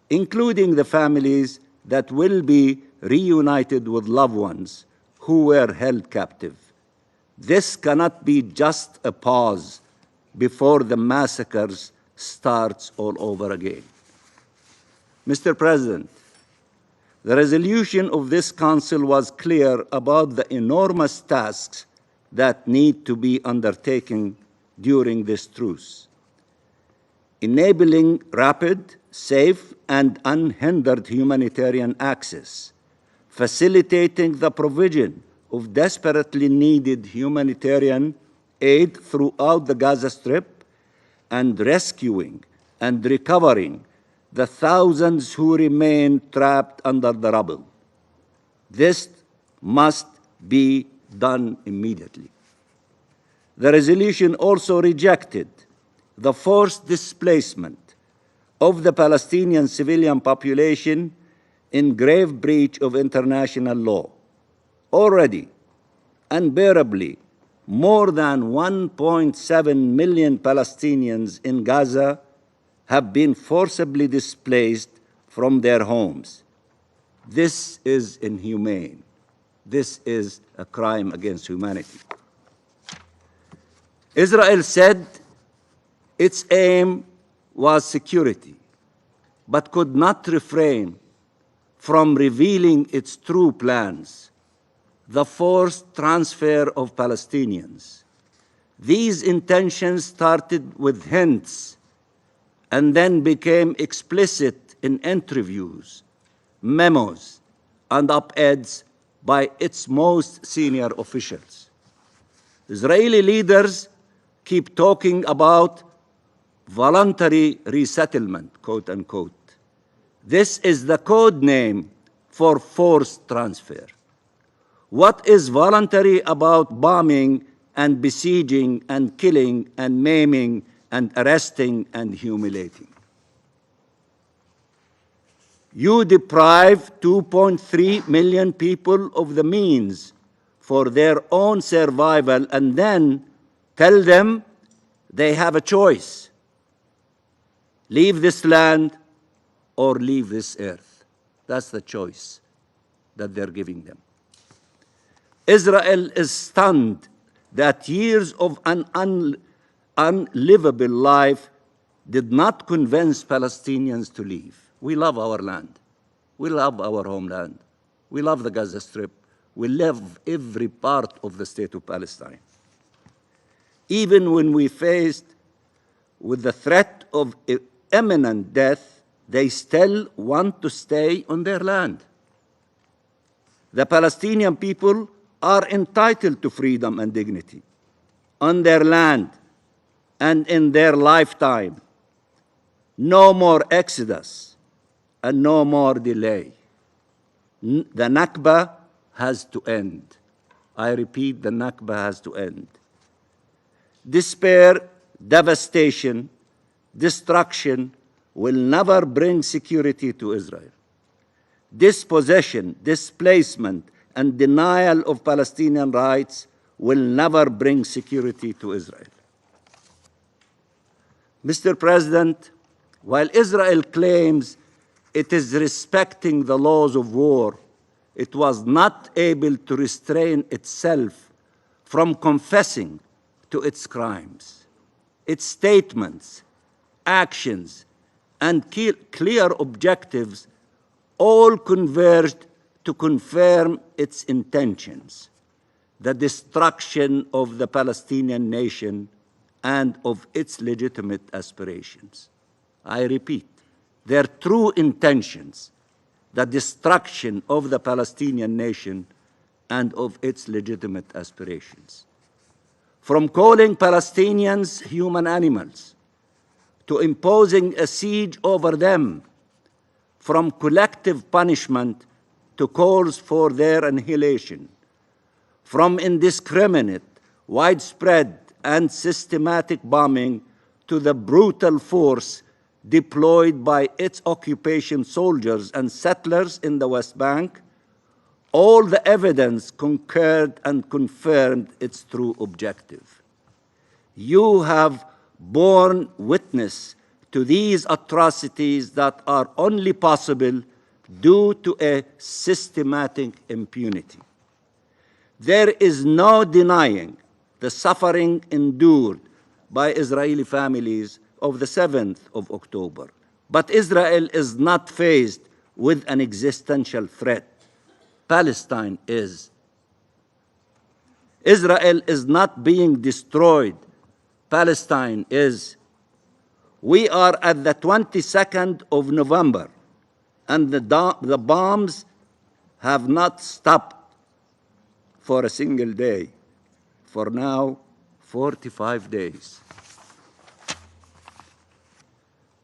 including the families that will be reunited with loved ones who were held captive. This cannot be just a pause before the massacres starts all over again. Mr. President, the resolution of this Council was clear about the enormous tasks that need to be undertaken during this truce. Enabling rapid, safe, and unhindered humanitarian access, facilitating the provision of desperately needed humanitarian aid throughout the Gaza Strip, and rescuing and recovering the thousands who remain trapped under the rubble. This must be done immediately. The resolution also rejected the forced displacement of the Palestinian civilian population in grave breach of international law. Already, unbearably, more than 1.7 million Palestinians in Gaza have been forcibly displaced from their homes. This is inhumane. This is a crime against humanity. Israel said its aim was security, but could not refrain from revealing its true plans: the forced transfer of Palestinians. These intentions started with hints and then became explicit in interviews, memos, and op-eds by its most senior officials. Israeli leaders keep talking about voluntary resettlement, quote unquote. This is the code name for forced transfer. What is voluntary about bombing and besieging and killing and maiming and arresting and humiliating? You deprive 2.3 million people of the means for their own survival and then tell them they have a choice: leave this land or leave this earth. That's the choice that they're giving them. Israel is stunned that years of an unlivable life did not convince Palestinians to leave. We love our land. We love our homeland. We love the Gaza Strip. We love every part of the state of Palestine. Even when we faced with the threat of imminent death, they still want to stay on their land. The Palestinian people are entitled to freedom and dignity on their land and in their lifetime. No more exodus and no more delay. The Nakba has to end. I repeat, the Nakba has to end. Despair, devastation, destruction will never bring security to Israel. Dispossession, displacement, and denial of Palestinian rights will never bring security to Israel. Mr. President, while Israel claims it is respecting the laws of war, it was not able to restrain itself from confessing to its crimes. Its statements, actions, and clear objectives all converged to confirm its intentions: the destruction of the Palestinian nation and of its legitimate aspirations. I repeat, their true intentions: the destruction of the Palestinian nation and of its legitimate aspirations. From calling Palestinians human animals to imposing a siege over them, from collective punishment to calls for their annihilation, from indiscriminate, widespread, and systematic bombing to the brutal force deployed by its occupation soldiers and settlers in the West Bank, all the evidence concurred and confirmed its true objective. You have borne witness to these atrocities that are only possible due to a systematic impunity. There is no denying the suffering endured by Israeli families of the 7th of October. But Israel is not faced with an existential threat. Palestine is. Israel is not being destroyed. Palestine is. We are at the 22nd of November, and the bombs have not stopped for a single day. For now, 45 days.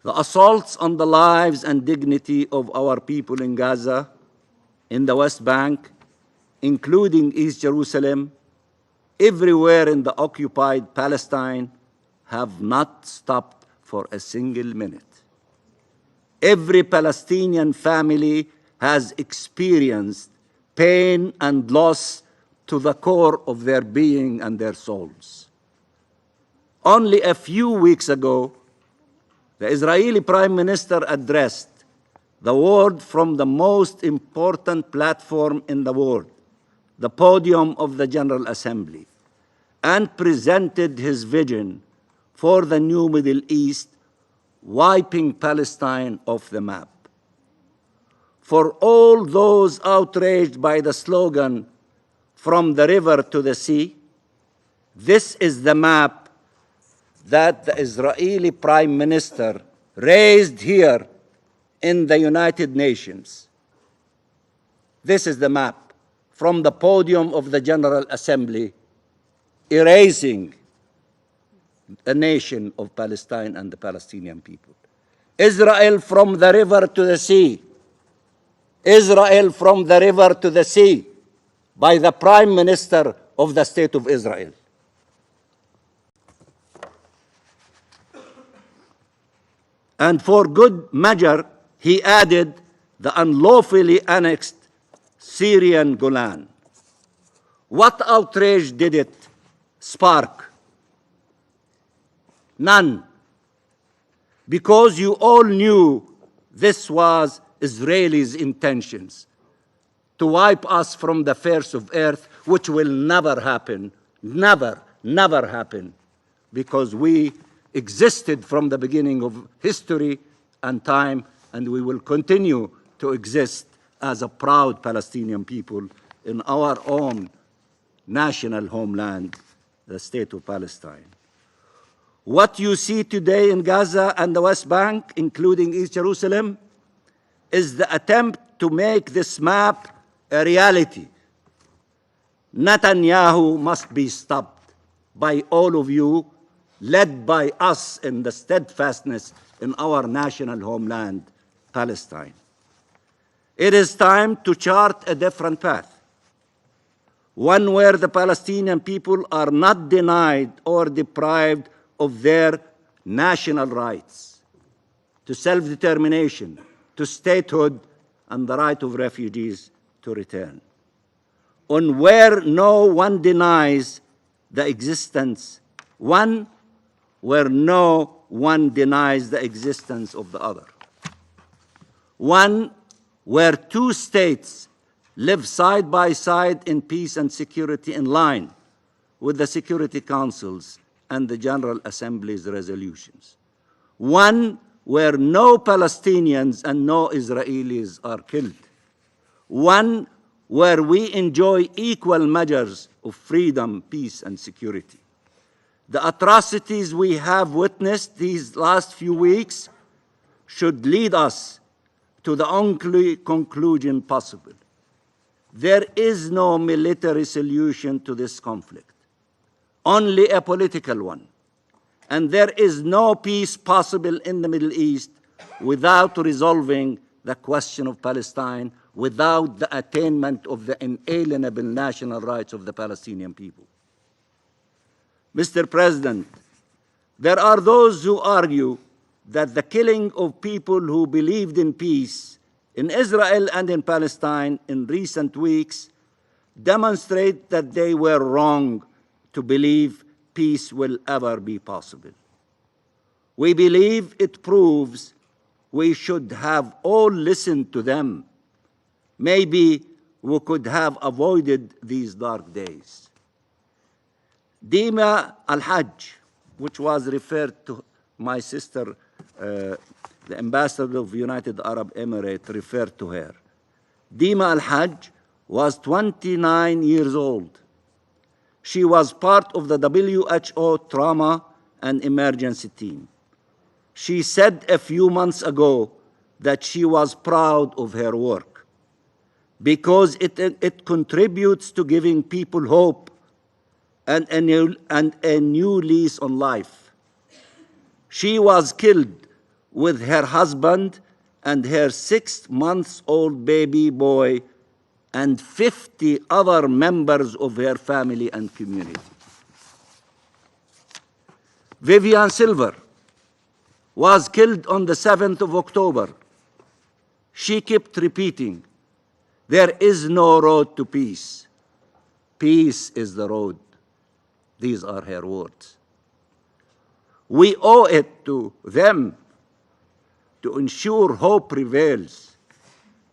The assaults on the lives and dignity of our people in Gaza, in the West Bank, including East Jerusalem, everywhere in the occupied Palestine, have not stopped for a single minute. Every Palestinian family has experienced pain and loss to the core of their being and their souls. Only a few weeks ago, the Israeli Prime Minister addressed the world from the most important platform in the world, the podium of the General Assembly, and presented his vision for the new Middle East, wiping Palestine off the map. For all those outraged by the slogan, "From the river to the sea," this is the map that the Israeli Prime Minister raised here in the United Nations. This is the map from the podium of the General Assembly, erasing the nation of Palestine and the Palestinian people. Israel from the river to the sea. Israel from the river to the sea, by the Prime Minister of the State of Israel. And for good measure, he added the unlawfully annexed Syrian Golan. What outrage did it spark? None. Because you all knew this was Israelis' intentions, to wipe us from the face of earth, which will never happen, never, never happen, because we existed from the beginning of history and time, and we will continue to exist as a proud Palestinian people in our own national homeland, the State of Palestine. What you see today in Gaza and the West Bank, including East Jerusalem, is the attempt to make this map a reality. Netanyahu must be stopped by all of you, led by us in the steadfastness in our national homeland, Palestine. It is time to chart a different path, one where the Palestinian people are not denied or deprived of their national rights to self-determination, to statehood, and the right of refugees to return. On where no one denies the existence, where no one denies the existence of the other. One where two states live side by side in peace and security in line with the Security Council's and the General Assembly's resolutions. One where no Palestinians and no Israelis are killed. One where we enjoy equal measures of freedom, peace, and security. The atrocities we have witnessed these last few weeks should lead us to the only conclusion possible. There is no military solution to this conflict, only a political one. And there is no peace possible in the Middle East without resolving the question of Palestine without the attainment of the inalienable national rights of the Palestinian people. Mr. President, there are those who argue that the killing of people who believed in peace in Israel and in Palestine in recent weeks demonstrate that they were wrong to believe peace will ever be possible. We believe it proves we should have all listened to them. Maybe we could have avoided these dark days. Dima al-Hajj, which was referred to, my sister, the ambassador of United Arab Emirates referred to her. Dima al-Hajj was 29 years old. She was part of the WHO trauma and emergency team. She said a few months ago that she was proud of her work because it contributes to giving people hope and a new lease on life. She was killed with her husband and her 6-month-old baby boy and 50 other members of her family and community. Vivian Silver was killed on the 7th of October. She kept repeating, "There is no road to peace. Peace is the road." These are her words. We owe it to them to ensure hope prevails,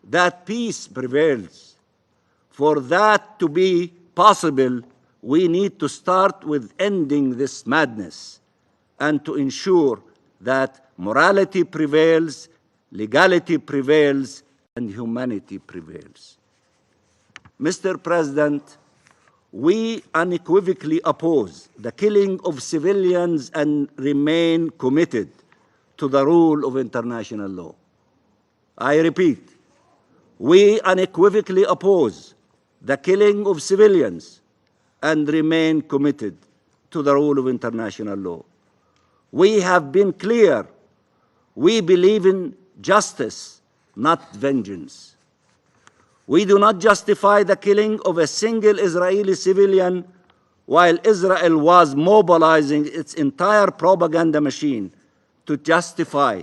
that peace prevails. For that to be possible, we need to start with ending this madness and to ensure that morality prevails, legality prevails, and humanity prevails. Mr. President, we unequivocally oppose the killing of civilians and remain committed to the rule of international law. I repeat, we unequivocally oppose the killing of civilians and remain committed to the rule of international law. We have been clear. We believe in justice, not vengeance. We do not justify the killing of a single Israeli civilian while Israel was mobilizing its entire propaganda machine to justify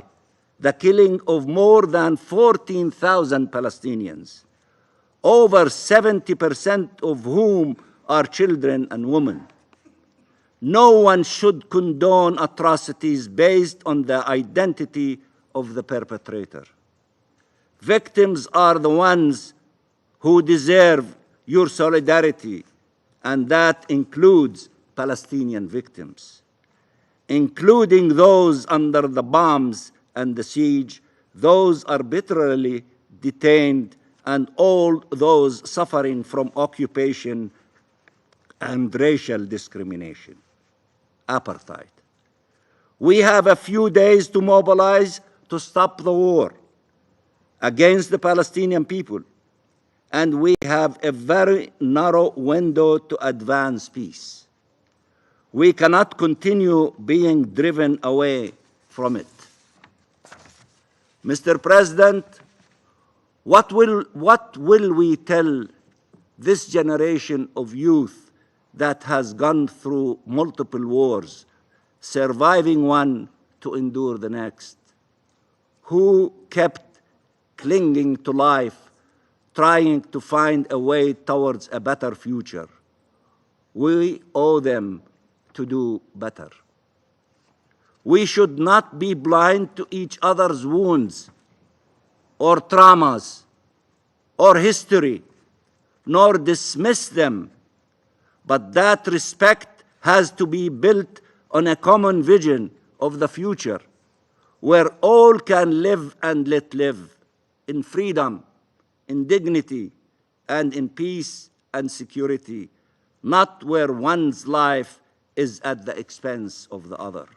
the killing of more than 14,000 Palestinians, over 70% of whom are children and women. No one should condone atrocities based on the identity of the perpetrator. Victims are the ones who deserve your solidarity, and that includes Palestinian victims, including those under the bombs and the siege, those arbitrarily detained, and all those suffering from occupation and racial discrimination. Apartheid. We have a few days to mobilize to stop the war against the Palestinian people, and we have a very narrow window to advance peace. We cannot continue being driven away from it. Mr. President, what will we tell this generation of youth that has gone through multiple wars, surviving one to endure the next, who kept clinging to life, trying to find a way towards a better future? We owe them to do better. We should not be blind to each other's wounds or traumas or history, nor dismiss them. But that respect has to be built on a common vision of the future, where all can live and let live in freedom, in dignity, and in peace and security, not where one's life is at the expense of the other.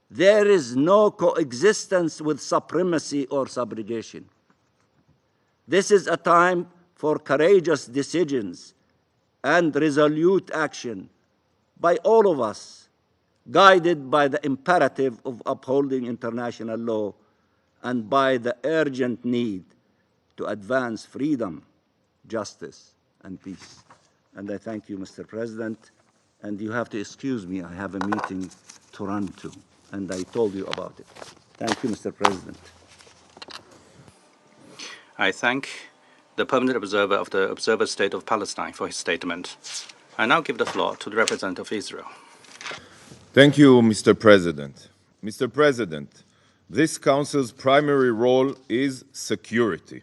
There is no coexistence with supremacy or subrogation. This is a time for courageous decisions and resolute action by all of us, guided by the imperative of upholding international law and by the urgent need to advance freedom, justice, and peace. And I thank you, Mr. President. And you have to excuse me, I have a meeting to run to, and I told you about it. Thank you, Mr. President. I thank the permanent observer of the Observer State of Palestine for his statement. I now give the floor to the representative of Israel. Thank you, Mr. President. Mr. President, this Council's primary role is security.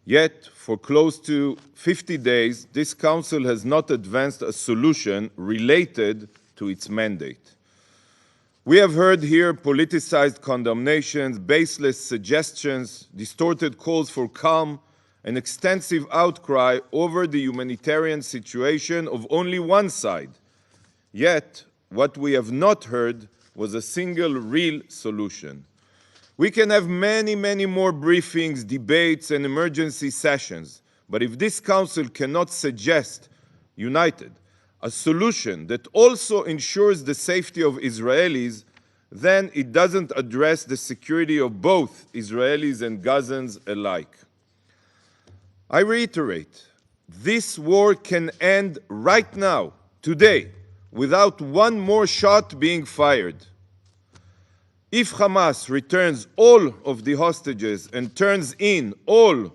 Yet, for close to 50 days, this Council has not advanced a solution related to its mandate. We have heard here politicized condemnations, baseless suggestions, distorted calls for calm, and extensive outcry over the humanitarian situation of only one side. Yet, what we have not heard was a single real solution. We can have many, many more briefings, debates, and emergency sessions, but if this Council cannot suggest, united, a solution that also ensures the safety of Israelis, then it doesn't address the security of both Israelis and Gazans alike. I reiterate, this war can end right now, today, without one more shot being fired. If Hamas returns all of the hostages and turns in all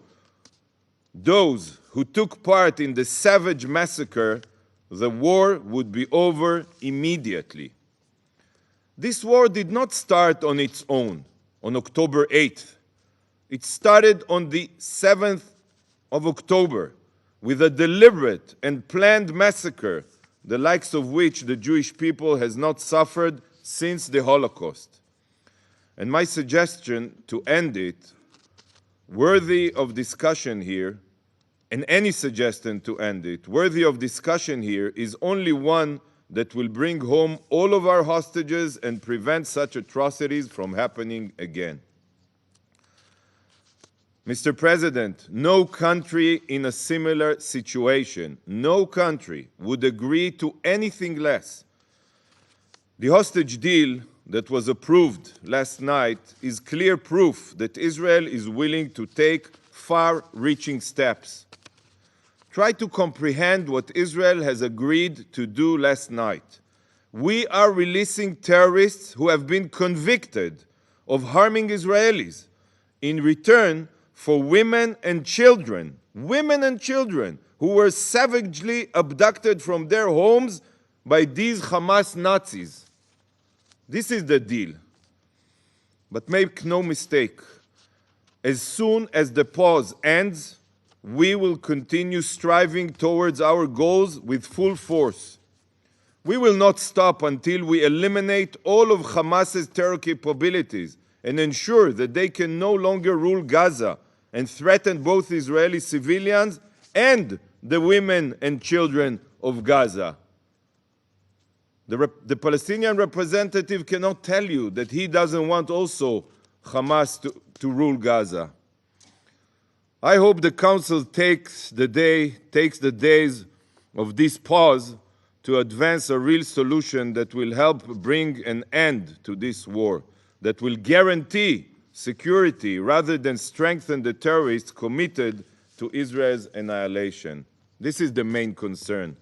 those who took part in the savage massacre, the war would be over immediately. This war did not start on its own on October 8th. It started on the 7th of October with a deliberate and planned massacre, the likes of which the Jewish people has not suffered since the Holocaust. And my suggestion to end it, worthy of discussion here, and any suggestion to end it, worthy of discussion here, is only one that will bring home all of our hostages and prevent such atrocities from happening again. Mr. President, no country in a similar situation, no country would agree to anything less. The hostage deal that was approved last night is clear proof that Israel is willing to take far-reaching steps. Try to comprehend what Israel has agreed to do last night. We are releasing terrorists who have been convicted of harming Israelis in return for women and children who were savagely abducted from their homes by these Hamas Nazis. This is the deal. But make no mistake, as soon as the pause ends, we will continue striving towards our goals with full force. We will not stop until we eliminate all of Hamas's terror capabilities and ensure that they can no longer rule Gaza and threaten both Israeli civilians and the women and children of Gaza. The Palestinian representative cannot tell you that he doesn't want also Hamas to rule Gaza. I hope the Council takes the days of this pause to advance a real solution that will help bring an end to this war, that will guarantee security rather than strengthen the terrorists committed to Israel's annihilation. This is the main concern.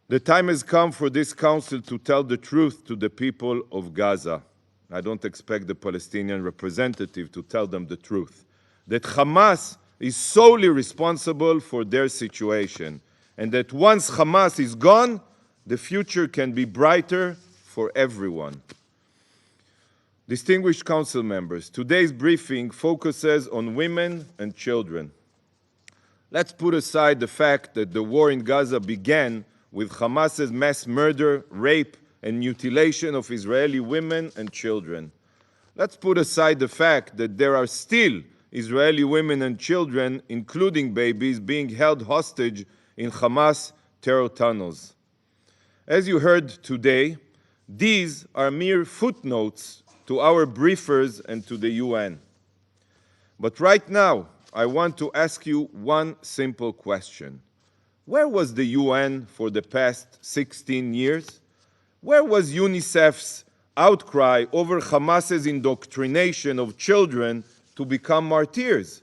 The time has come for this Council to tell the truth to the people of Gaza. I don't expect the Palestinian representative to tell them the truth. That Hamas is solely responsible for their situation, and that once Hamas is gone, the future can be brighter for everyone. Distinguished Council members, today's briefing focuses on women and children. Let's put aside the fact that the war in Gaza began with Hamas's mass murder, rape, and mutilation of Israeli women and children. Let's put aside the fact that there are still Israeli women and children, including babies, being held hostage in Hamas terror tunnels. As you heard today, these are mere footnotes to our briefers and to the UN. But right now, I want to ask you one simple question. Where was the UN for the past 16 years? Where was UNICEF's outcry over Hamas's indoctrination of children to become martyrs?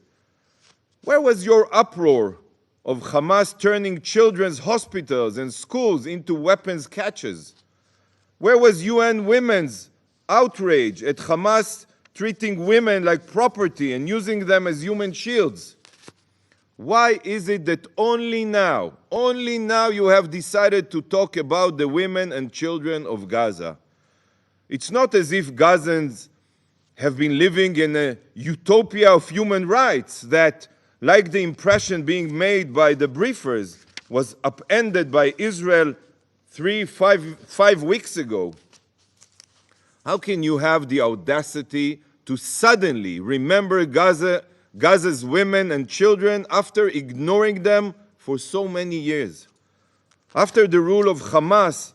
Where was your uproar of Hamas turning children's hospitals and schools into weapons caches? Where was UN Women's outrage at Hamas treating women like property and using them as human shields? Why is it that only now you have decided to talk about the women and children of Gaza? It's not as if Gazans have been living in a utopia of human rights that, like the impression being made by the briefers, was upended by Israel 5 weeks ago. How can you have the audacity to suddenly remember Gaza's women and children after ignoring them for so many years? After the rule of Hamas,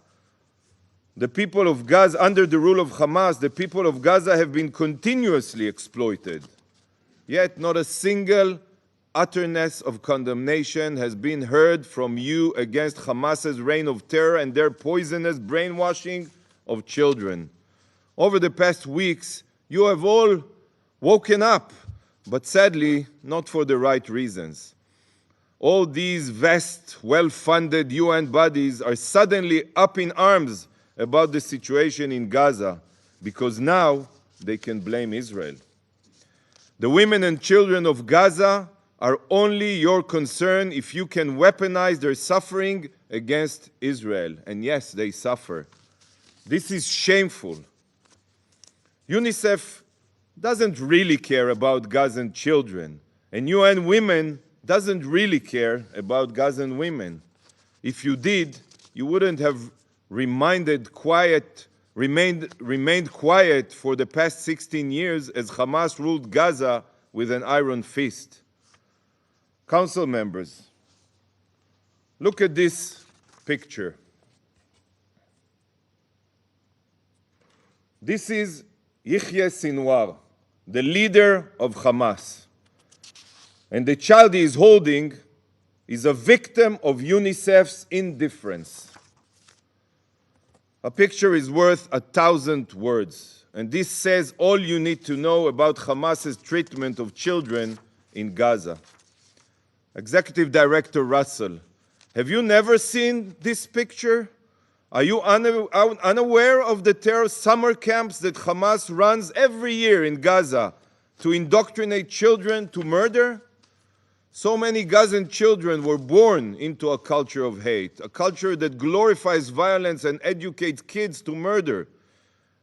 the people of Gaza, under the rule of Hamas, the people of Gaza have been continuously exploited. Yet not a single utterness of condemnation has been heard from you against Hamas's reign of terror and their poisonous brainwashing of children. Over the past weeks, you have all woken up, but sadly, not for the right reasons. All these vast, well-funded UN bodies are suddenly up in arms about the situation in Gaza because now they can blame Israel. The women and children of Gaza are only your concern if you can weaponize their suffering against Israel. And yes, they suffer. This is shameful. UNICEF doesn't really care about Gazan children, and UN Women doesn't really care about Gazan women. If you did, you wouldn't have remained quiet for the past 16 years as Hamas ruled Gaza with an iron fist. Council members, look at this picture. This is Yahya Sinwar, the leader of Hamas. And the child he is holding is a victim of UNICEF's indifference. A picture is worth 1,000 words, and this says all you need to know about Hamas's treatment of children in Gaza. Executive Director Russell, have you never seen this picture? Are you unaware of the terror summer camps that Hamas runs every year in Gaza to indoctrinate children to murder? So many Gazan children were born into a culture of hate, a culture that glorifies violence and educates kids to murder.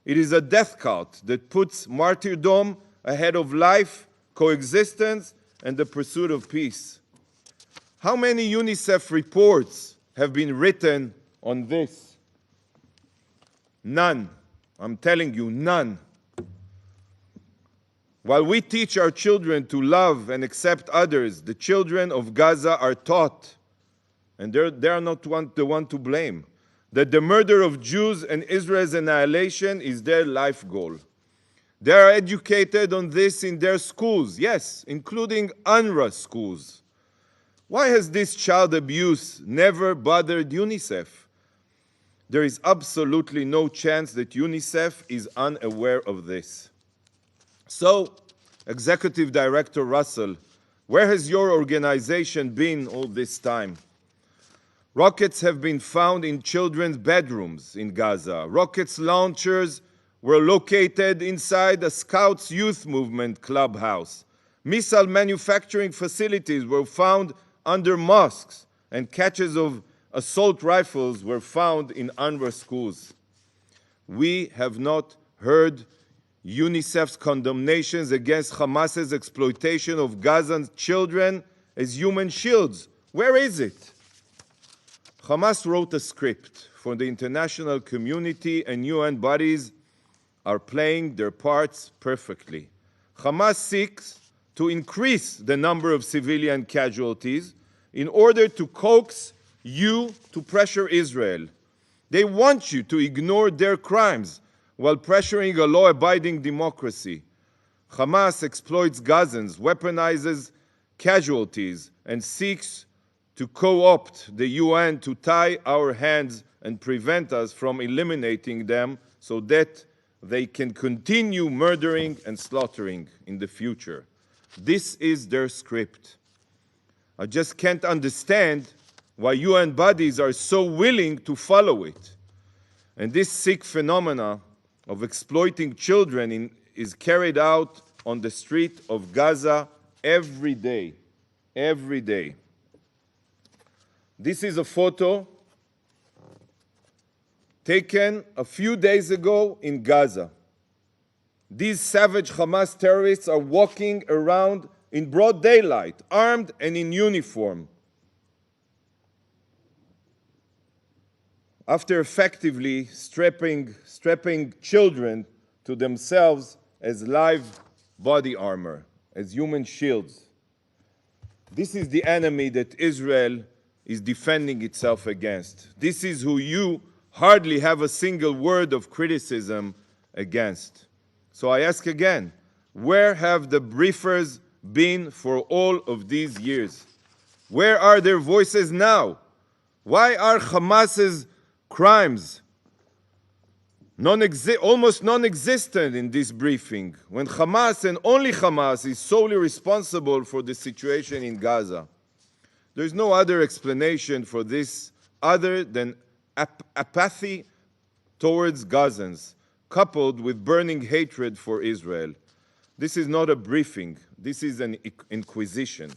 It is a death cult that puts martyrdom ahead of life, coexistence, and the pursuit of peace. How many UNICEF reports have been written on this? None. I'm telling you, none. While we teach our children to love and accept others, the children of Gaza are taught, and they are not the one to blame, that the murder of Jews and Israel's annihilation is their life goal. They are educated on this in their schools, yes, including UNRWA schools. Why has this child abuse never bothered UNICEF? There is absolutely no chance that UNICEF is unaware of this. So, Executive Director Russell, where has your organization been all this time? Rockets have been found in children's bedrooms in Gaza. Rockets launchers were located inside a Scouts Youth Movement clubhouse. Missile manufacturing facilities were found under mosques, and caches of assault rifles were found in UNRWA schools. We have not heard UNICEF's condemnations against Hamas's exploitation of Gazan children as human shields. Where is it? Hamas wrote a script for the international community, and UN bodies are playing their parts perfectly. Hamas seeks to increase the number of civilian casualties in order to coax you to pressure Israel. They want you to ignore their crimes while pressuring a law-abiding democracy. Hamas exploits Gazans, weaponizes casualties, and seeks to co-opt the UN to tie our hands and prevent us from eliminating them so that they can continue murdering and slaughtering in the future. This is their script. I just can't understand why UN bodies are so willing to follow it. And this sick phenomena of exploiting children is carried out on the street of Gaza every day. Every day. This is a photo taken a few days ago in Gaza. These savage Hamas terrorists are walking around in broad daylight, armed and in uniform, after effectively strapping children to themselves as live body armor, as human shields. This is the enemy that Israel is defending itself against. This is who you hardly have a single word of criticism against. So I ask again, where have the briefers been for all of these years? Where are their voices now? Why are Hamas's crimes almost non-existent in this briefing, when Hamas and only Hamas is solely responsible for the situation in Gaza? There's no other explanation for this other than apathy towards Gazans, coupled with burning hatred for Israel. This is not a briefing, this is an inquisition.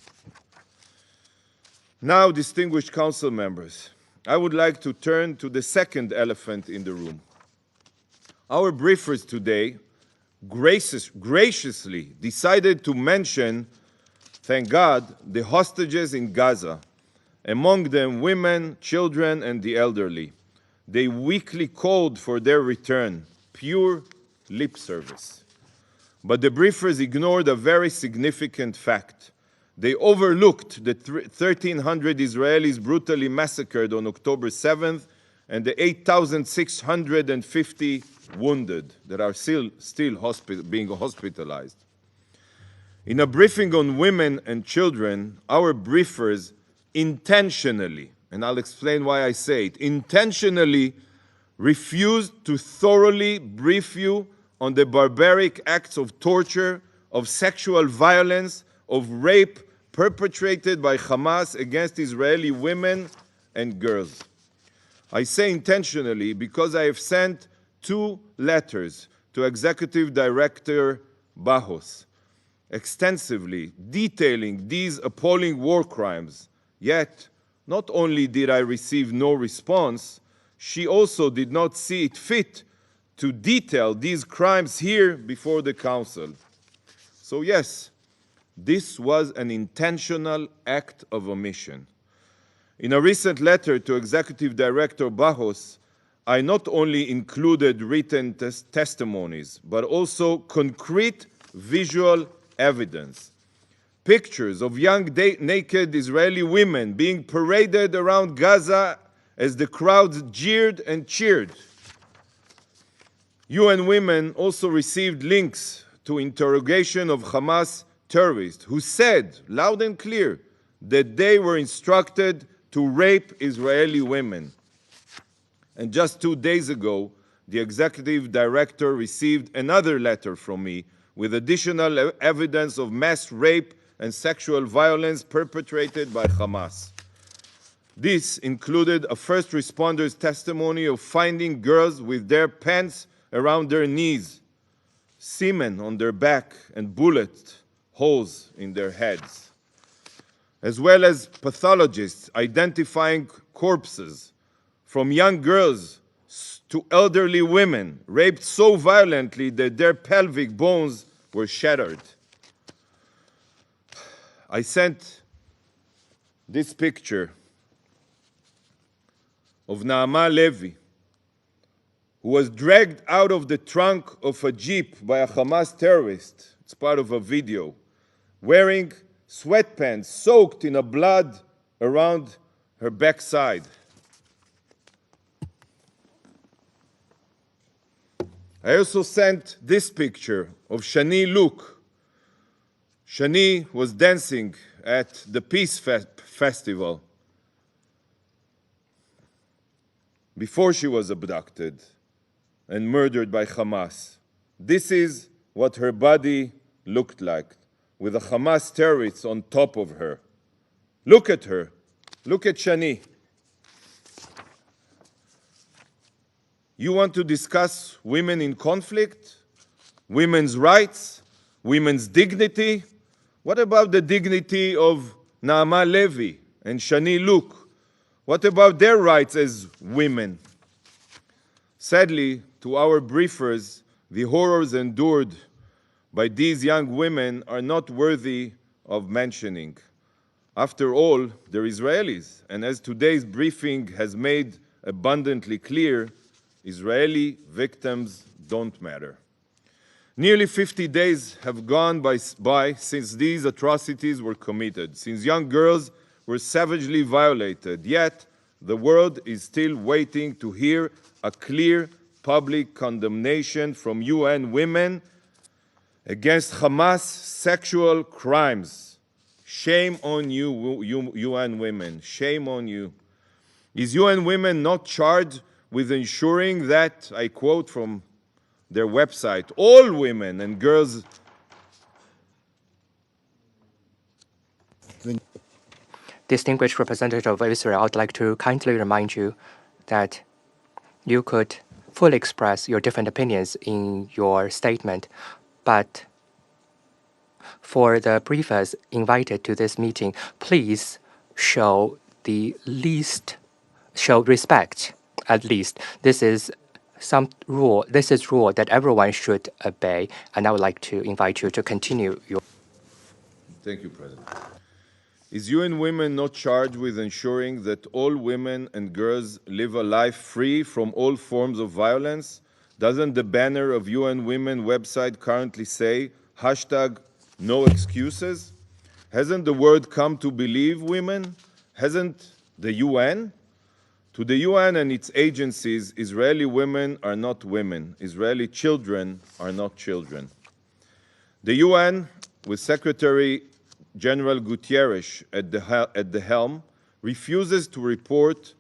Now, distinguished council members, I would like to turn to the second elephant in the room. Our briefers today graciously decided to mention, thank God, the hostages in Gaza, among them women, children, and the elderly. They weakly called for their return, pure lip service. But the briefers ignored a very significant fact. They overlooked the 1,300 Israelis brutally massacred on October 7th and the 8,650 wounded that are still being hospitalized. In a briefing on women and children, our briefers intentionally, and I'll explain why I say it, intentionally refused to thoroughly brief you on the barbaric acts of torture, of sexual violence, of rape perpetrated by Hamas against Israeli women and girls. I say intentionally because I have sent 2 letters to Executive Director Bahous, extensively detailing these appalling war crimes. Yet, not only did I receive no response, she also did not see it fit to detail these crimes here before the Council. So yes, this was an intentional act of omission. In a recent letter to Executive Director Bahous, I not only included written testimonies, but also concrete visual evidence. Pictures of young naked Israeli women being paraded around Gaza as the crowds jeered and cheered. UN Women also received links to interrogation of Hamas terrorists who said, loud and clear, that they were instructed to rape Israeli women. And just 2 days ago, the executive director received another letter from me with additional evidence of mass rape and sexual violence perpetrated by Hamas. This included a first responder's testimony of finding girls with their pants around their knees, semen on their back, and bullet holes in their heads, as well as pathologists identifying corpses from young girls to elderly women raped so violently that their pelvic bones were shattered. I sent this picture of Naama Levi, who was dragged out of the trunk of a jeep by a Hamas terrorist. It's part of a video, wearing sweatpants soaked in blood around her backside. I also sent this picture of Shani Luke. Shani was dancing at the Peace Festival before she was abducted. and murdered by Hamas. This is what her body looked like, with the Hamas terrorists on top of her. Look at her. Look at Shani. You want to discuss women in conflict, women's rights, women's dignity? What about the dignity of Naama Levi and Shani Luke? What about their rights as women? Sadly, to our briefers, the horrors endured by these young women are not worthy of mentioning. After all, they're Israelis, and as today's briefing has made abundantly clear, Israeli victims don't matter. Nearly 50 days have gone by since these atrocities were committed, since young girls were savagely violated, yet the world is still waiting to hear a clear public condemnation from UN women against Hamas sexual crimes. Shame on you, UN women, shame on you. Is UN women not charged with ensuring that, I quote from their website, all women and girls Distinguished representative of Israel, I would like to kindly remind you that you could fully express your different opinions in your statement, but for the briefers invited to this meeting, please show respect, at least. This is rule that everyone should obey, and I would like to invite you to continue your. Thank you, President. Is UN Women not charged with ensuring that all women and girls live a life free from all forms of violence? Doesn't the banner of UN Women website currently say #No excuses? Hasn't the world come to believe women? Hasn't the UN? To the UN and its agencies, Israeli women are not women. Israeli children are not children. The UN, with Secretary General Guterres at the helm, refuses to report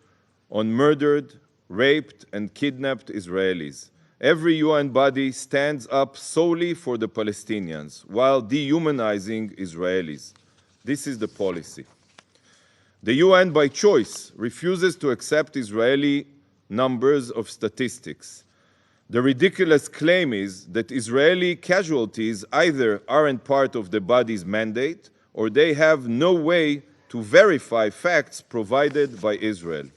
on murdered, raped, and kidnapped Israelis. Every UN body stands up solely for the Palestinians, while dehumanizing Israelis. This is the policy. The UN, by choice, refuses to accept Israeli numbers of statistics. The ridiculous claim is that Israeli casualties either aren't part of the body's mandate or they have no way to verify facts provided by Israel.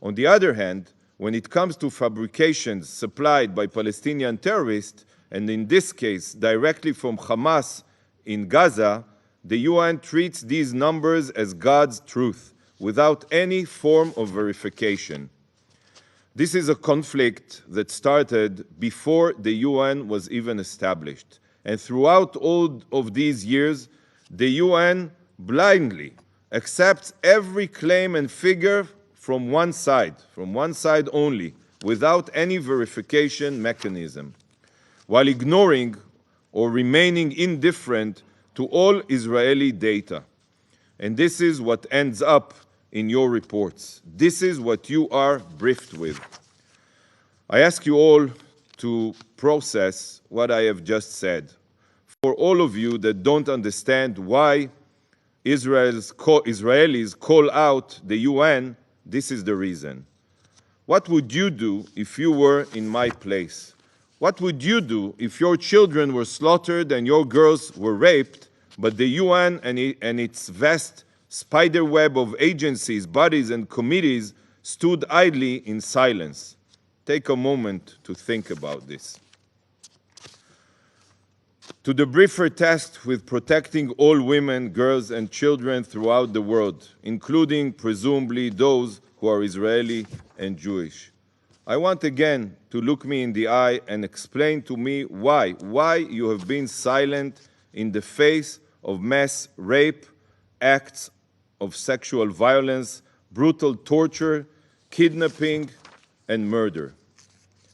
On the other hand, when it comes to fabrications supplied by Palestinian terrorists, and in this case directly from Hamas in Gaza, the UN treats these numbers as God's truth, without any form of verification. This is a conflict that started before the UN was even established. And throughout all of these years, the UN blindly accepts every claim and figure from one side only, without any verification mechanism, while ignoring or remaining indifferent to all Israeli data. And this is what ends up in your reports. This is what you are briefed with. I ask you all to process what I have just said. For all of you that don't understand why Israelis call out the UN, this is the reason. What would you do if you were in my place? What would you do if your children were slaughtered and your girls were raped, but the UN and its vast spider web of agencies, bodies, and committees stood idly in silence? Take a moment to think about this. To the briefer tasked with protecting all women, girls, and children throughout the world, including presumably those who are Israeli and Jewish, I want again to look me in the eye and explain to me why you have been silent in the face of mass rape, acts of sexual violence, brutal torture, kidnapping, and murder.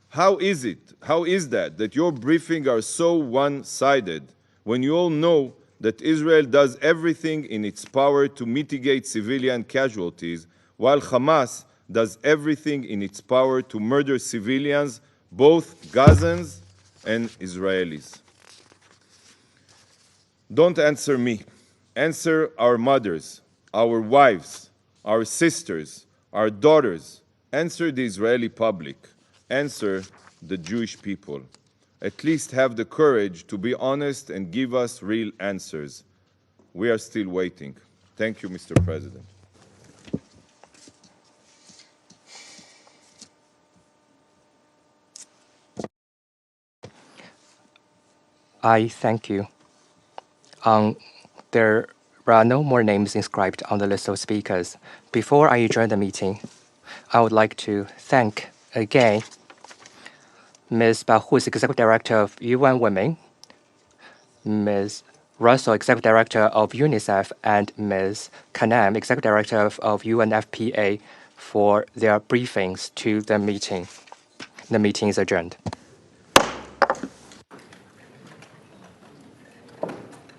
How is that your briefings are so one-sided when you all know that Israel does everything in its power to mitigate civilian casualties, while Hamas does everything in its power to murder civilians both Gazans and Israelis. Don't answer me. Answer our mothers, our wives, our sisters, our daughters. Answer the Israeli public. Answer the Jewish people. At least have the courage to be honest and give us real answers. We are still waiting. Thank you, Mr. President. I thank you. There are no more names inscribed on the list of speakers. Before I adjourn the meeting, I would like to thank again Ms. Bahous, Executive Director of UN Women, Ms. Russell, Executive Director of UNICEF, and Ms. Kanem, Executive Director of UNFPA, for their briefings to the meeting. The meeting is adjourned.